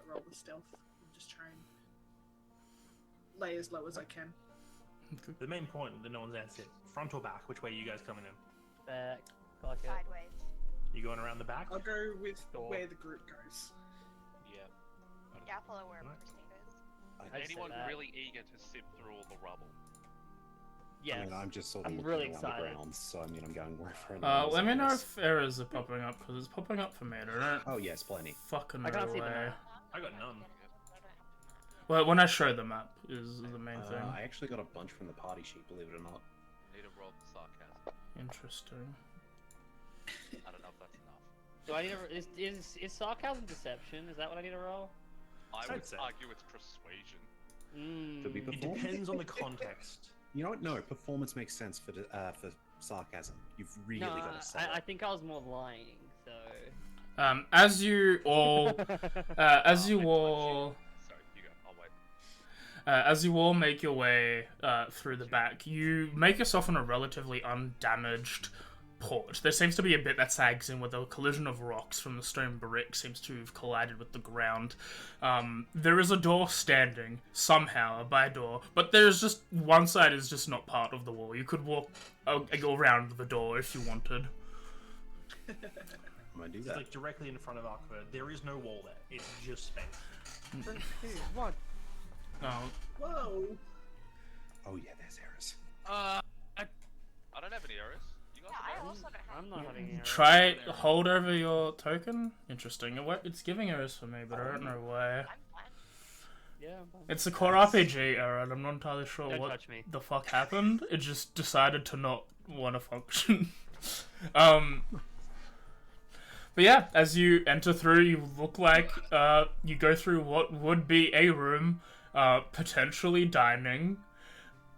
roll the stealth. I'm just trying to lay as low as I can. The main point that no one's answered: front or back? Which way are you guys coming in? Back. Fuck it. Sideways. You going around the back? I'll go with Door. where the group goes. Yeah. Yeah, I'll follow wherever Right. Christine goes. I'd say Anyone that. really eager to sift through all the rubble? Yes. I mean, I'm just sort of I'm looking really around excited. the grounds, so I mean, I'm going wherever anyone else Let me know is. if errors are popping up, because it's popping up for me. I don't Oh yes, plenty. fucking I can't see know them why. now. I got none. Well, when I show the map is the main thing. I actually got a bunch from the party sheet, believe it or not. Need a roll for sarcasm. Interesting. I don't know if that's enough. Do I need a, is sarcasm deception? Is that what I need to roll? I I'd would say. argue it's persuasion. Could be Mm. It performance. depends on the context. You know what? No, performance makes sense for sarcasm. You've really No, got to sell I it. think I was more lying, so... As you all, as you Next all, one, sorry, you go. I'll wait. as you all make your way through the back, you make yourself on a relatively undamaged porch. There seems to be a bit that sags in, with a collision of rocks from the stone brick seems to have collided with the ground. There is a door standing, somehow, a by door, but there's just, one side is just not part of the wall. You could walk around the door if you wanted. I'm gonna do It's that. like directly in front of Arkford. There is no wall there. It's just space. What? Oh, Whoa! Oh yeah, there's errors. I don't have any errors. You guys Yeah, have I errors? also don't have I'm not having any errors. try hold over your token. Interesting. It's giving errors for me, but I don't know why. I'm fine. Yeah, I'm fine. It's a core RPG error, and I'm not entirely sure Don't what touch me. the fuck happened. It just decided to not want to function. But yeah, as you enter through, you look like you go through what would be a room, potentially dining.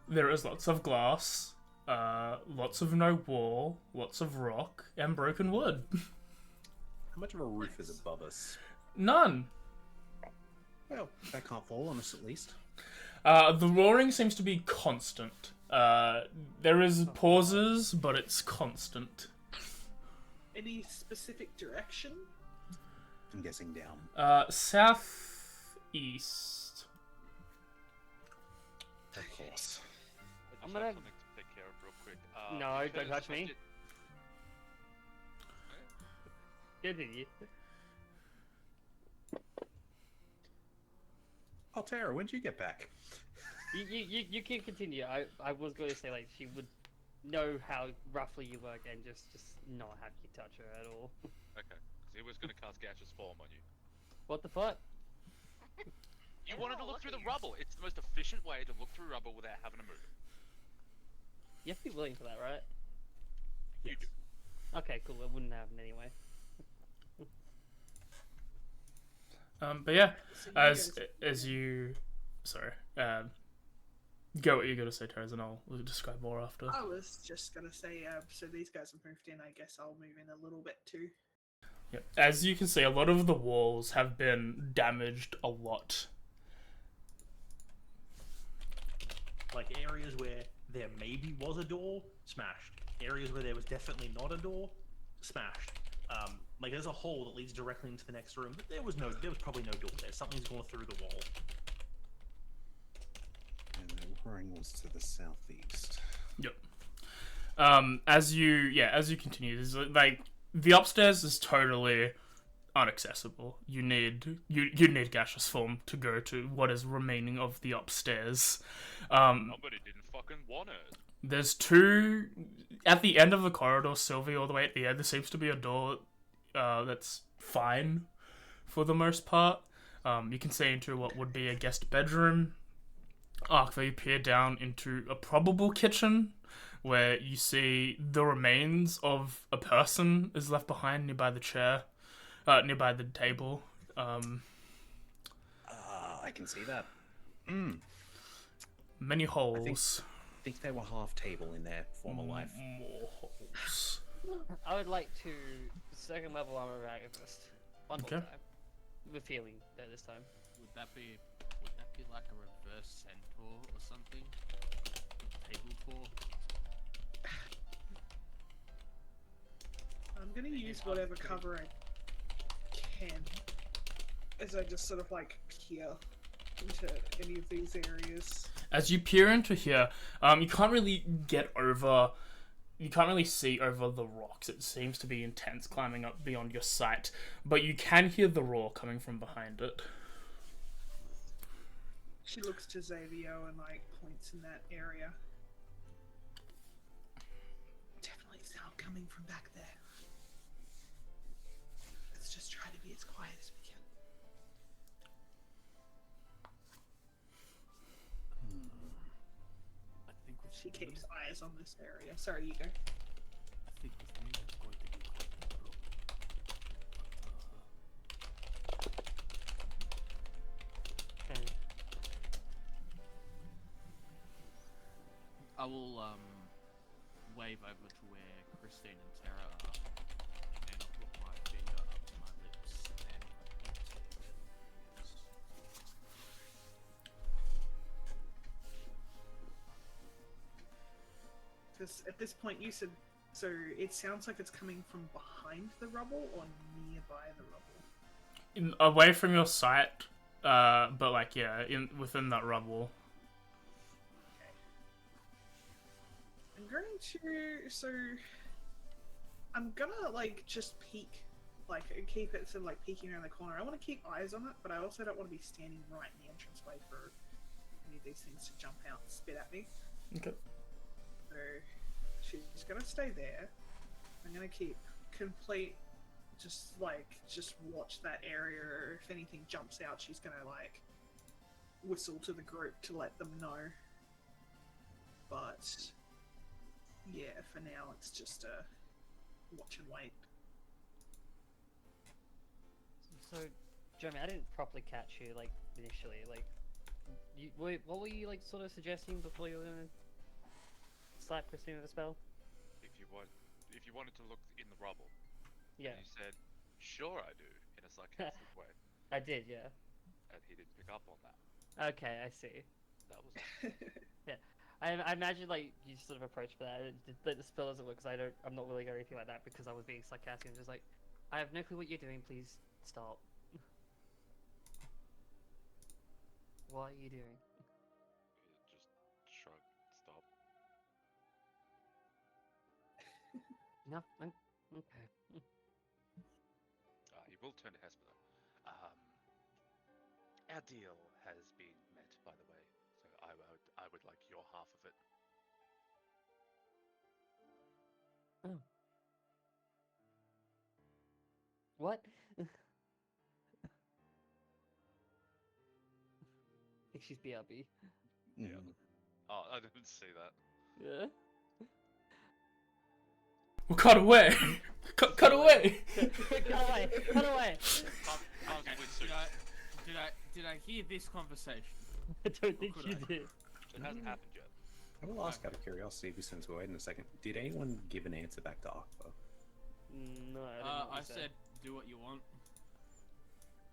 There is lots of glass, lots of no wall, lots of rock, and broken wood. How much of a roof is above us? None. Well, that can't fall on us at least. The roaring seems to be constant. There is pauses, but it's constant. Any specific direction? I'm guessing down. Southeast. Of course. I I'm just gonna- have something to take care of real quick. No, don't because touch I me. did- Continue. Altera, when did you get back? You can continue. I was going to say, like, she would know how roughly you work and just not have you touch her at all. Okay, because he was going to cast Gaseous Form on you. What the fuck? You They wanted to won't look through look the at you. rubble. It's the most efficient way to look through rubble without having to move. You have to be willing for that, right? You do. Okay, cool. It wouldn't happen anyway. But yeah, So you as guys- as you, sorry, go what you're gonna say, Taz, and I'll describe more after. I was just gonna say, so these guys have moved in. I guess I'll move in a little bit too. Yep. As you can see, a lot of the walls have been damaged a lot. Like areas where there maybe was a door, smashed. Areas where there was definitely not a door, smashed. Like there's a hole that leads directly into the next room, but there was probably no door there. Something's gone through the wall. And the roaring was to the southeast. Yep. As you continue, there's like the upstairs is totally aren't accessible. You need gaseous form to go to what is remaining of the upstairs. Nobody didn't fucking want it. There's two at the end of the corridor, Sylvie, all the way at the end. There seems to be a door that's fine for the most part. You can see into what would be a guest bedroom. After you peer down into a probable kitchen, where you see the remains of a person is left behind nearby the chair, nearby the table. I can see that. Many holes. I think they were half table in their former life. More holes. I would like to second level armor first. One more Okay. time. With healing this time. Would that be like a reverse centaur or something? Table tour? I'm gonna use whatever cover I can as I just sort of like peer into any of these areas. As you peer into here, you can't really see over the rocks. It seems to be intense climbing up beyond your sight, but you can hear the roar coming from behind it. She looks to Xavier and like points in that area. Definitely sound coming from back there. Let's just try to be as quiet as we can. I think with She keeps eyes on this area. Sorry, you go. I think with me it's going to be quite difficult. Okay. I will wave over to where Christine and Tara are, and I'll put my finger up to my lips and point to where it is. Because at this point you said, so it sounds like it's coming from behind the rubble or nearby the rubble. Away from your sight, but like within that rubble. I'm going to, so I'm gonna like just peek, like keep it sort of like peeking around the corner. I want to keep eyes on it, but I also don't want to be standing right in the entranceway for any of these things to jump out and spit at me. Okay. So she's gonna stay there. I'm gonna keep complete, just watch that area. If anything jumps out, she's gonna like whistle to the group to let them know. But yeah, for now it's just watch and wait. So, Jeremy, I didn't properly catch you like initially. Like, what were you like sort of suggesting before you were gonna slap Christine with a spell? If you wanted to look in the rubble, Yeah, and you said, "Sure, I do," in a sarcastic way, I did. Yeah. and he didn't pick up on that. Okay, I see. That was I imagine like you sort of approach for that. Like the spell doesn't work because I'm not willing or anything like that because I was being sarcastic and just like, I have no clue what you're doing. Please stop. What are you doing? Just shrug, stop. No, okay. He will turn to Hesper though. Our deal has been met, by the way, so I would like your half of it. Oh. What? I think she's BRB. Yeah. Oh, I didn't see that. Yeah. Well, cut away. cut away. Cut away! Cut away! Okay, did I hear this conversation? I don't think could you I? did. It hasn't happened yet. I will ask out of curiosity, since we're waiting a second. Did anyone give an answer back to Arthur? No, I didn't know what I you said, do what you want.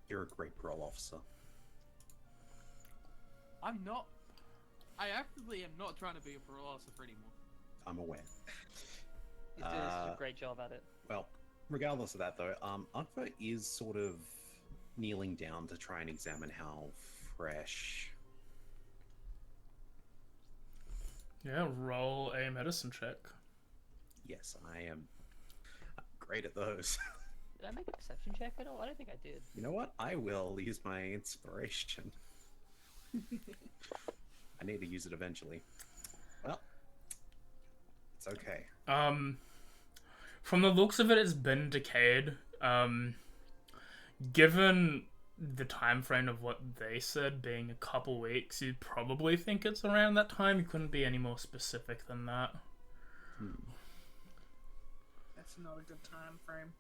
You're a great parole officer. I'm not. I actively am not trying to be a parole officer anymore. I'm aware. He's doing such a great job at it. Well, regardless of that though, Arthur is sort of kneeling down to try and examine how fresh. Yeah, roll a medicine check. Yes, I am great at those. Did I make a perception check at all? I don't think I did. You know what? I will use my inspiration. I need to use it eventually. Well, it's okay. From the looks of it, it's been decayed. Given the time frame of what they said being a couple weeks, you'd probably think it's around that time. You couldn't be any more specific than that. That's not a good time frame.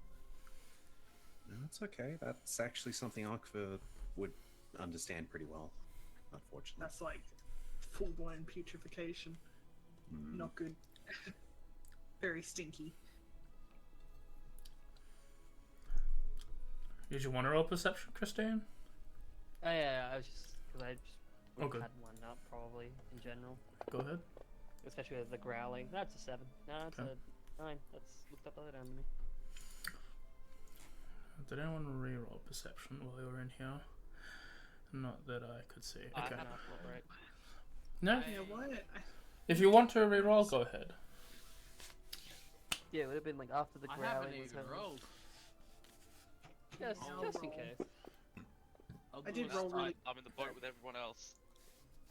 No, it's okay. That's actually something Arkva would understand pretty well, unfortunately. That's like full-blown putrefaction. Not good. Very stinky. Did you want to roll perception, Christine? Oh yeah, I was just because I just Okay. had one up probably in general, Go ahead. especially with the growling. That's a 7. No, that's Okay. a 9. That's looked up other down to me. Did anyone re-roll perception while you were in here? Not that I could see. I Okay. have a right. No? Yeah, what? If you want to re-roll, go ahead. Yeah, it would have been like after the I growling haven't was even happening. rolled. Just, I'll just in roll. case. I'll I do did a roll sight- really- I'm in the boat with everyone else.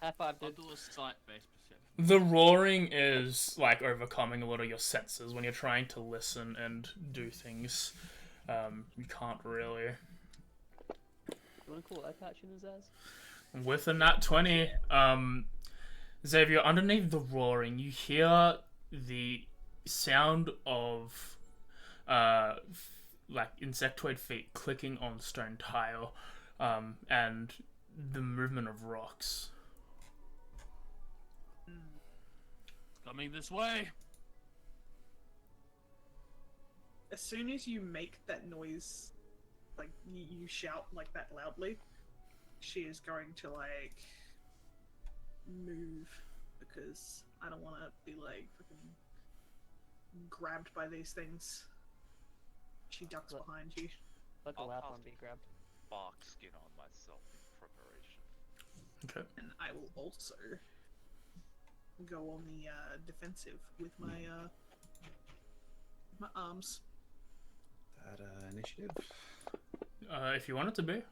High five, I'll dude. do a sight-based perception. The roaring is like overcoming a lot of your senses when you're trying to listen and do things. You can't really. You want to call eye patch in his ass? With a nat 20, Xavier, underneath the roaring, you hear the sound of like insectoid feet clicking on stone tile, and the movement of rocks. Coming this way. As soon as you make that noise, like you shout like that loudly, she is going to like move because I don't want to be like freaking grabbed by these things. She ducks What? behind you. Let the I'll lap cast one be grabbed. Bark skin on myself in preparation. Okay. And I will also go on the defensive with my my arms. That initiative. If you want it to be.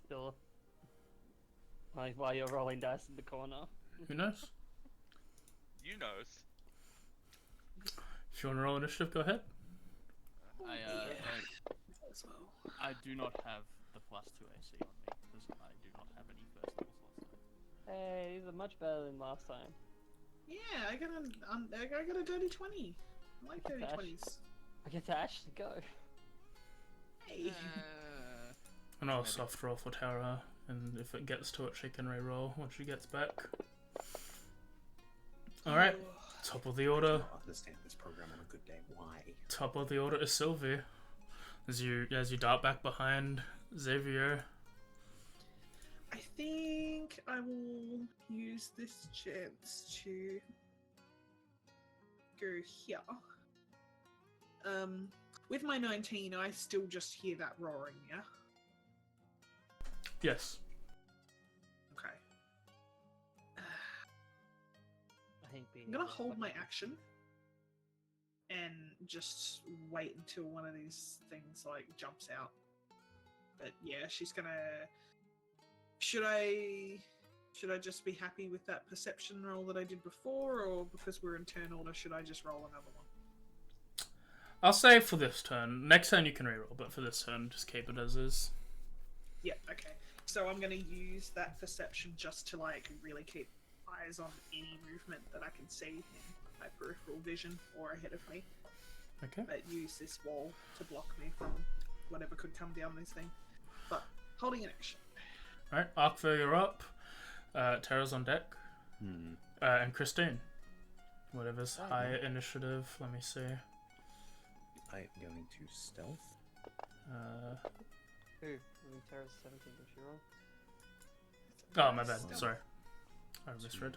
Still. Like while you're rolling dice in the corner. Who knows? You knows. If you want to roll initiative, go ahead. As well. I do not have the +2 AC on me because I do not have any first level slots. Hey, these are much better than last time. Yeah, I got a dirty 20. I like dirty Gosh. 20s. I get to actually go. Hey. And I'll soft roll for Tara, and if it gets to it, she can re-roll when she gets back. Alright, top of the I order. don't understand this program on a good day. Why? Top of the order is Sylvie. As you dart back behind Xavier. I think I will use this chance to go here. With my 19, I still just hear that roaring, yeah? Yes. Okay. I think being I'm gonna able to hold fucking- my action and just wait until one of these things like jumps out. But yeah, she's gonna. Should I just be happy with that perception roll that I did before, or because we're in turn order, should I just roll another one? I'll say for this turn. Next turn you can reroll, but for this turn, just keep it as is. Yeah, okay. So I'm gonna use that perception just to like really keep eyes on any movement that I can see in my peripheral vision or ahead of me. Okay. But use this wall to block me from whatever could come down this thing. But holding an action. Alright, Arkva, you're up. Tara's on deck. And Christine. Whatever's higher initiative, let me see. I am going to stealth. Who? I mean, Tara's 17, did she roll? Oh, my bad. Sorry. I misread.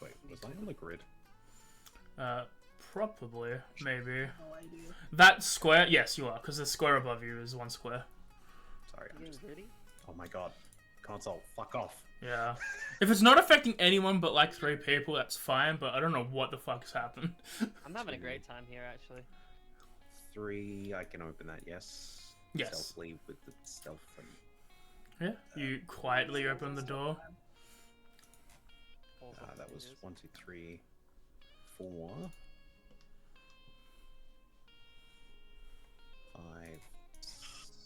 Wait, was I on the grid? Probably. Maybe. No idea. That square? Yes, you are, because the square above you is one square. Sorry, You I'm getting just. gritty? Oh my god. Console, fuck off. Yeah. If it's not affecting anyone but like 3 people, that's fine, but I don't know what the fuck's happened. I'm having a great time here, actually. 3. I can open that, yes. Yes. Stealthily with the stealth and Yeah. You quietly open the door. that was 1, 2, 3, 4, 5,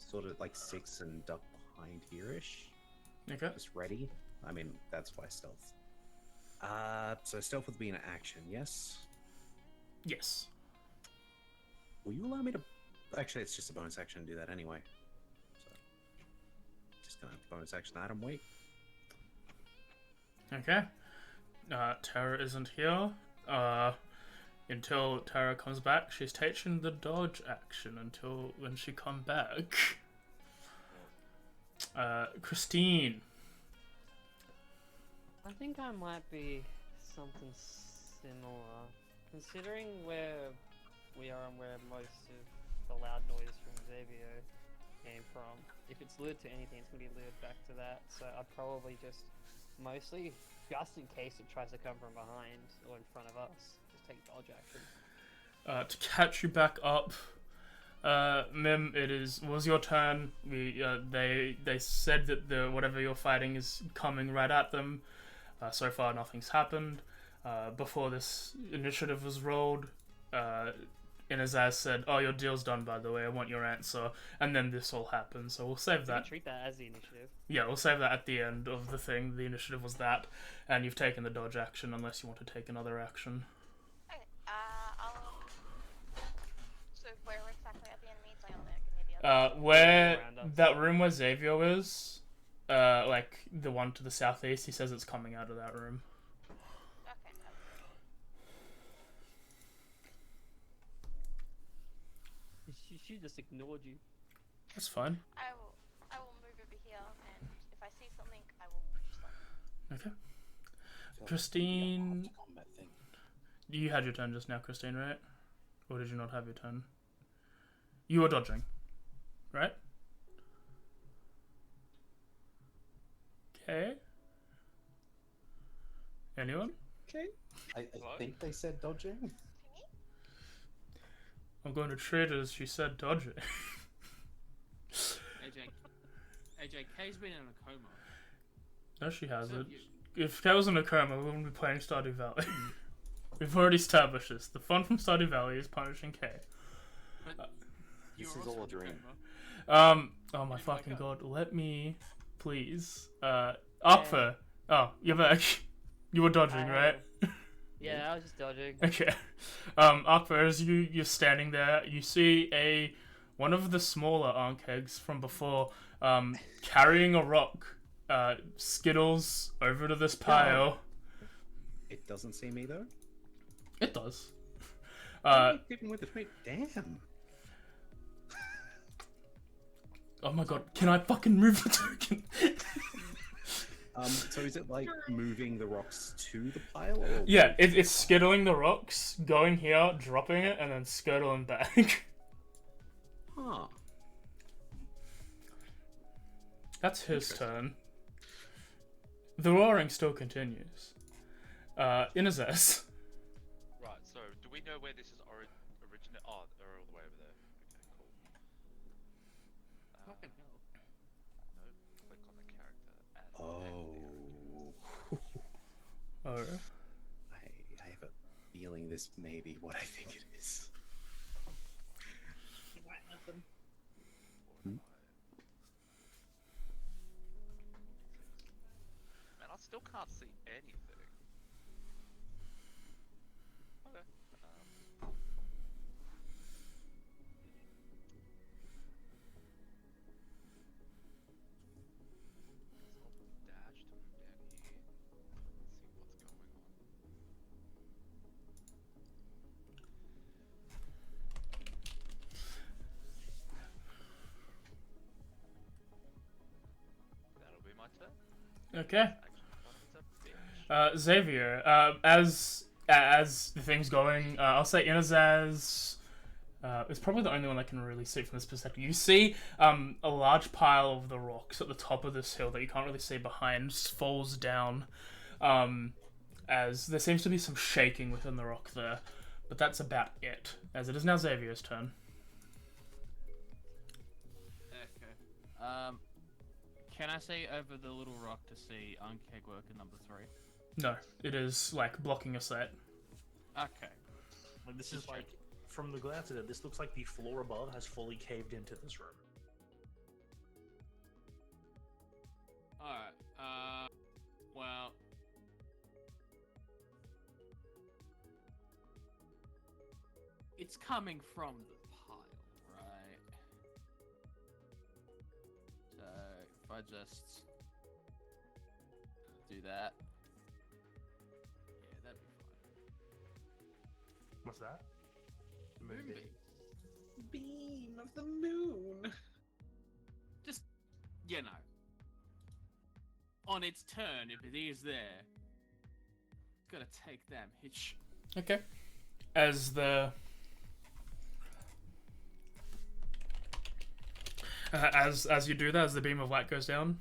sort of like 6, and duck behind here-ish. Okay. Just ready. I mean, that's why stealth. So stealth would be an action, yes? Yes. Will you allow me to... Actually, it's just a bonus action to do that anyway. So, just gonna bonus action Adam, wait. Okay. Tara isn't here. Until Tara comes back, she's taking the dodge action until when she come back. Christine. I think I might be something similar. Considering where we are and where most of the loud noise from Xavier came from, if it's lured to anything, it's going to be lured back to that. So I'd probably just, mostly, just in case it tries to come from behind or in front of us, just take dodge action. To catch you back up, Mim, was your turn. They said that whatever you're fighting is coming right at them. So far, nothing's happened. Before this initiative was rolled, Inazaz said, "Oh, your deal's done, by the way. I want your answer." And then this all happened. So we'll save You that. can treat that as the initiative. Yeah, we'll save that at the end of the thing. The initiative was that, and you've taken the dodge action, unless you want to take another action. Okay, so where exactly are the enemies? I don't know, give me the other. Where Around us. that room where Xavier is, like the one to the southeast, he says it's coming out of that room. Okay. She just ignored you. That's fine. I will move over here, and if I see something, I will push them. Okay. I feel like Christine- it's a combat thing. You had your turn just now, Christine, right? Or did you not have your turn? You were dodging, right? Okay. Anyone? Okay. I think they said dodging. I'm going to treat it as she said dodging. AJ, Kay's been in a coma. No, she So hasn't. you, If Kay was in a coma, we wouldn't be playing Stardew Valley. We've already established this. The fun from Stardew Valley is punishing Kay. but you This were is also all a in dream. coma. Oh my Did you fucking wake god, let me, please. Akfa. Oh, you're back. You were dodging, right? Yeah, I was just dodging. Okay. Akfa, as you're standing there, you see one of the smaller Ankegs from before, carrying a rock, skittles over to this pile. It doesn't see me though. It does. Keeping with the tweet. Damn. Oh my god, can I fucking move the token? So is it like moving the rocks to the pile? Or Yeah, it's skittling the rocks, going here, dropping it, and then skittling back. Huh. That's his Interesting. turn. The roaring still continues. Inazes. Right, so do we know where this is originated? Oh, they're all the way over there. Okay, cool. Fucking hell. No, click on the character. Add Oh. Oh. I have a feeling this may be what I think it is. You might happen. Man, I still can't see anything. Okay. Dash to move down here. Let's see what's going on. That'll be my turn. Okay. Action fun is a bitch. Xavier, as the thing's going, I'll say Inazaz is probably the only one that can really see from this perspective. You see a large pile of the rocks at the top of this hill that you can't really see behind falls down, as there seems to be some shaking within the rock there. But that's about it, as it is now Xavier's turn. Can I see over the little rock to see Unkeg worker number 3? No, it is like blocking a sight. Okay. Like this is like from the glance at it, this looks like the floor above has fully caved into this room. Alright, well... It's coming from the pile, right? So, if I just... do that... Yeah, that'd be fine. What's that? Moonbeam. Beam of the moon. Just, you know. On its turn, if it is there, it's gotta take them hitch. Okay. As the as you do that, as the beam of light goes down.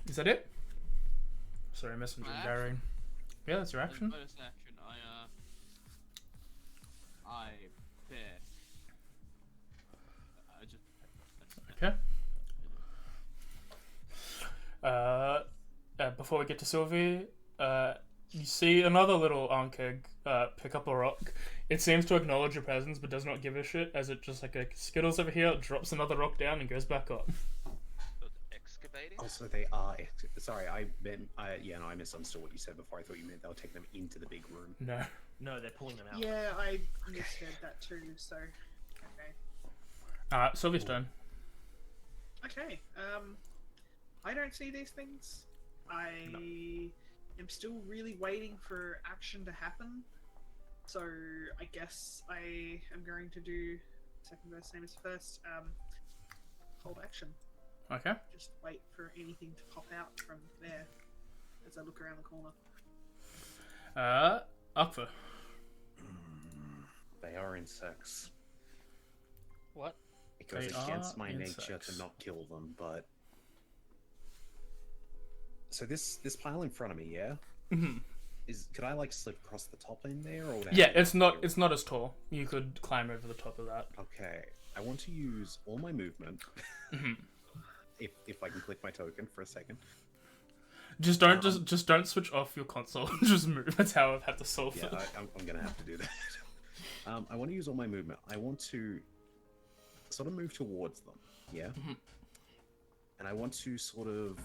Is that it? Sorry, messenger My Barry. Yeah, that's your As action. bonus action, I bet. I just. Okay. Before we get to Sylvie, you see another little Ankeg pick up a rock. It seems to acknowledge your presence, but does not give a shit, as it just like skittles over here, drops another rock down, and goes back up. Excavating? Also, they are. Sorry, I meant. Yeah, no, I misunderstood what you said before. I thought you meant they'll take them into the big room. No. No, they're pulling them out. Yeah, I misheard that too. So, okay. Sylvie's turn. Okay. I don't see these things. I am still really waiting for action to happen. So I guess I am going to do second verse, same as first. Hold action. Okay. Just wait for anything to pop out from there as I look around the corner. Akva. They are insects. What? It goes They against are my nature insects. to not kill them, but. So this pile in front of me, yeah. Mhm. Could I like slip across the top in there, or would I Yeah, have to it's not go- as tall. You could climb over the top of that. Okay, I want to use all my movement. Mhm. if I can click my token for a second. Just don't just don't switch off your console. Just move. That's how I've had to solve Yeah, it. I'm gonna have to do that. I want to use all my movement. I want to sort of move towards them. Yeah. Mhm. And I want to sort of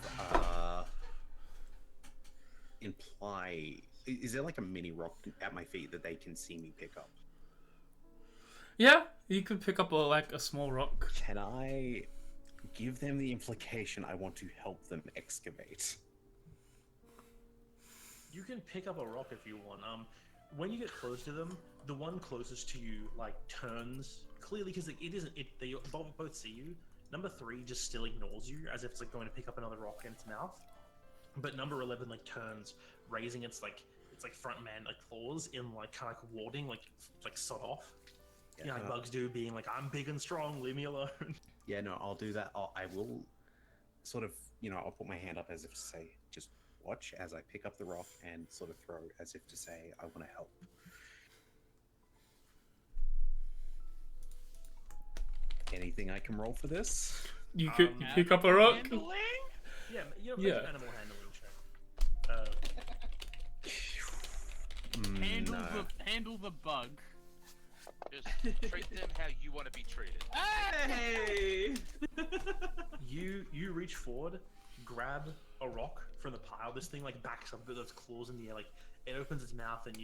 imply. Is there like a mini rock at my feet that they can see me pick up? Yeah, you could pick up a small rock. Can I give them the implication I want to help them excavate? You can pick up a rock if you want. When you get close to them, the one closest to you like turns clearly because it isn't. They both see you. Number 3 just still ignores you as if it's like going to pick up another rock in its mouth. But number 11 like turns, raising its front man like claws in like kind of like warding like sod off. Yeah, You know, like bugs do, being like, I'm big and strong, leave me alone. Yeah, no, I'll do that. I will sort of, I'll put my hand up as if to say, just watch as I pick up the rock and sort of throw as if to say, I want to help. Anything I can roll for this? You could pick up a rock. Yeah, Yeah. an animal handling check. Handle the bug. Just treat them how you want to be treated. Hey! You reach forward, grab a rock from the pile. This thing like backs up with its claws in the air. Like it opens its mouth and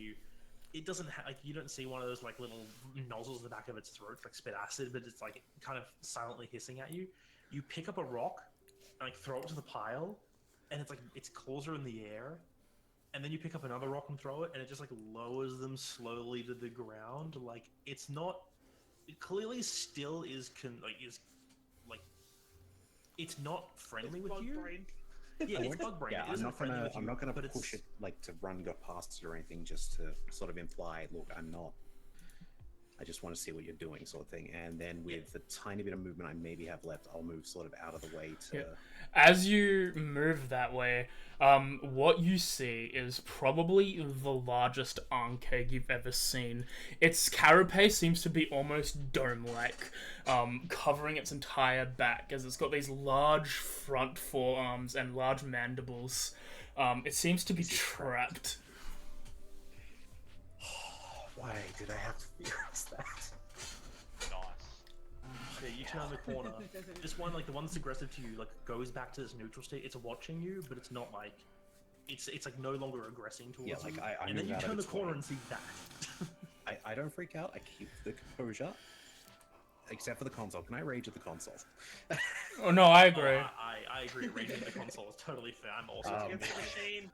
it doesn't you don't see one of those like little nozzles in the back of its throat like spit acid, but it's like kind of silently hissing at you. You pick up a rock and like throw it to the pile, and it's like its claws are in the air. And then you pick up another rock and throw it, and it just like lowers them slowly to the ground. Like it's not. It clearly still is it's not friendly with Bug you. brain. Yeah, it's bug brain. Yeah, It I'm isn't not friendly gonna with you, but push it's- it like to run go past it or anything, just to sort of imply, look, I'm not I just want to see what you're doing, sort of thing. And then with the tiny bit of movement I maybe have left, I'll move sort of out of the way to. Yeah. As you move that way, what you see is probably the largest arncake you've ever seen. Its carapace seems to be almost dome-like, covering its entire back, as it's got these large front forearms and large mandibles. It seems to be trapped. Why did I have to theorize that? Nice. Yeah, you turn the corner. This one, like the one that's aggressive to you, like goes back to this neutral state. It's watching you, but it's not like it's like no longer aggressing towards Yeah, like you. I And then move you out of turn the its corner way. and see that. I don't freak out. I keep the composure. Except for the console. Can I rage at the console? Oh no, I agree. I agree. Raging the console is totally fair. I'm also Against the machine.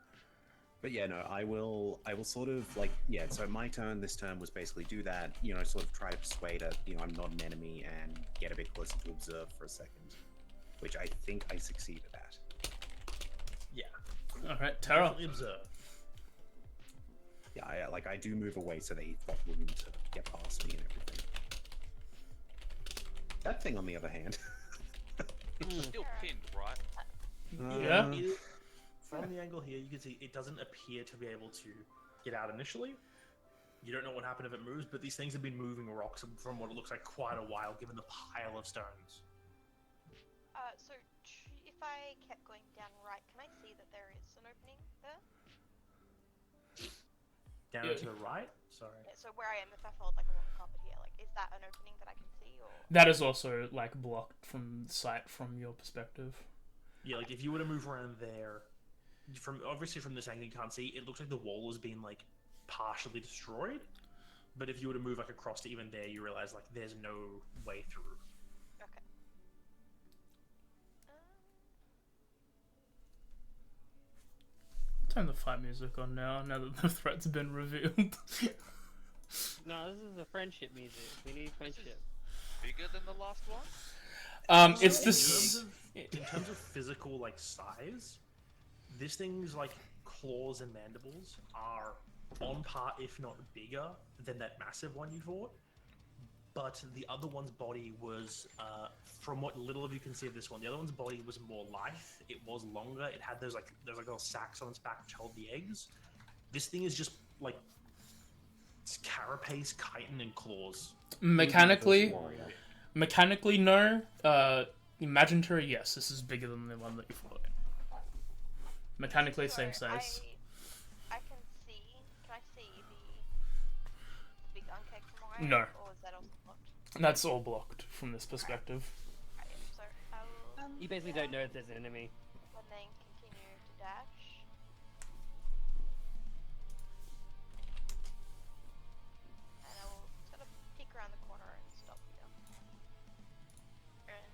But yeah, no, I will sort of like, yeah, so my turn this turn was basically do that, sort of try to persuade her, I'm not an enemy and get a bit closer to observe for a second, which I think I succeeded at. yeah. All right, Tara. Definitely observe. Yeah, I do move away so they got room to get past me and everything. That thing, on the other hand. It's still pinned, right? Yeah. From the angle here, you can see it doesn't appear to be able to get out initially. You don't know what happened if it moves, but these things have been moving rocks from what it looks like quite a while, given the pile of stones. So if I kept going down right, can I see that there is an opening there? Down Yeah. to the right? Sorry. Yeah, so where I am, if I followed like along the carpet here, like is that an opening that I can see, or? That is also like blocked from sight from your perspective. Yeah, like if you were to move around there, obviously from this angle you can't see, it looks like the wall has been like partially destroyed. But if you were to move like across to even there, you realize like there's no way through. Okay. Turn the fight music on now that the threat's been revealed. No, this is a friendship music. We need friendship. Bigger than the last one? It's In this. terms of physical like size, this thing's like claws and mandibles are on par, if not bigger, than that massive one you fought. But the other one's body was, from what little of you can see of this one, the other one's body was more lithe. It was longer. It had those like little sacks on its back which held the eggs. This thing is just like it's carapace, chitin, and claws. Mechanically, Warrior. mechanically, no. Imaginary, yes. This is bigger than the one that you fought. Mechanically, same So size. I can see. Can I see the big uncake from where I am, No. or is that also blocked? That's all blocked from this perspective. Right, so I will. You basically don't know if there's an enemy. And then continue to dash. And I will sort of peek around the corner and stop here. And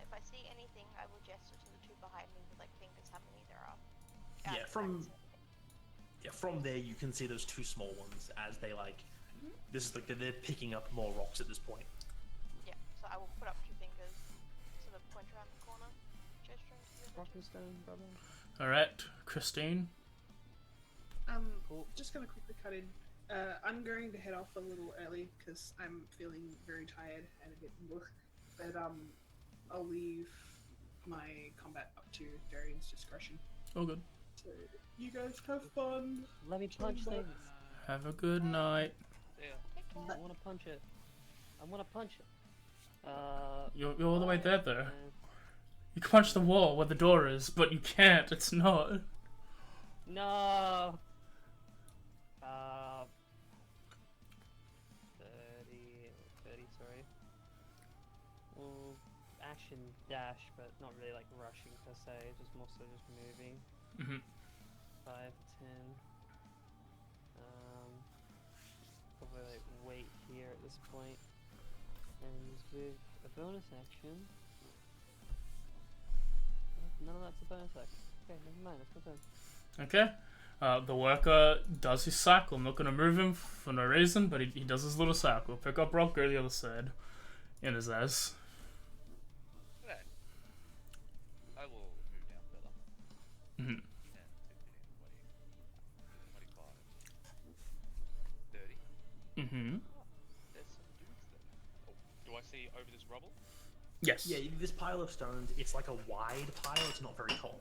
if I see anything, I will gesture to the two behind me with like fingers how many there are. Yeah, if I can from- see anything. Yeah, from there you can see those two small ones as they like. This is like they're picking up more rocks at this point. Yeah, so I will put up two fingers, sort of point around the corner, gesturing to the other Rock two. and stone, brother. All right, Christine. Cool. Just gonna quickly cut in. I'm going to head off a little early because I'm feeling very tired and a bit but I'll leave my combat up to Darian's discretion. All good. So you guys have fun. Let me punch things. Have a good night. Yeah. Take care. I want to punch it. I want to punch it. You're all the way there, though. uh, You can punch the wall where the door is, but you can't. It's not. No. 30, sorry. Well, action dash, but not really like rushing per se, just more so just moving. Mhm. 5, 10. Probably like wait here at this point. And with a bonus action. None of that's a bonus action. Okay, never mind, that's my turn. Okay. The worker does his cycle. I'm not going to move him for no reason, but he does his little cycle. Pick up rock, go to the other side. In his ass. Okay. I will move down further. Mhm. 10, 15, 20, 25, 30. Mm-hmm. There's some over this rubble? Yes. Yeah, this pile of stones, it's like a wide pile, it's not very tall.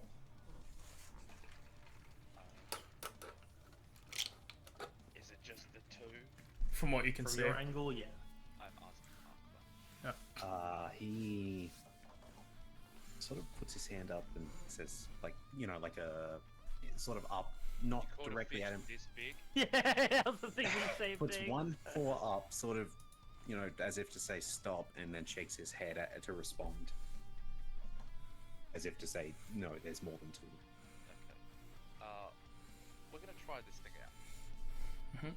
Is it just the two? From what you can From see. your angle, yeah. I'm asking Arthur. He sort of puts his hand up and says, like, you know, like a sort of up, not Caught a directly fish at him. this big? Yeah, I was thinking the same Puts thing. one paw up, sort of, you know, as if to say stop, and then shakes his head at it to respond. As if to say, no, there's more than two. Okay. We're gonna try this thing out. Mhm. I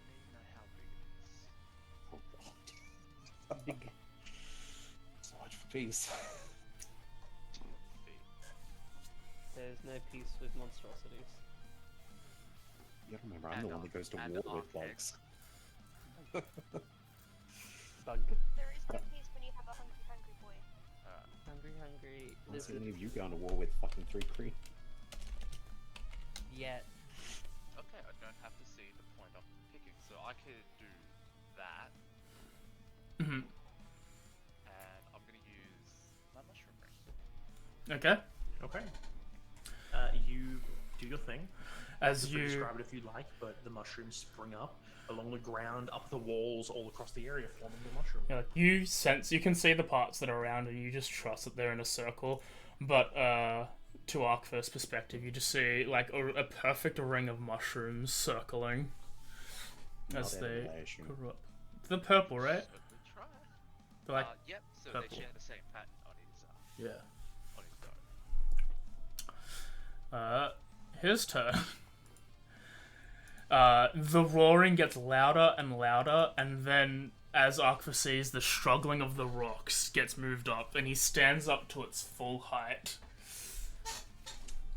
need to know how big it is. Big. So much for peace. There's no peace with monstrosities. You gotta remember, I'm the one that goes to and war with architects. bugs. Bug. There is no peace when you have a hungry, hungry boy. Hungry, hungry. I don't There's see any of you going to war with fucking 3 Kree. yet. Okay, I don't have to see the point I'm picking, so I could do that, Mhm. and I'm gonna use my mushroom ring. Okay. Okay. You do your thing. As You you describe it if you'd like, but the mushrooms spring up along the ground, up the walls, all across the area, forming the mushroom. Yeah, like, you sense, you can see the parts that are around and you just trust that they're in a circle, but to Arkfir's perspective, you just see like a perfect ring of mushrooms circling as Not they edible, I assume. grow up. The purple, right? Certainly try. They're like Yep, so purple. they share the same pattern on his Yeah. dome. his turn. The roaring gets louder and louder, and then as Arkfir sees, the struggling of the rocks gets moved up, and he stands up to its full height.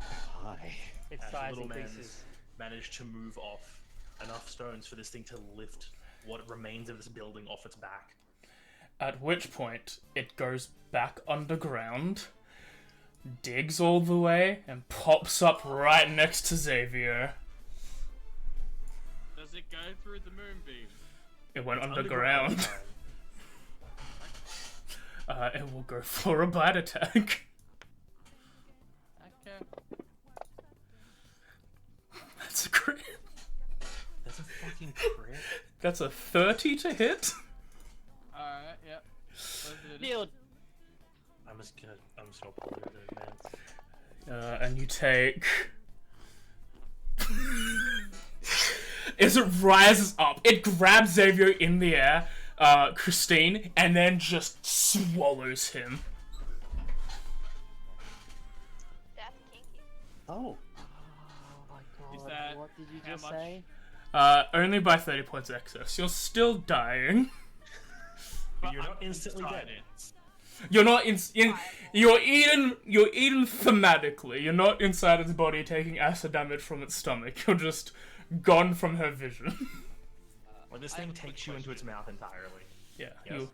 Hi. Its As the size little man increases. managed to move off enough stones for this thing to lift what remains of this building off its back. At which point, it goes back underground, digs all the way, and pops up right next to Xavier. Does it go through the moonbeam? It went It's underground. It will go for a bite attack. Okay. That's a crit. That's a fucking crit. That's a 30 to hit. Alright, yep. Neil, I'm just gonna pull it in advance. And you take... As it rises up, it grabs Xavier in the air, Christine, and then just swallows him. That's kinky. Oh. oh my Is god, that what did you how just much? say? Only by 30 points excess. You're still dying. But you're not instantly dead. You're not you're eaten thematically. You're not inside its body taking acid damage from its stomach. You're just gone from her vision. Like this I thing have a quick takes you into its question. mouth entirely. Yeah, Yes. you.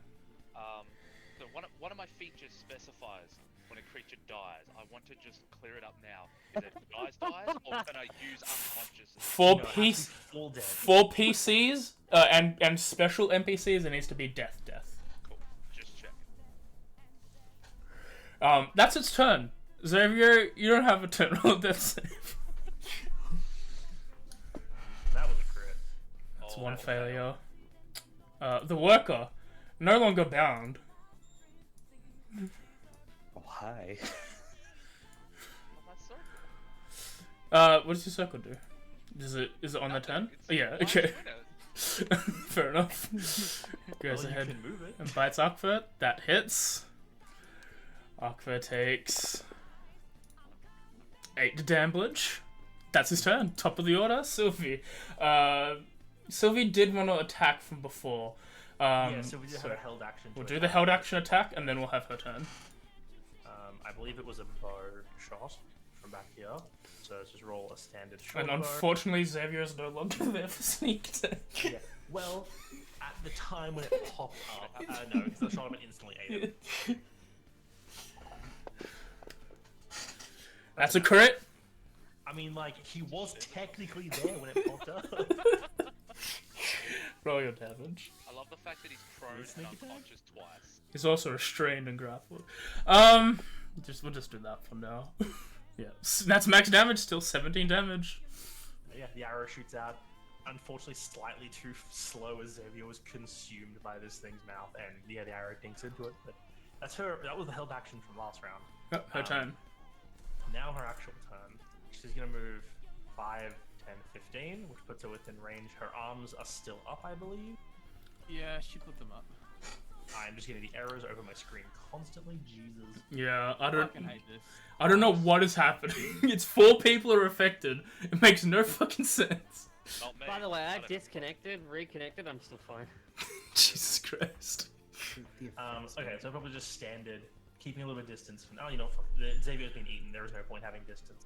So one of my features specifies when a creature dies. I want to just clear it up now. Is it dies, or can I use unconscious? For No, it has to piece be full dead. for PCs and special NPCs, it needs to be death. Cool. Just check. That's its turn. Xavier, you don't have a turn on death save. That was a crit. It's Oh, one that's a failure. The worker, no longer bound. Oh, hi. My circle. What does your circle do? Is it on the Nothing. 10? It's Oh, yeah, blind okay. winner. Fair enough. Goes Well, ahead You can move it. and bites Arkfir. That hits. Arkfir takes 8 damage. That's his turn. Top of the order, Sylvie. Sylvie did want to attack from before. Yeah, so we just have a held action. to We'll do attack. the held action attack, and then we'll have her turn. I believe it was a bow shot from back here. So let's just roll a standard short And bow. unfortunately, Xavier is no longer there for sneak attack. Yeah. Well, at the time when it popped up, no, because the shot him instantly ate him. That's a crit. I mean, like, he was technically there when it popped up. Roll your damage. I love love the fact that he's prone and sneak attack? unconscious twice. He's also restrained and grappled. We'll just do that for now. Yeah, that's max damage. Still 17 damage. Yeah, the arrow shoots out. Unfortunately, slightly too slow as Xavier was consumed by this thing's mouth, and yeah, the arrow dinks into it. But that's her. That was the held action from last round. Oh, her turn. Now her actual turn. She's gonna move 5, 10, 15, which puts her within range. Her arms are still up, I believe. Yeah, she put them up. I'm just getting the arrows over my screen constantly. Jesus. Yeah, I fucking hate this. I don't know what is happening. It's 4 people are affected. It makes no fucking sense. Not me. By the way, I I don't know. disconnected, reconnected, I'm still fine. Jesus Christ. Okay, so probably just standard, keeping a little bit of distance. Oh, you know, Xavier's been eaten. There is no point having distance.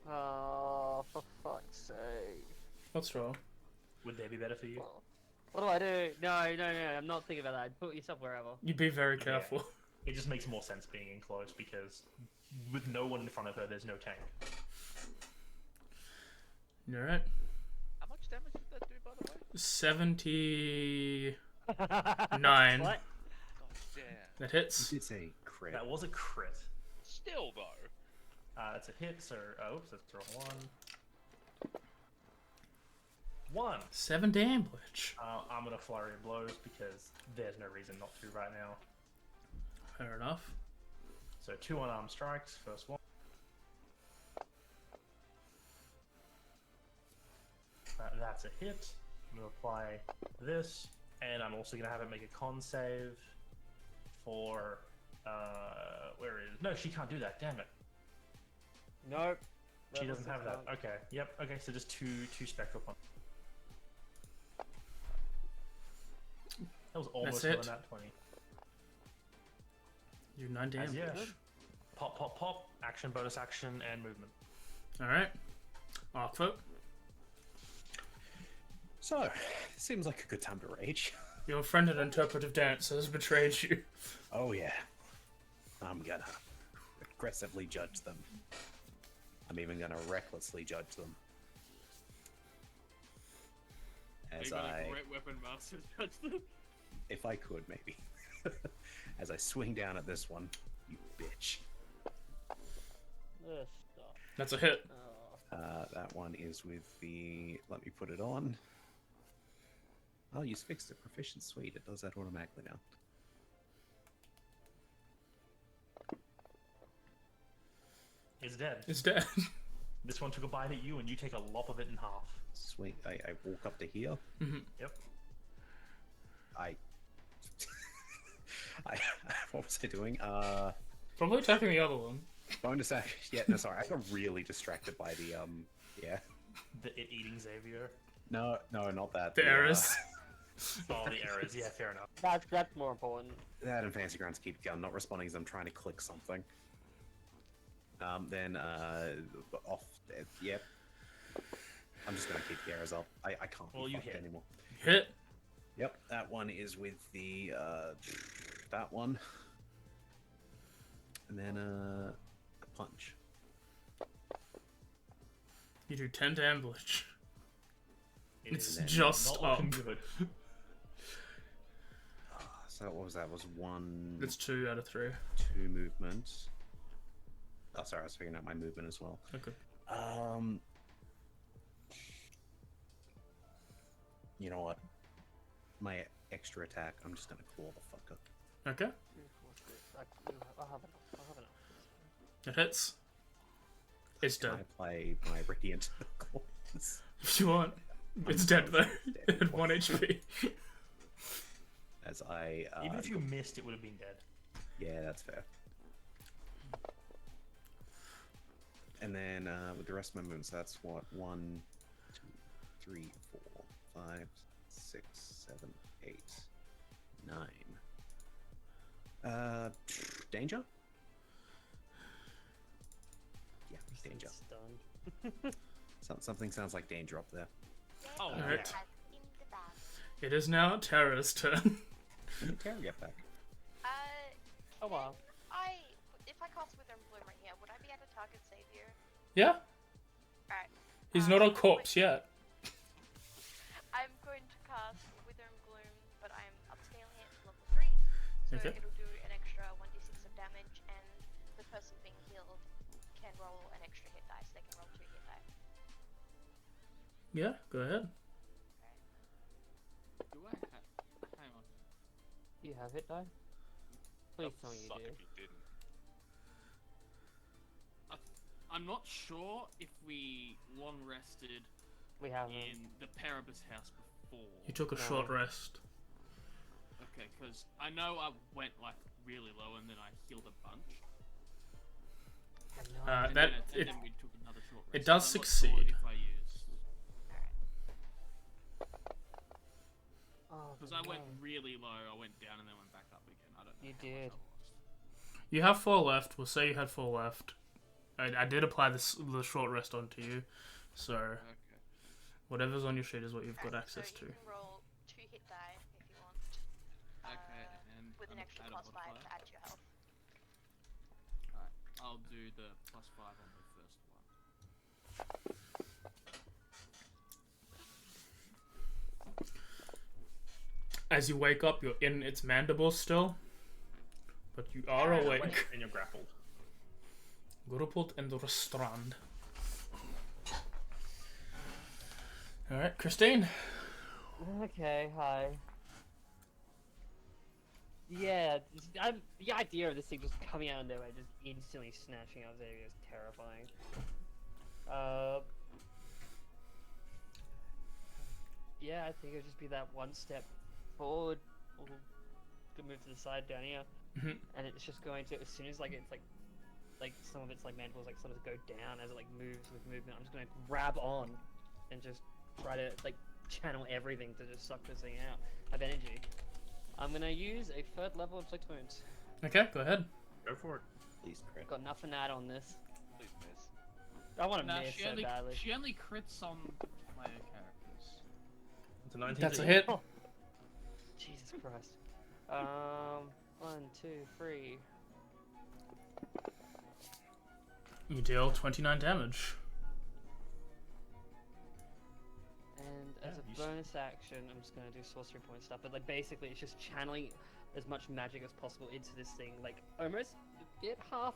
Oh, for fuck's sake. What's wrong? Would they be better for you? What do I do? No, I'm not thinking about that. Put yourself wherever. You be very careful. It just makes more sense being in close because with no one in front of her, there's no tank. You alright? How much damage did that do, by the way? 79. What? God damn. That hits. It's a crit. That was a crit. Still, though. That's a hit, so oops, that's the wrong one. 1. 7 damage. I'm gonna flurry of blows because there's no reason not to right now. Fair enough. So 2 unarmed strikes. First one. That's a hit. I'm gonna apply this, and I'm also gonna have it make a con save for where is? No, she can't do that. Damn it. Nope. She doesn't have that. Okay. Yep. Okay. So just two spectral points. That was almost That's more it. than that 20. You 9 damage. Yeah. Pop, pop, pop. Action, bonus action, and movement. Alright. Arkfoot. So, seems like a good time to rage. Your friend at Interpretive Dance has betrayed you. Oh yeah. I'm gonna aggressively judge them. I'm even gonna recklessly judge them. As You got I, a great weapon master judge them. if I could maybe, as I swing down at this one, you bitch. Ugh, stop. That's a hit. Oh. That one is with the. Let me put it on. Oh, you fixed it. Proficient. Sweet. It does that automatically now. It's dead. It's dead. This one took a bite at you, and you take a lop of it in half. Sweet. I walk up to here. Yep. I. What was I doing? Probably attacking the other one. Bonus action. Yeah, no, sorry. I got really distracted by the Yeah. It eating Xavier. No, not that. The errors. Oh, the errors. Yeah, fair enough. That's more important. That and Fancy Grounds keep going, not responding as I'm trying to click something. Then off. Yep. I'm just gonna keep the arrows up. I can't. Well, be you fucked hit. anymore. Hit. Yep, that one is with the that one, and then a punch. You do 10 damage. It's is just not looking up. good. So what was that? Was one, It's 2 out of 3. 2 movements. Oh, sorry, I was figuring out my movement as well. Okay. You know what? My extra attack. I'm just gonna claw the fucker. Okay. I'll have enough. It hits. It's Can dead. I play my radiant claws? If you want. It's dead though. It had 1 HP. As I Even if you missed, it would have been dead. yeah, that's fair. And then with the rest of my movements, that's what 1, 2, 3, 4, 5, 6, 7, 8, 9. Danger? Yeah, danger. Stunned. Something sounds like danger up there. Oh, Alright. As in the back. It is now Terra's turn. When did Tara get back? Oh wow. If I cast Wither and Bloom right here, would I be able to target Xavier? Yeah? Alright. He's not a corpse yet. So Okay. it'll do an extra 1d6 of damage, and the person being healed can roll an extra hit dice. They can roll 2 hit dice. Yeah, go ahead. Do I have? Hang on. You have it, though? Please That tell would me suck you do. if you didn't. I'm not sure if we long rested We haven't. in the Paribus house before. You took a No. short rest. Okay, because I know I went like really low and then I healed a bunch. No. And That then, it then we took another short rest. it does I'm not succeed. Sure if I used, Oh, because but I went no. really low, I went down and then went back up again. I don't know. You how did. much I lost. You have 4 left. We'll say you had 4 left. I did apply the short rest onto you, so Okay. whatever's on your sheet is what you've got Alright, access so to. you can roll 2 hit die if you want. Okay, and With an I'm extra add a +5 modifier. to add to your health. Alright, I'll do the +5 on the first one. As you wake up, you're in its mandibles still, but you are awake. And you're grappled. Gruppelt and restrained. Alright, Christine. Okay, hi. Yeah, the idea of this thing just coming out of nowhere, just instantly snatching up Xavier is terrifying. Yeah, I think it'll just be that one step forward, or to move to the side down here, Mhm. and it's just going to, as soon as like it's like some of its like mandibles like sort of go down as it like moves with movement, I'm just gonna grab on and just try to like channel everything to just suck this thing out of energy. I'm gonna use a 3rd level inflict wounds. Okay, go ahead. Go for it. Please crit. Got nothing to add on this. Please miss. I want to Nah, miss she so only badly. she only crits on player characters. It's a 19. That's a to hit. Oh. Jesus Christ. 1, 2, 3. You deal 29 damage. And as Yeah, a you bonus action, I'm just gonna do sorcery point stuff. But like basically, it's just channeling as much magic as possible into this thing. Like almost get half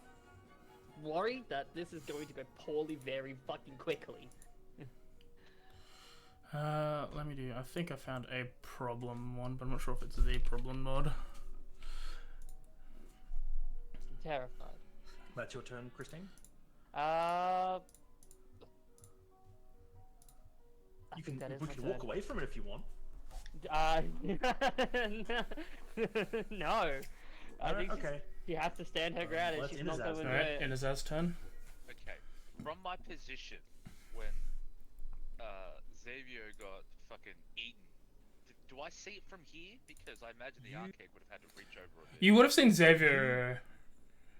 worried that this is going to go poorly very fucking quickly. Let me do. I think I found a problem one, but I'm not sure if it's the problem mod. I'm terrified. That's your turn, Christine. I You think can, that is we my can turn. walk away from it if you want. No. I think okay. she has to stand her ground, and Let's she's not Inazaz going to then. do Alright, it. Inazaz's turn. Okay, from my position, when Xavier got fucking eaten, do I see it from here? Because I imagine the arcade would have had to reach over a bit. You would have seen Xavier.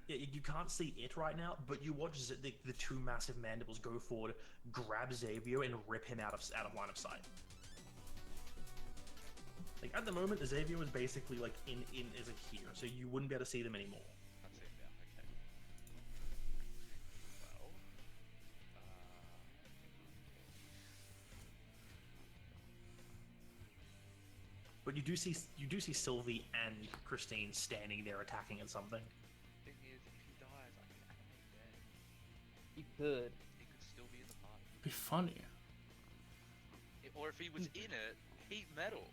Yeah, you can't see it right now, but you watch the 2 massive mandibles go forward, grab Xavier, and rip him out of line of sight. Like at the moment, Xavier was basically like in as a here, so you wouldn't be able to see them anymore. I see him now. Okay. Well, But you do see Sylvie and Christine standing there attacking at something. thing is, if he dies, I can animate dead. You could. He could still be in the party. Be funny. Or if he was in it, heat metal.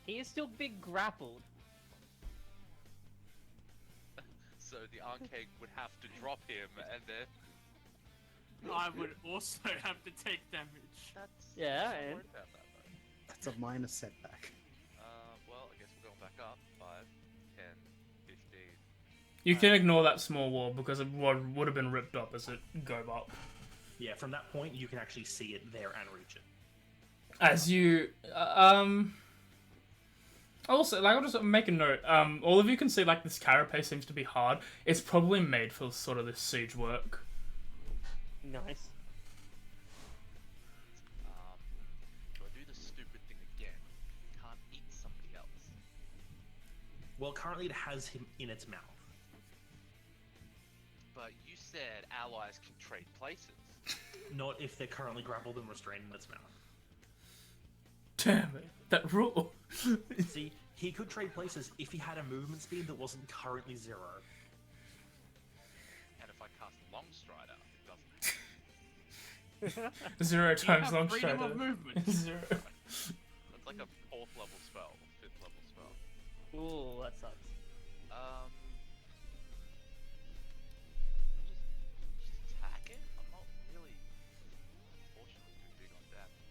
He is still big grappled. So the arcade would have to drop him, and then I would also have to take damage. that's Yeah, I'm not and- worried about that though. That's a minor setback. Well, I guess we're going back up. 5, 10, 15. You can ignore that small wall because it would have been ripped up as it go up. Yeah, from that point you can actually see it there and reach it. As you, also, like, I'll just make a note. All of you can see, like, this carapace seems to be hard. It's probably made for sort of this siege work. Nice. Do I do the stupid thing again? Can't eat somebody else. Well, currently it has him in its mouth. But you said allies can trade places. Not if they're currently grappled and restrained in its mouth. Damn it, that rule. See, he could trade places if he had a movement speed that wasn't currently 0. And if I cast Long Strider, it doesn't. 0 You times have long freedom strider. of movement. 0. That's like a 4th level spell, 5th level spell. Ooh, that sucks. Just attack it? I'm not really, unfortunately, too big on damage.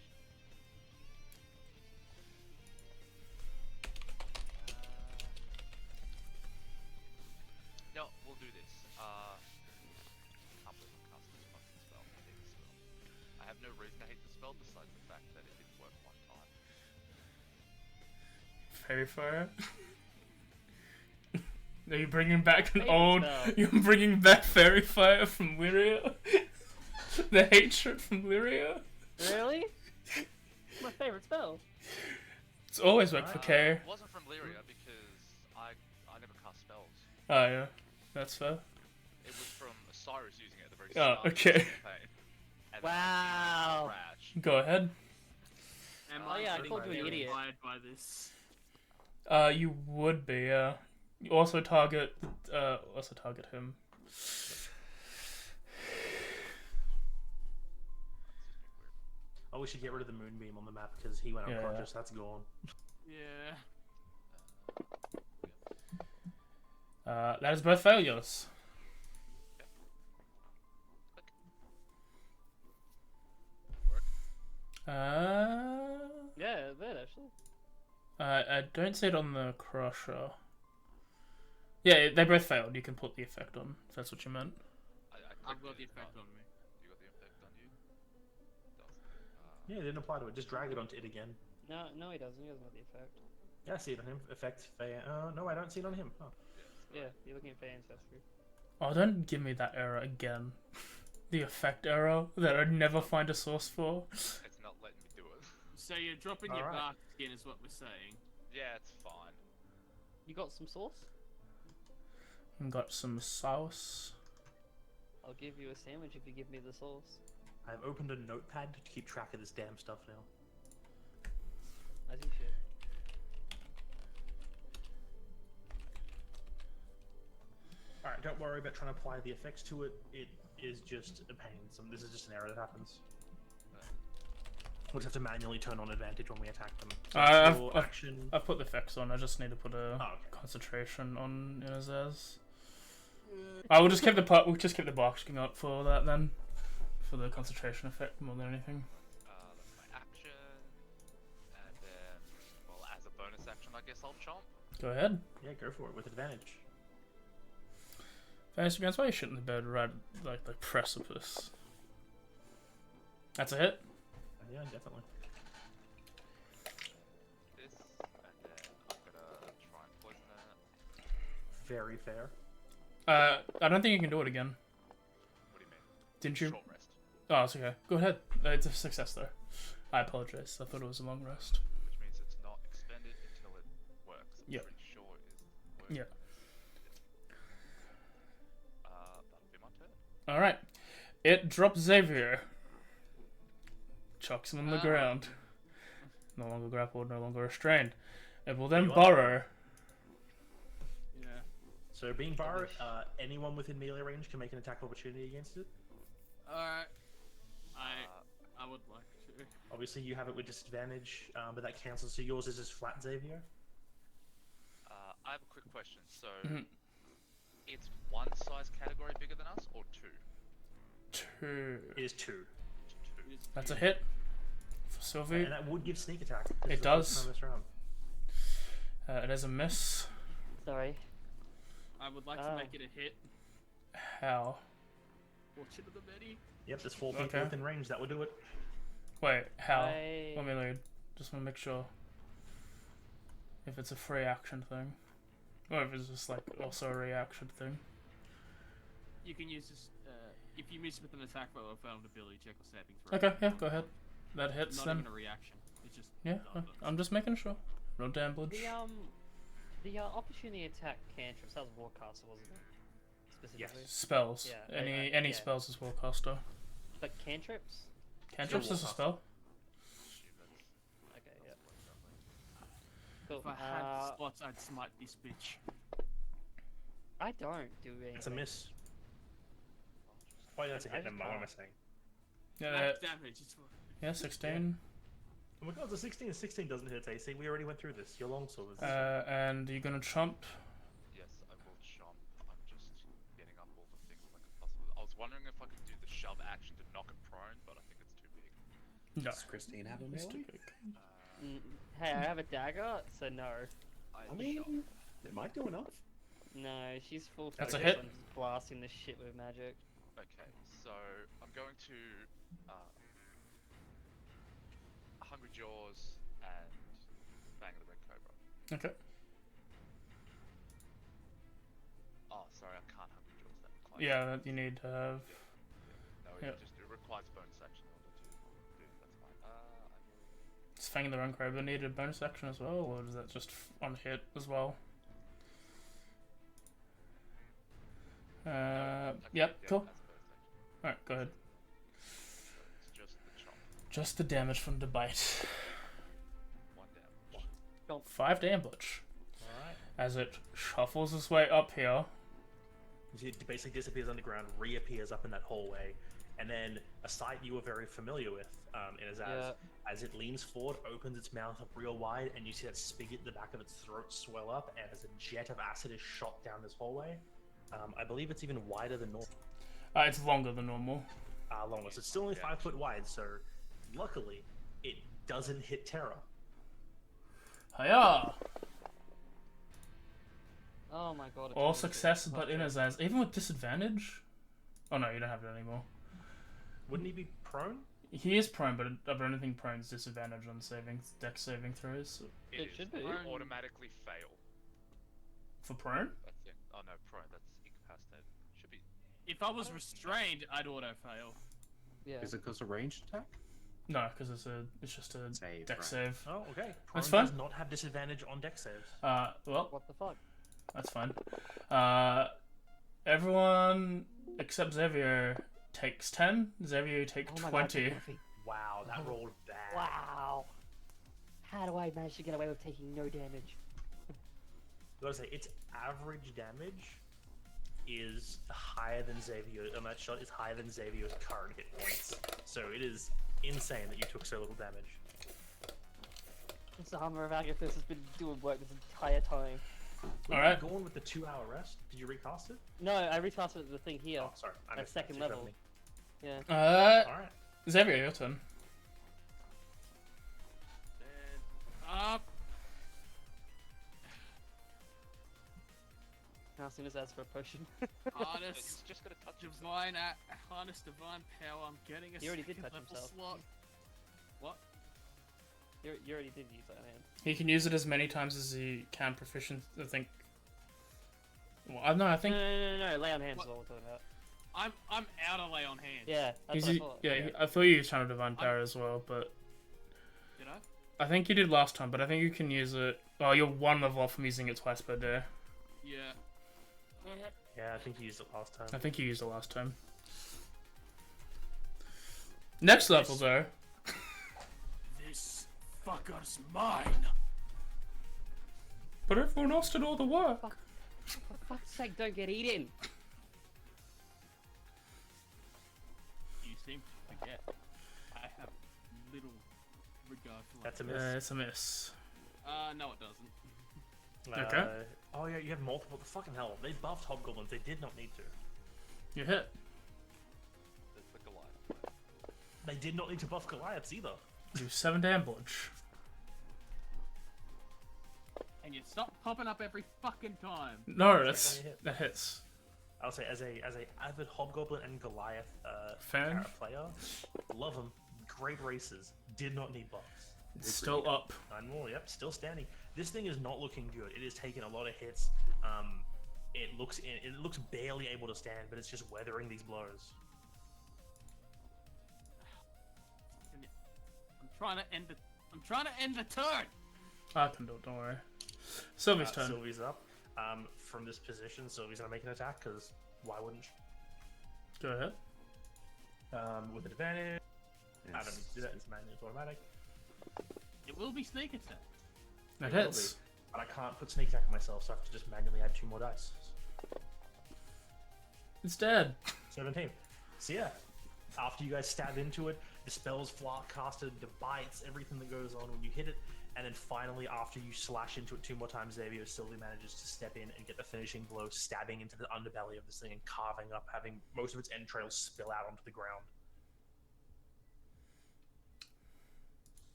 No, we'll do this. Can't believe I cast this fucking spell. I hate this spell. I have no reason to hate the spell besides the fact that it didn't work one time. Fairy fire. Are you bringing back an Favorite old? spell. You're bringing back fairy fire from Lyria. The hatred from Lyria. Really? My favorite spell. It's always worked for Kay. It wasn't from Lyria because I never cast spells. Oh yeah, that's fair. It was from Osiris using it at the very Oh, start of the okay. campaign. And then Wow. Crash. Go ahead. Am Oh, I yeah, I getting called you an idiot. terrified by this? You would be. You also target. Also target him. Oh, we should get rid of the moonbeam on the map because he went Yeah. unconscious. That's gone. Yeah. That is both failures. Yeah, that actually. I don't see it on the crusher. Yeah, they both failed. You can put the effect on, if that's what you meant. I've got the effect on me. You got the effect on you? Yeah, it didn't apply to it. Just drag it onto it again. No, he doesn't. He doesn't have the effect. Yeah, I see it on him. Effect. No, I don't see it on him. Oh. Yeah, you're looking at Faye Ancestry. Oh, don't give me that error again. The effect error that I'd never find a source for. It's not letting me do it. So you're dropping your Alright. bark skin, is what we're saying. Yeah, it's fine. You got some sauce? And got some sauce. I'll give you a sandwich if you give me the sauce. I've opened a notepad to keep track of this damn stuff now. As you should. Alright, don't worry about trying to apply the effects to it. It is just a pain. This is just an error that happens. We'll just have to manually turn on advantage when we attack them. So your action. I've put the effects on. I just need to put a Oh, okay. concentration on Inazaz. I will just keep the we'll just keep the bark skin up for that then, for the concentration effect more than anything. That's my action. And then, well, as a bonus action, I guess I'll chomp. Go ahead. Yeah, go for it with advantage. Fantasy Bands, why are you shitting the bed right like the precipice? That's a hit. Yeah, definitely. This, and then I'm gonna try and poison it. Very fair. I don't think you can do it again. What do you mean? Didn't you? Short rest. Oh, it's okay. Go ahead. It's a success though. I apologize. I thought it was a long rest. Which means it's not expended until it works. I'm Yeah. pretty sure it is working. Yeah. That'll be my turn. All right. It drops Xavier. Chucks him on the Ah. ground. No longer grappled, no longer restrained. It will then You are- burrow. Yeah. So being bar, anyone within melee range can make an attack of opportunity against it. Alright. I would like to. Obviously, you have it with disadvantage, but that cancels. So yours is just flat, Xavier. I have a quick question. So, Mhm. it's one size category bigger than us, or two? 2. It is 2, Two. That's a hit for Sylvie. and that would give sneak attack. 'cause It it's the first does. time this round. It is a miss. Sorry. I would like to Ah. make it a hit. How? Fortune of the Betty. Yep, there's 4 people Okay. within range. That would do it. Wait, how? I- Let me load. Just want to make sure. If it's a free action thing. Or if it's just like also a reaction thing. You can use this if you miss with an attack roll or failed ability check or saving throw. Okay, yeah, go ahead. That hits Not then. even a reaction. It's just Yeah, I'm just making sure. No damage. The opportunity attack cantrips. That was Warcaster, wasn't it? Specifically. Spells. Yeah, Any yeah. spells as Warcaster. But cantrips? Cantrips is a Warcaster. spell. Stupid. Okay, yeah. Cool. If I had the slots, I'd smite this bitch. I don't do anything. It's a miss. Oh, that's a hit. I Never mind. What am I saying? Yeah, Max damage. It's yeah, 16. Oh my god, the 16 and 16 doesn't hit AC. We already went through this. Your longsword is. And you're gonna chomp. Yes, I will chomp. I'm just getting up all the things like possible. I was wondering if I could do the shove action to knock it prone, but I think it's too big. No. Does Christine have a It's too melee? big. Hey, I have a dagger, so no. I mean, it might do enough. No, she's full. That's a focus hit. on just blasting the shit with magic. Okay, so I'm going to Hungry Jaws and Bang the Red Cobra. Okay. Oh, sorry, I can't Hungry Jaws that. Close. Yeah, you need to have. No, yeah. it requires bonus action in order to do. That's fine. I will. Is Fang the Run Cobra need a bonus action as well, or is that just on hit as well? Okay, Yep, yeah, cool. that's bonus action. Alright, go ahead. So it's just the chomp. Just the damage from the bite. 1 damage. 5 damage. Alright. As it shuffles its way up here. It basically disappears underground, reappears up in that hallway, and then a sight you were very familiar with is as it leans forward, opens its mouth up real wide, and you see that spigot in the back of its throat swell up, and as a jet of acid is shot down this hallway. I believe it's even wider than normal. It's longer than normal. Longer. So it's still only 5 foot wide, so luckily it doesn't hit Terra. Hiya! Oh my god. All success but in his eyes. Even with disadvantage? Oh no, you don't have it anymore. Wouldn't he be prone? He is prone, but I don't think prone's disadvantage on dex saving throws. It should be. Will automatically fail. For prone? That's it. Oh no, prone. That's incapacitated. Should be. If I was restrained, I'd auto fail. Yeah. Is it because of ranged attack? No, because it's just a Save, dex right. save. Oh, okay. Prone That's fine. does not have disadvantage on dex saves. Well, What the fuck? that's fine. Everyone except Xavier takes 10. Xavier take Oh my 20. god, Murphy. Wow, that rolled bad. Wow. How do I manage to get away with taking no damage? I gotta say, its average damage is higher than Xavier. On that shot, is higher than Xavier's current hit points. So it is insane that you took so little damage. This armor of Agathis has been doing work this entire time. Alright. Going with the 2-hour rest. Did you recast it? No, I recasted the thing here. Oh, sorry. I At missed second that. level. Yeah. Alright. Xavier, your turn. Up. Now, as soon as I ask for a potion. Harness. He's just gonna touch himself. Harness divine power. I'm getting a He already did second touch level himself. slot. What? You already did use that hand. He can use it as many times as he can proficient. I think. Well, no, I think. No, lay on hands What? is what we're talking about. I'm out of lay on hands. Yeah, that's He's, what I thought. I thought you used Channel Divine Power as well, but Did I? I think you did last time. But I think you can use it. Oh, you're 1 level off from using it twice per day. Yeah. Yeah, I think you used it last time. I think you used it last time. Next level, though. This fucker's mine. But everyone else did all the work. For fuck's sake, don't get eaten! You seem to forget. I have little regard for That's a miss. It's a miss. No it doesn't. Okay. Oh yeah, you have multiple. The fucking hell. They buffed hobgoblins. They did not need to. You hit. There's the Goliath. They did not need to buff Goliaths either. Do 7 damage. And you stop popping up every fucking time. No, that's only hit. that hits. I'll say, as a avid hobgoblin and Goliath Fan? character player, love them. Great races. Did not need buffs. It's still up. 9 more. Yep, still standing. This thing is not looking good. It is taking a lot of hits. It looks barely able to stand, but it's just weathering these blows. I'm trying to end the turn. I can do it. Don't worry. Sylvie's turn. Sylvie's up. From this position, Sylvie's gonna make an attack because why wouldn't she? Go ahead. With advantage. I don't Yes. need to do that. It's automatic. It will be sneak attack. That It will hits. be, but I can't put sneak attack on myself, so I have to just manually add 2 more dice. It's dead. 17. So yeah, after you guys stab into it, the spells casted, the bites, everything that goes on when you hit it, and then finally, after you slash into it 2 more times, Xavier still manages to step in and get the finishing blow, stabbing into the underbelly of this thing and carving up, having most of its entrails spill out onto the ground.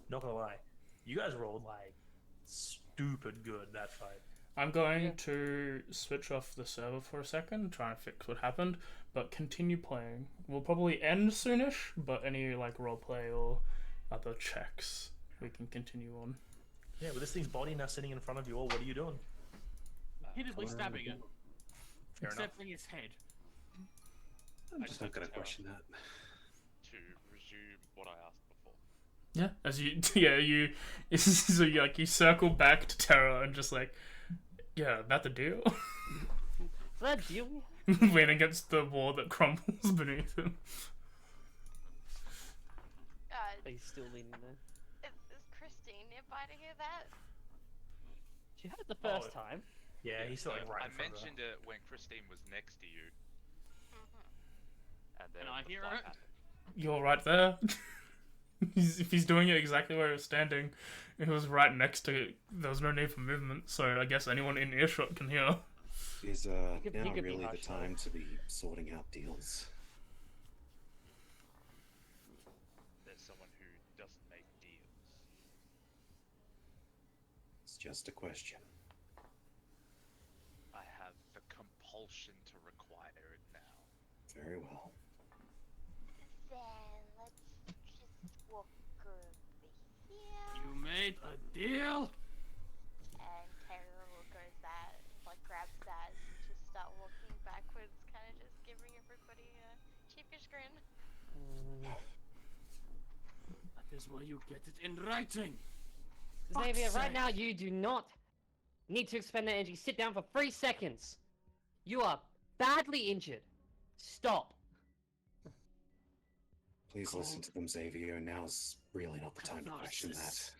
Not gonna lie, you guys rolled like stupid good that fight. I'm going to switch off the server for a second, try and fix what happened, but continue playing. We'll probably end soonish, but any like roleplay or other checks, we can continue on. Yeah, with this thing's body now sitting in front of you all, what are you doing? Repeatedly stabbing it, Fair enough. except for its head. I'm just not going to question that. To resume what I asked before. Yeah, as you, so you circle back to Terra and just like, yeah, about the deal. Is that a deal? Lean against the wall that crumbles beneath him. He's still leaning there. Is Christine nearby to hear that? She heard it the first time. Yeah, he's still So like right I in front of her. mentioned it when Christine was next to you, and then Can I the hear fight it? happened. You're right there. If he's doing it exactly where he was standing, it was right next to it. There was no need for movement, so I guess anyone in earshot can hear. Is He now could be really the harsh, though. time to be sorting out deals? There's someone who doesn't make deals. It's just a question. I have the compulsion to require it now. Very well. Then let's just walk over here. You made a deal? And Taylor will go that, like grabs that, and just start walking backwards, kind of just giving everybody a sheepish grin. That is why you get it in writing. Xavier, Fuck's right sake. now you do not need to expend that energy. Sit down for 3 seconds. You are badly injured. Stop. Please listen to them, Xavier. Now's really not the time to question that. Catharsis.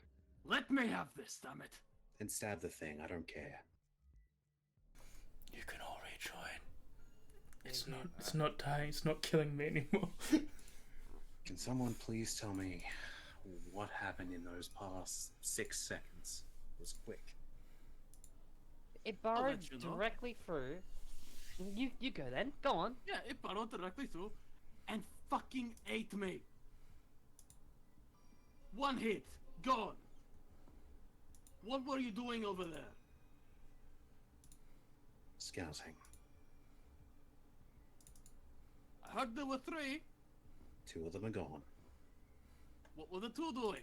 Let me have this, damn it. And stab the thing. I don't care. You can all rejoin. It's not dying. It's not killing me anymore. Can someone please tell me what happened in those past 6 seconds? It was quick. It burrowed let you know. directly through. You go then. Go on. Yeah, it burrowed directly through and fucking ate me. One hit, gone. What were you doing over there? Scouting. I heard there were 3. 2 of them are gone. What were the 2 doing?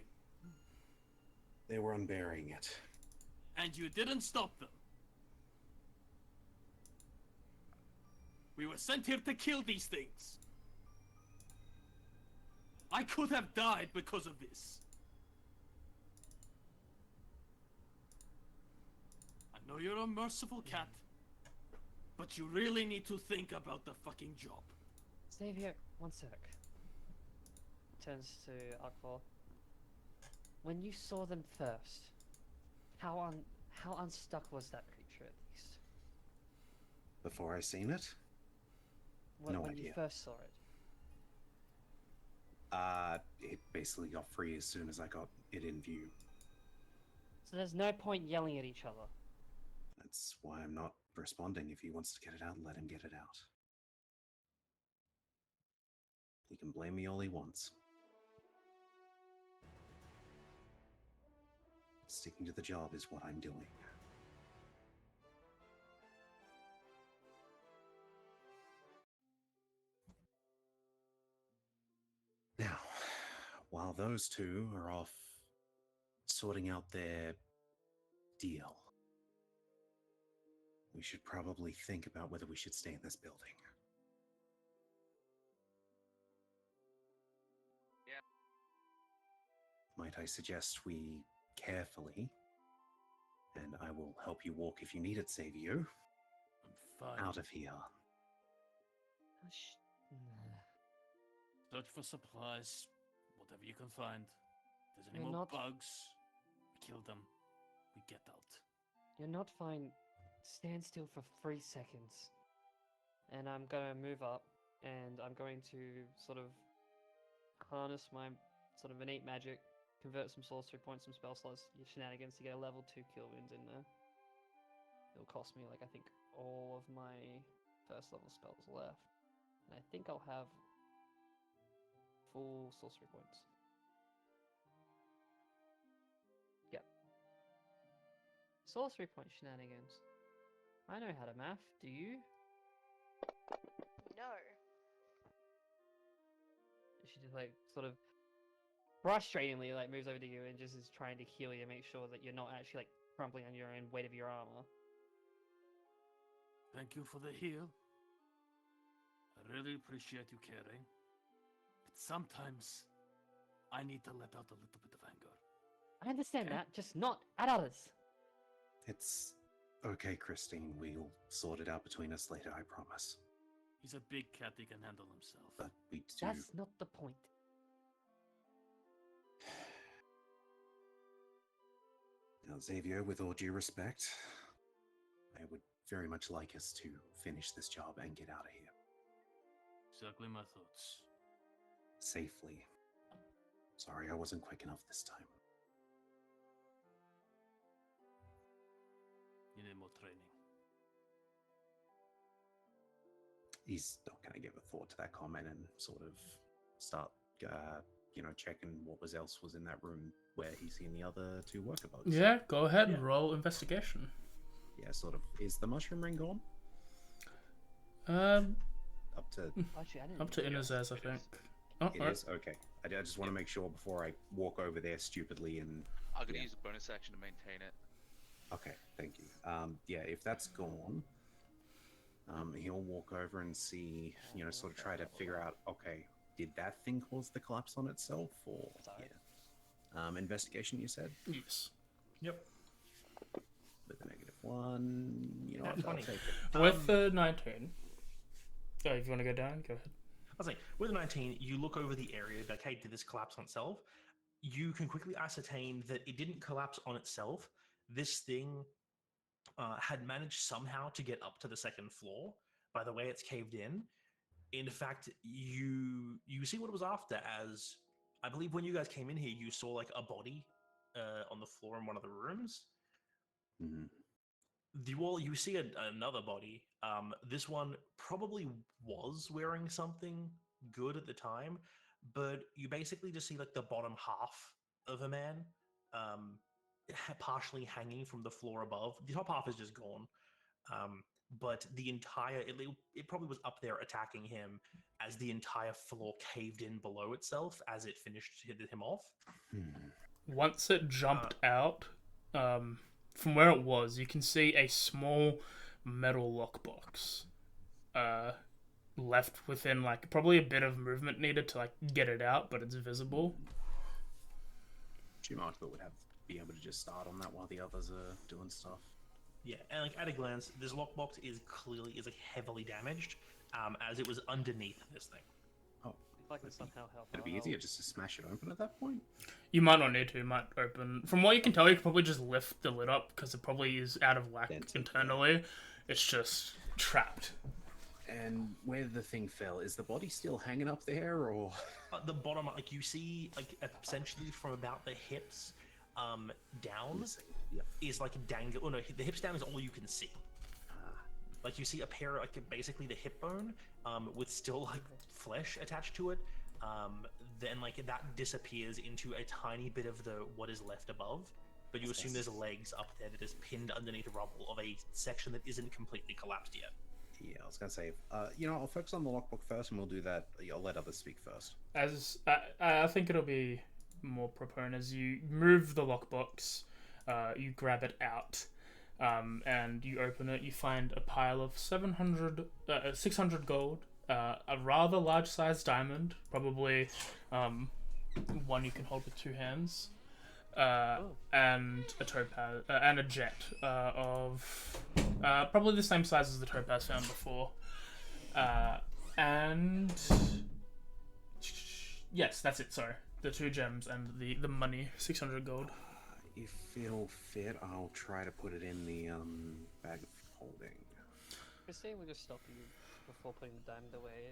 They were unburying it. And you didn't stop them. We were sent here to kill these things. I could have died because of this. I know you're a merciful cat, but you really need to think about the fucking job. Xavier, one sec. Turns to Akbar. When you saw them first, how unstuck was that creature at least? Before I seen it? No When you idea. first saw it. It basically got free as soon as I got it in view. So there's no point yelling at each other. That's why I'm not responding. If he wants to get it out, let him get it out. He can blame me all he wants. Sticking to the job is what I'm doing. Now, while those 2 are off sorting out their deal, we should probably think about whether we should stay in this building. Yeah. Might I suggest we carefully, and I will help you walk if you need it, Xavier, I'm fine. out of here. Search for supplies, whatever you can find. There's any You're more not- bugs, we kill them, we get out. You're not fine. Stand still for 3 seconds. And I'm gonna move up, and I'm going to sort of harness my sort of innate magic, convert some sorcery points, some spell slots, shenanigans to get a level 2 kill wounds in there. It'll cost me, like, I think all of my first level spells left. And I think I'll have full sorcery points. Yep. Sorcery point shenanigans. I know how to math, do you? No. She just like sort of frustratingly like moves over to you and just is trying to heal you, make sure that you're not actually like crumpling on your own weight of your armor. Thank you for the heal. I really appreciate you caring. But sometimes I need to let out a little bit of anger. I understand Okay. that, just not at others. It's okay, Christine. We'll sort it out between us later, I promise. He's a big cat, he can handle himself. But we do. That's not the point. Now, Xavier, with all due respect, I would very much like us to finish this job and get out of here Exactly my thoughts. safely. Sorry, I wasn't quick enough this time. You need more training. He's not going to give a thought to that comment and sort of start, checking what else was in that room where he's seen the other two worker bugs. Yeah, go ahead and Yeah. roll investigation. Yeah, sort of. Is the mushroom ring gone? Up to... Actually, I didn't Up to know. Inazaz, I It think. is. Oh, It alright. is? Okay. I just want to make sure before I walk over there stupidly and... I'm gonna Yeah. use a bonus action to maintain it. Okay, thank you. Yeah, if that's gone, he'll walk over and see, sort of try to figure out, okay, did that thing cause the collapse on itself, or... Sorry. Yeah. Investigation, you said? Yes. Yep. With a -1, you know what, I'll 20. take it. With the 19. Oh, if you want to go down, go ahead. I was like, with a 19, you look over the area, like, hey, did this collapse on itself? You can quickly ascertain that it didn't collapse on itself. This thing had managed somehow to get up to the second floor by the way it's caved in. In fact, you see what it was after, as I believe when you guys came in here, you saw like a body on the floor in one of the rooms. Mhm. You see another body. This one probably was wearing something good at the time, but you basically just see like the bottom half of a man, partially hanging from the floor above. The top half is just gone, but the entire it probably was up there attacking him as the entire floor caved in below itself as it finished hit him off. Once it jumped out, from where it was, you can see a small metal lockbox left within, like, probably a bit of movement needed to, like, get it out, but it's visible. Martha would be able to just start on that while the others are doing stuff. Yeah, and like at a glance, this lockbox is like heavily damaged, as it was underneath this thing. Oh, If I could somehow help it'd out, be I'll- easier just to smash it open at that point. You might not need to, you might open... From what you can tell, you could probably just lift the lid up, because it probably is out of whack Dented, internally. It's just trapped. And where the thing fell, is the body still hanging up there, or...? At the bottom, like you see, like essentially from about the hips down Yeah. is like dangle. Oh no, the hips down is all you can see. Like you see a pair, like basically the hip bone, with still like flesh attached to it. Then like that disappears into a tiny bit of what is left above. But you assume there's legs up there that is pinned underneath the rubble of a section that isn't completely collapsed yet. Yeah, I was gonna say, I'll focus on the lockbook first, and we'll do that. I'll let others speak first. As I think it'll be more proponent as you move the lockbox, you grab it out, and you open it. You find a pile of 600 gold, a rather large-sized diamond, probably one you can hold with two hands, and a topaz and a jet of probably the same size as the topaz found before, and yes, that's it. Sorry. The 2 gems and the money, 600 gold. If it'll fit, I'll try to put it in the bag of holding. Christine will just stop you before putting the diamond away,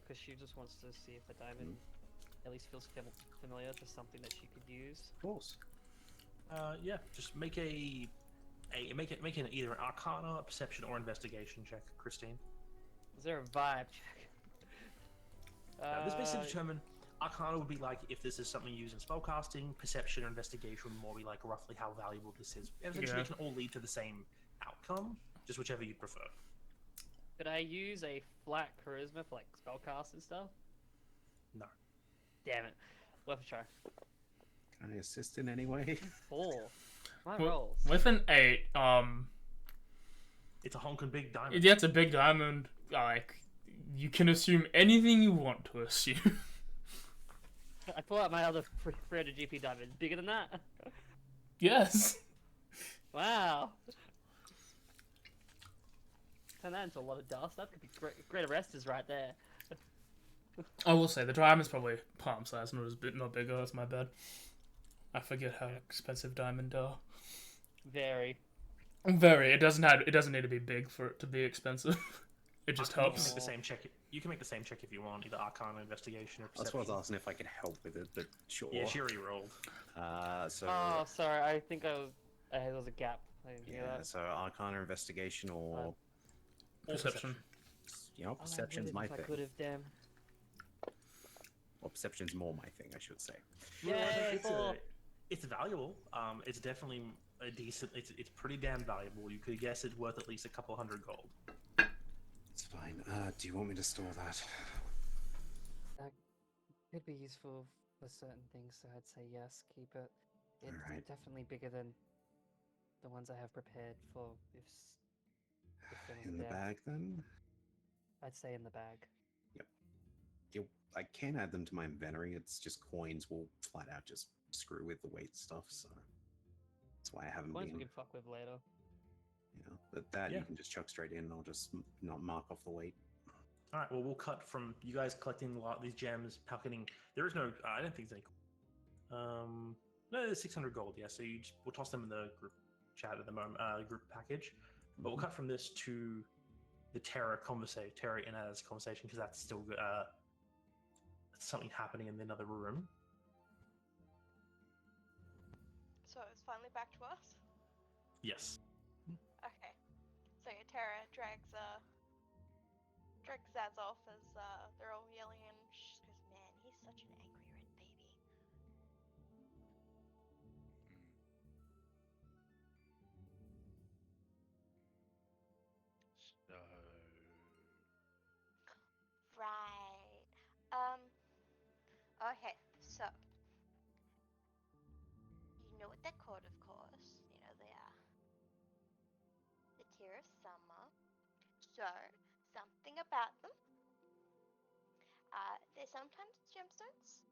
because she just wants to see if the diamond at least feels familiar to something that she could use. Of course. Yeah, just make make an either an Arcana, Perception, or Investigation check, Christine. Is there a vibe check? This basically determine. Arcana would be like if this is something used in spellcasting. Perception or Investigation would more be like roughly how valuable this is. Eventually, Yeah. it can all lead to the same outcome, just whichever you prefer. Could I use a flat charisma for like spellcast and stuff? No. Damn it. Worth a try. Can I assist in any way? 4. My Well, rolls. with an 8, It's a honkin' big diamond. yeah, it's a big diamond. Like, you can assume anything you want to assume. I pull out my other 300 GP diamond. Bigger than that? Yes. Wow. Turn that into a lot of dust. That could be great arresters right there. I will say the diamond's probably palm size, not bigger. That's my bad. I forget how expensive diamond are. Very. Very. It doesn't need to be big for it to be expensive. It just You can helps. make the same check. You can make the same check if you want, either Arcana, Investigation, or Perception. That's what I was asking if I could help with it, but sure. Yeah, she already rolled. So Oh, sorry. I think there was a gap. I didn't hear yeah, that. so Arcana, Investigation, or Perception. you know, Perception's my I thing. could have, damn. Well, Perception's more my thing, I should say. Yay, four. It's valuable. It's definitely a decent. It's pretty damn valuable. You could guess it's worth at least a couple hundred gold. It's fine. Do you want me to store that? That could be useful for certain things, so I'd say yes, keep it. It's Alright. definitely bigger than the ones I have prepared for if there was In a the death. bag, then? I'd say in the bag. I can add them to my inventory. It's just coins will flat out just screw with the weight stuff, so that's why I haven't Ones been. we can fuck with later. You know, but that Yeah. you can just chuck straight in, and I'll just not mark off the weight. All right. Well, we'll cut from you guys collecting a lot of these gems. Pocketing. There is no. I don't think there's any. No, there's 600 gold. Yeah. So we'll toss them in the group chat at the moment. Group package. But we'll cut from this to the Terra and Anna's conversation because that's still good. Something happening in another room. So it's finally back to us? Yes. Okay. So Tara drags Zaz off as they're all yelling and she goes, man, he's such an angry red baby. So, Right. Okay, so you know what they're called, of course. You know they are the Tear of Summer. So, something about them. They're sometimes gemstones,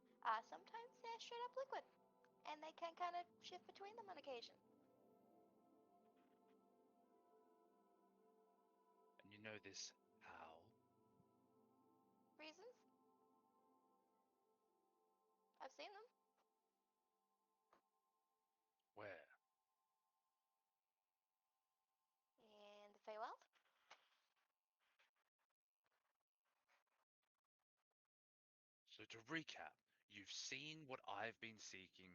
sometimes they're straight up liquid. And they can kind of shift between them on occasion. and you know this owl? Reasons? I've seen them. Where? In the Feywild? So to recap, you've seen what I've been seeking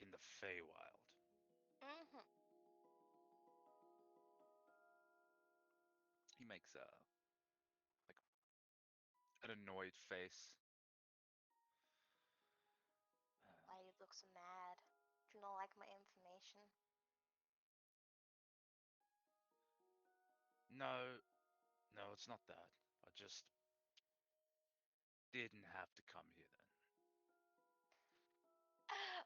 in the Feywild. Mm-hmm. He makes like an annoyed face. Why do you look so mad? Do you not like my information? No, no, it's not that. I just didn't have to come here then.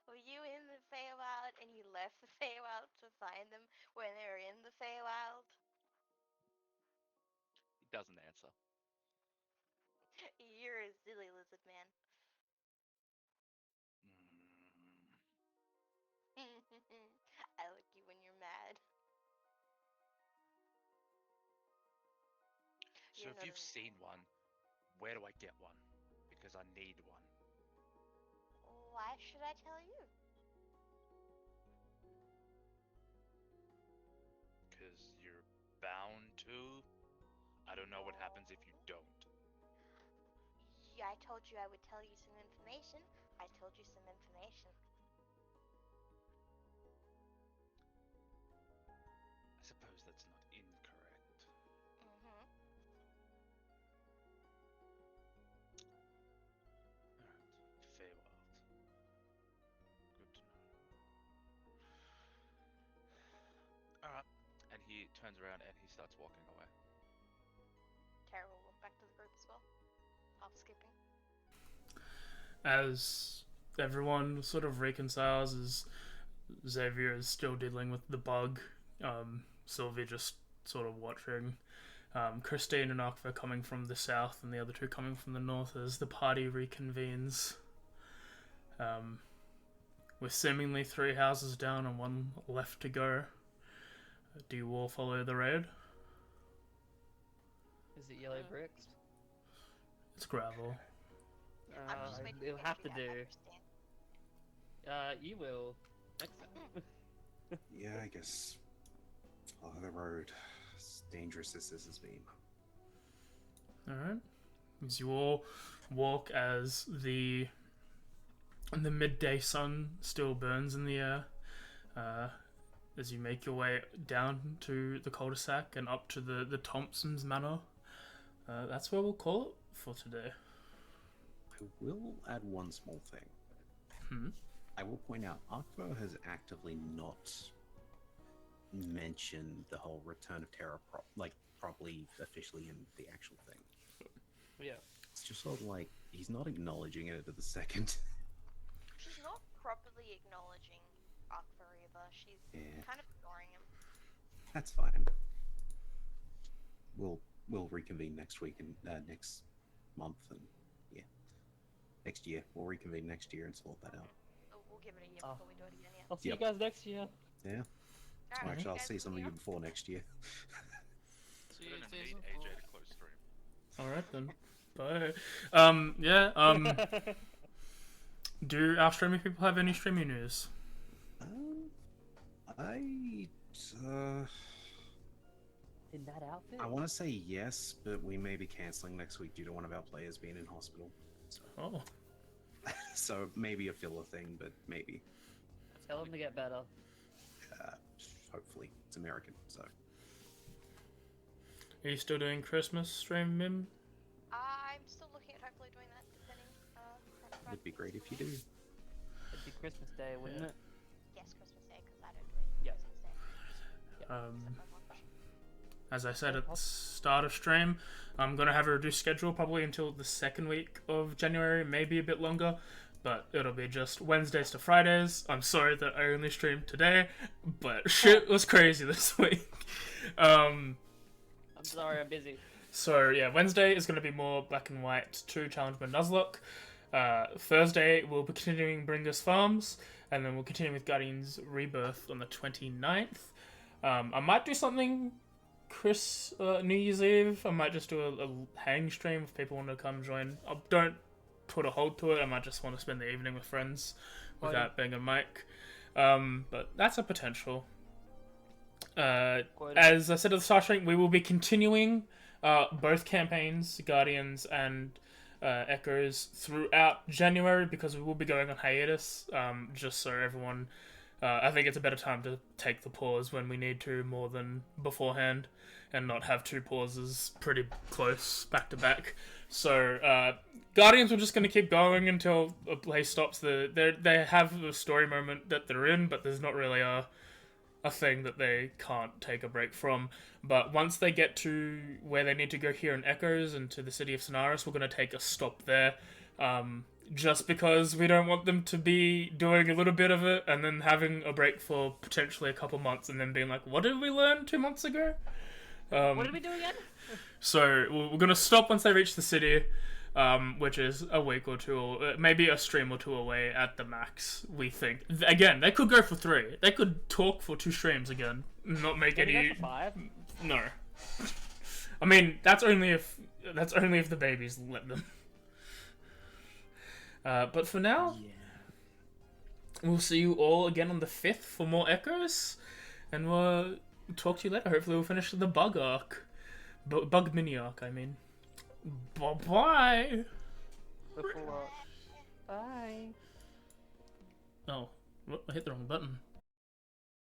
Were you in the Feywild and you left the Feywild to find them when they were in the Feywild? He doesn't answer. You're a silly lizard man. I like you when you're mad. So You're if not you've a- seen one, where do I get one? Because I need one. Why should I tell you? Because you're bound to. I don't know what happens if you don't. Yeah, I told you I would tell you some information. I told you some information. I suppose that's not incorrect. Mm-hmm. Alright. Feywild. Good to know. Alright. And he turns around and he starts walking away. Tara will look back to the group as well. Half skipping. As everyone sort of reconciles, as Xavier is still dealing with the bug, Sylvie just sort of watching. Christine and Akva coming from the south and the other two coming from the north as the party reconvenes. With seemingly 3 houses down and 1 left to go. Do you all follow the raid? Is it yellow bricks? It's gravel. I'm just waiting It'll to have to figure out do. understand. You will. Next time. Yeah, I guess. Follow the road. As dangerous as this has been. Alright. As you all walk as the midday sun still burns in the air, as you make your way down to the cul-de-sac and up to the Thompson's Manor. That's where we'll call it for today. I will add one small thing. I will point out, Akvo has actively not mentioned the whole Return of Terror, properly, officially in the actual thing. Yeah. It's just sort of like, he's not acknowledging it at the second. She's not properly acknowledging Akbar either. She's kind of ignoring him. That's fine. We'll reconvene next week and next month, and next year. We'll reconvene next year and sort that out. We'll give it a year before we do it again, yeah. I'll see you guys next year. Yeah. Alright, Actually, I'll guys, see some of yeah. you before next year. See you We're gonna season need 4. AJ to close stream. Alright then. Bye. Do our streaming people have any streaming news? In that outfit? I want to say yes, but we may be cancelling next week due to one of our players being in hospital. So, Oh. so maybe a filler thing, but maybe. Tell them to get better. Hopefully, it's American, so. Are you still doing Christmas stream, Mim? I'm still looking at hopefully doing that, depending. Would be great if you do. It'd be Christmas Day, wouldn't it? Yes, Christmas Day, because I don't do it Yep. Christmas Day. Except for lunch. As I said at the start of stream, I'm going to have a reduced schedule probably until the second week of January, maybe a bit longer, but it'll be just Wednesdays to Fridays. I'm sorry that I only streamed today, but shit was crazy this week. I'm sorry, I'm busy. So yeah, Wednesday is going to be more Black and White 2 Challenge with Nuzlocke. Thursday we'll be continuing Bringus Farms, and then we'll continue with Guardians Rebirth on the 29th. I might do something New Year's Eve. I might just do a hang stream if people want to come join. I don't put a hold to it. I might just want to spend the evening with friends without being a mic. But that's a potential. As I said at the start stream, we will be continuing both campaigns, Guardians and Echoes, throughout January because we will be going on hiatus. Just so everyone, I think it's a better time to take the pause when we need to more than beforehand, and not have 2 pauses pretty close back to back. So Guardians, we're just going to keep going until a play stops. They have a story moment that they're in, but there's not really a thing that they can't take a break from. But once they get to where they need to go here in Echoes and to the city of Sonaris, we're going to take a stop there. Just because we don't want them to be doing a little bit of it and then having a break for potentially a couple months and then being like, what did we learn 2 months ago? What did we do again? So we're going to stop once they reach the city, which is a week or 2, or maybe a stream or 2 away at the max, we think. Again, they could go for 3. They could talk for 2 streams again. Not make Can we any... go for 5? No. I mean, that's only if the babies let them. But for now, we'll see you all again on the 5th for more echoes, and we'll talk to you later. Hopefully we'll finish the bug arc. Bug mini arc, I mean. Bye-bye! The full arc. Bye. Oh, I hit the wrong button.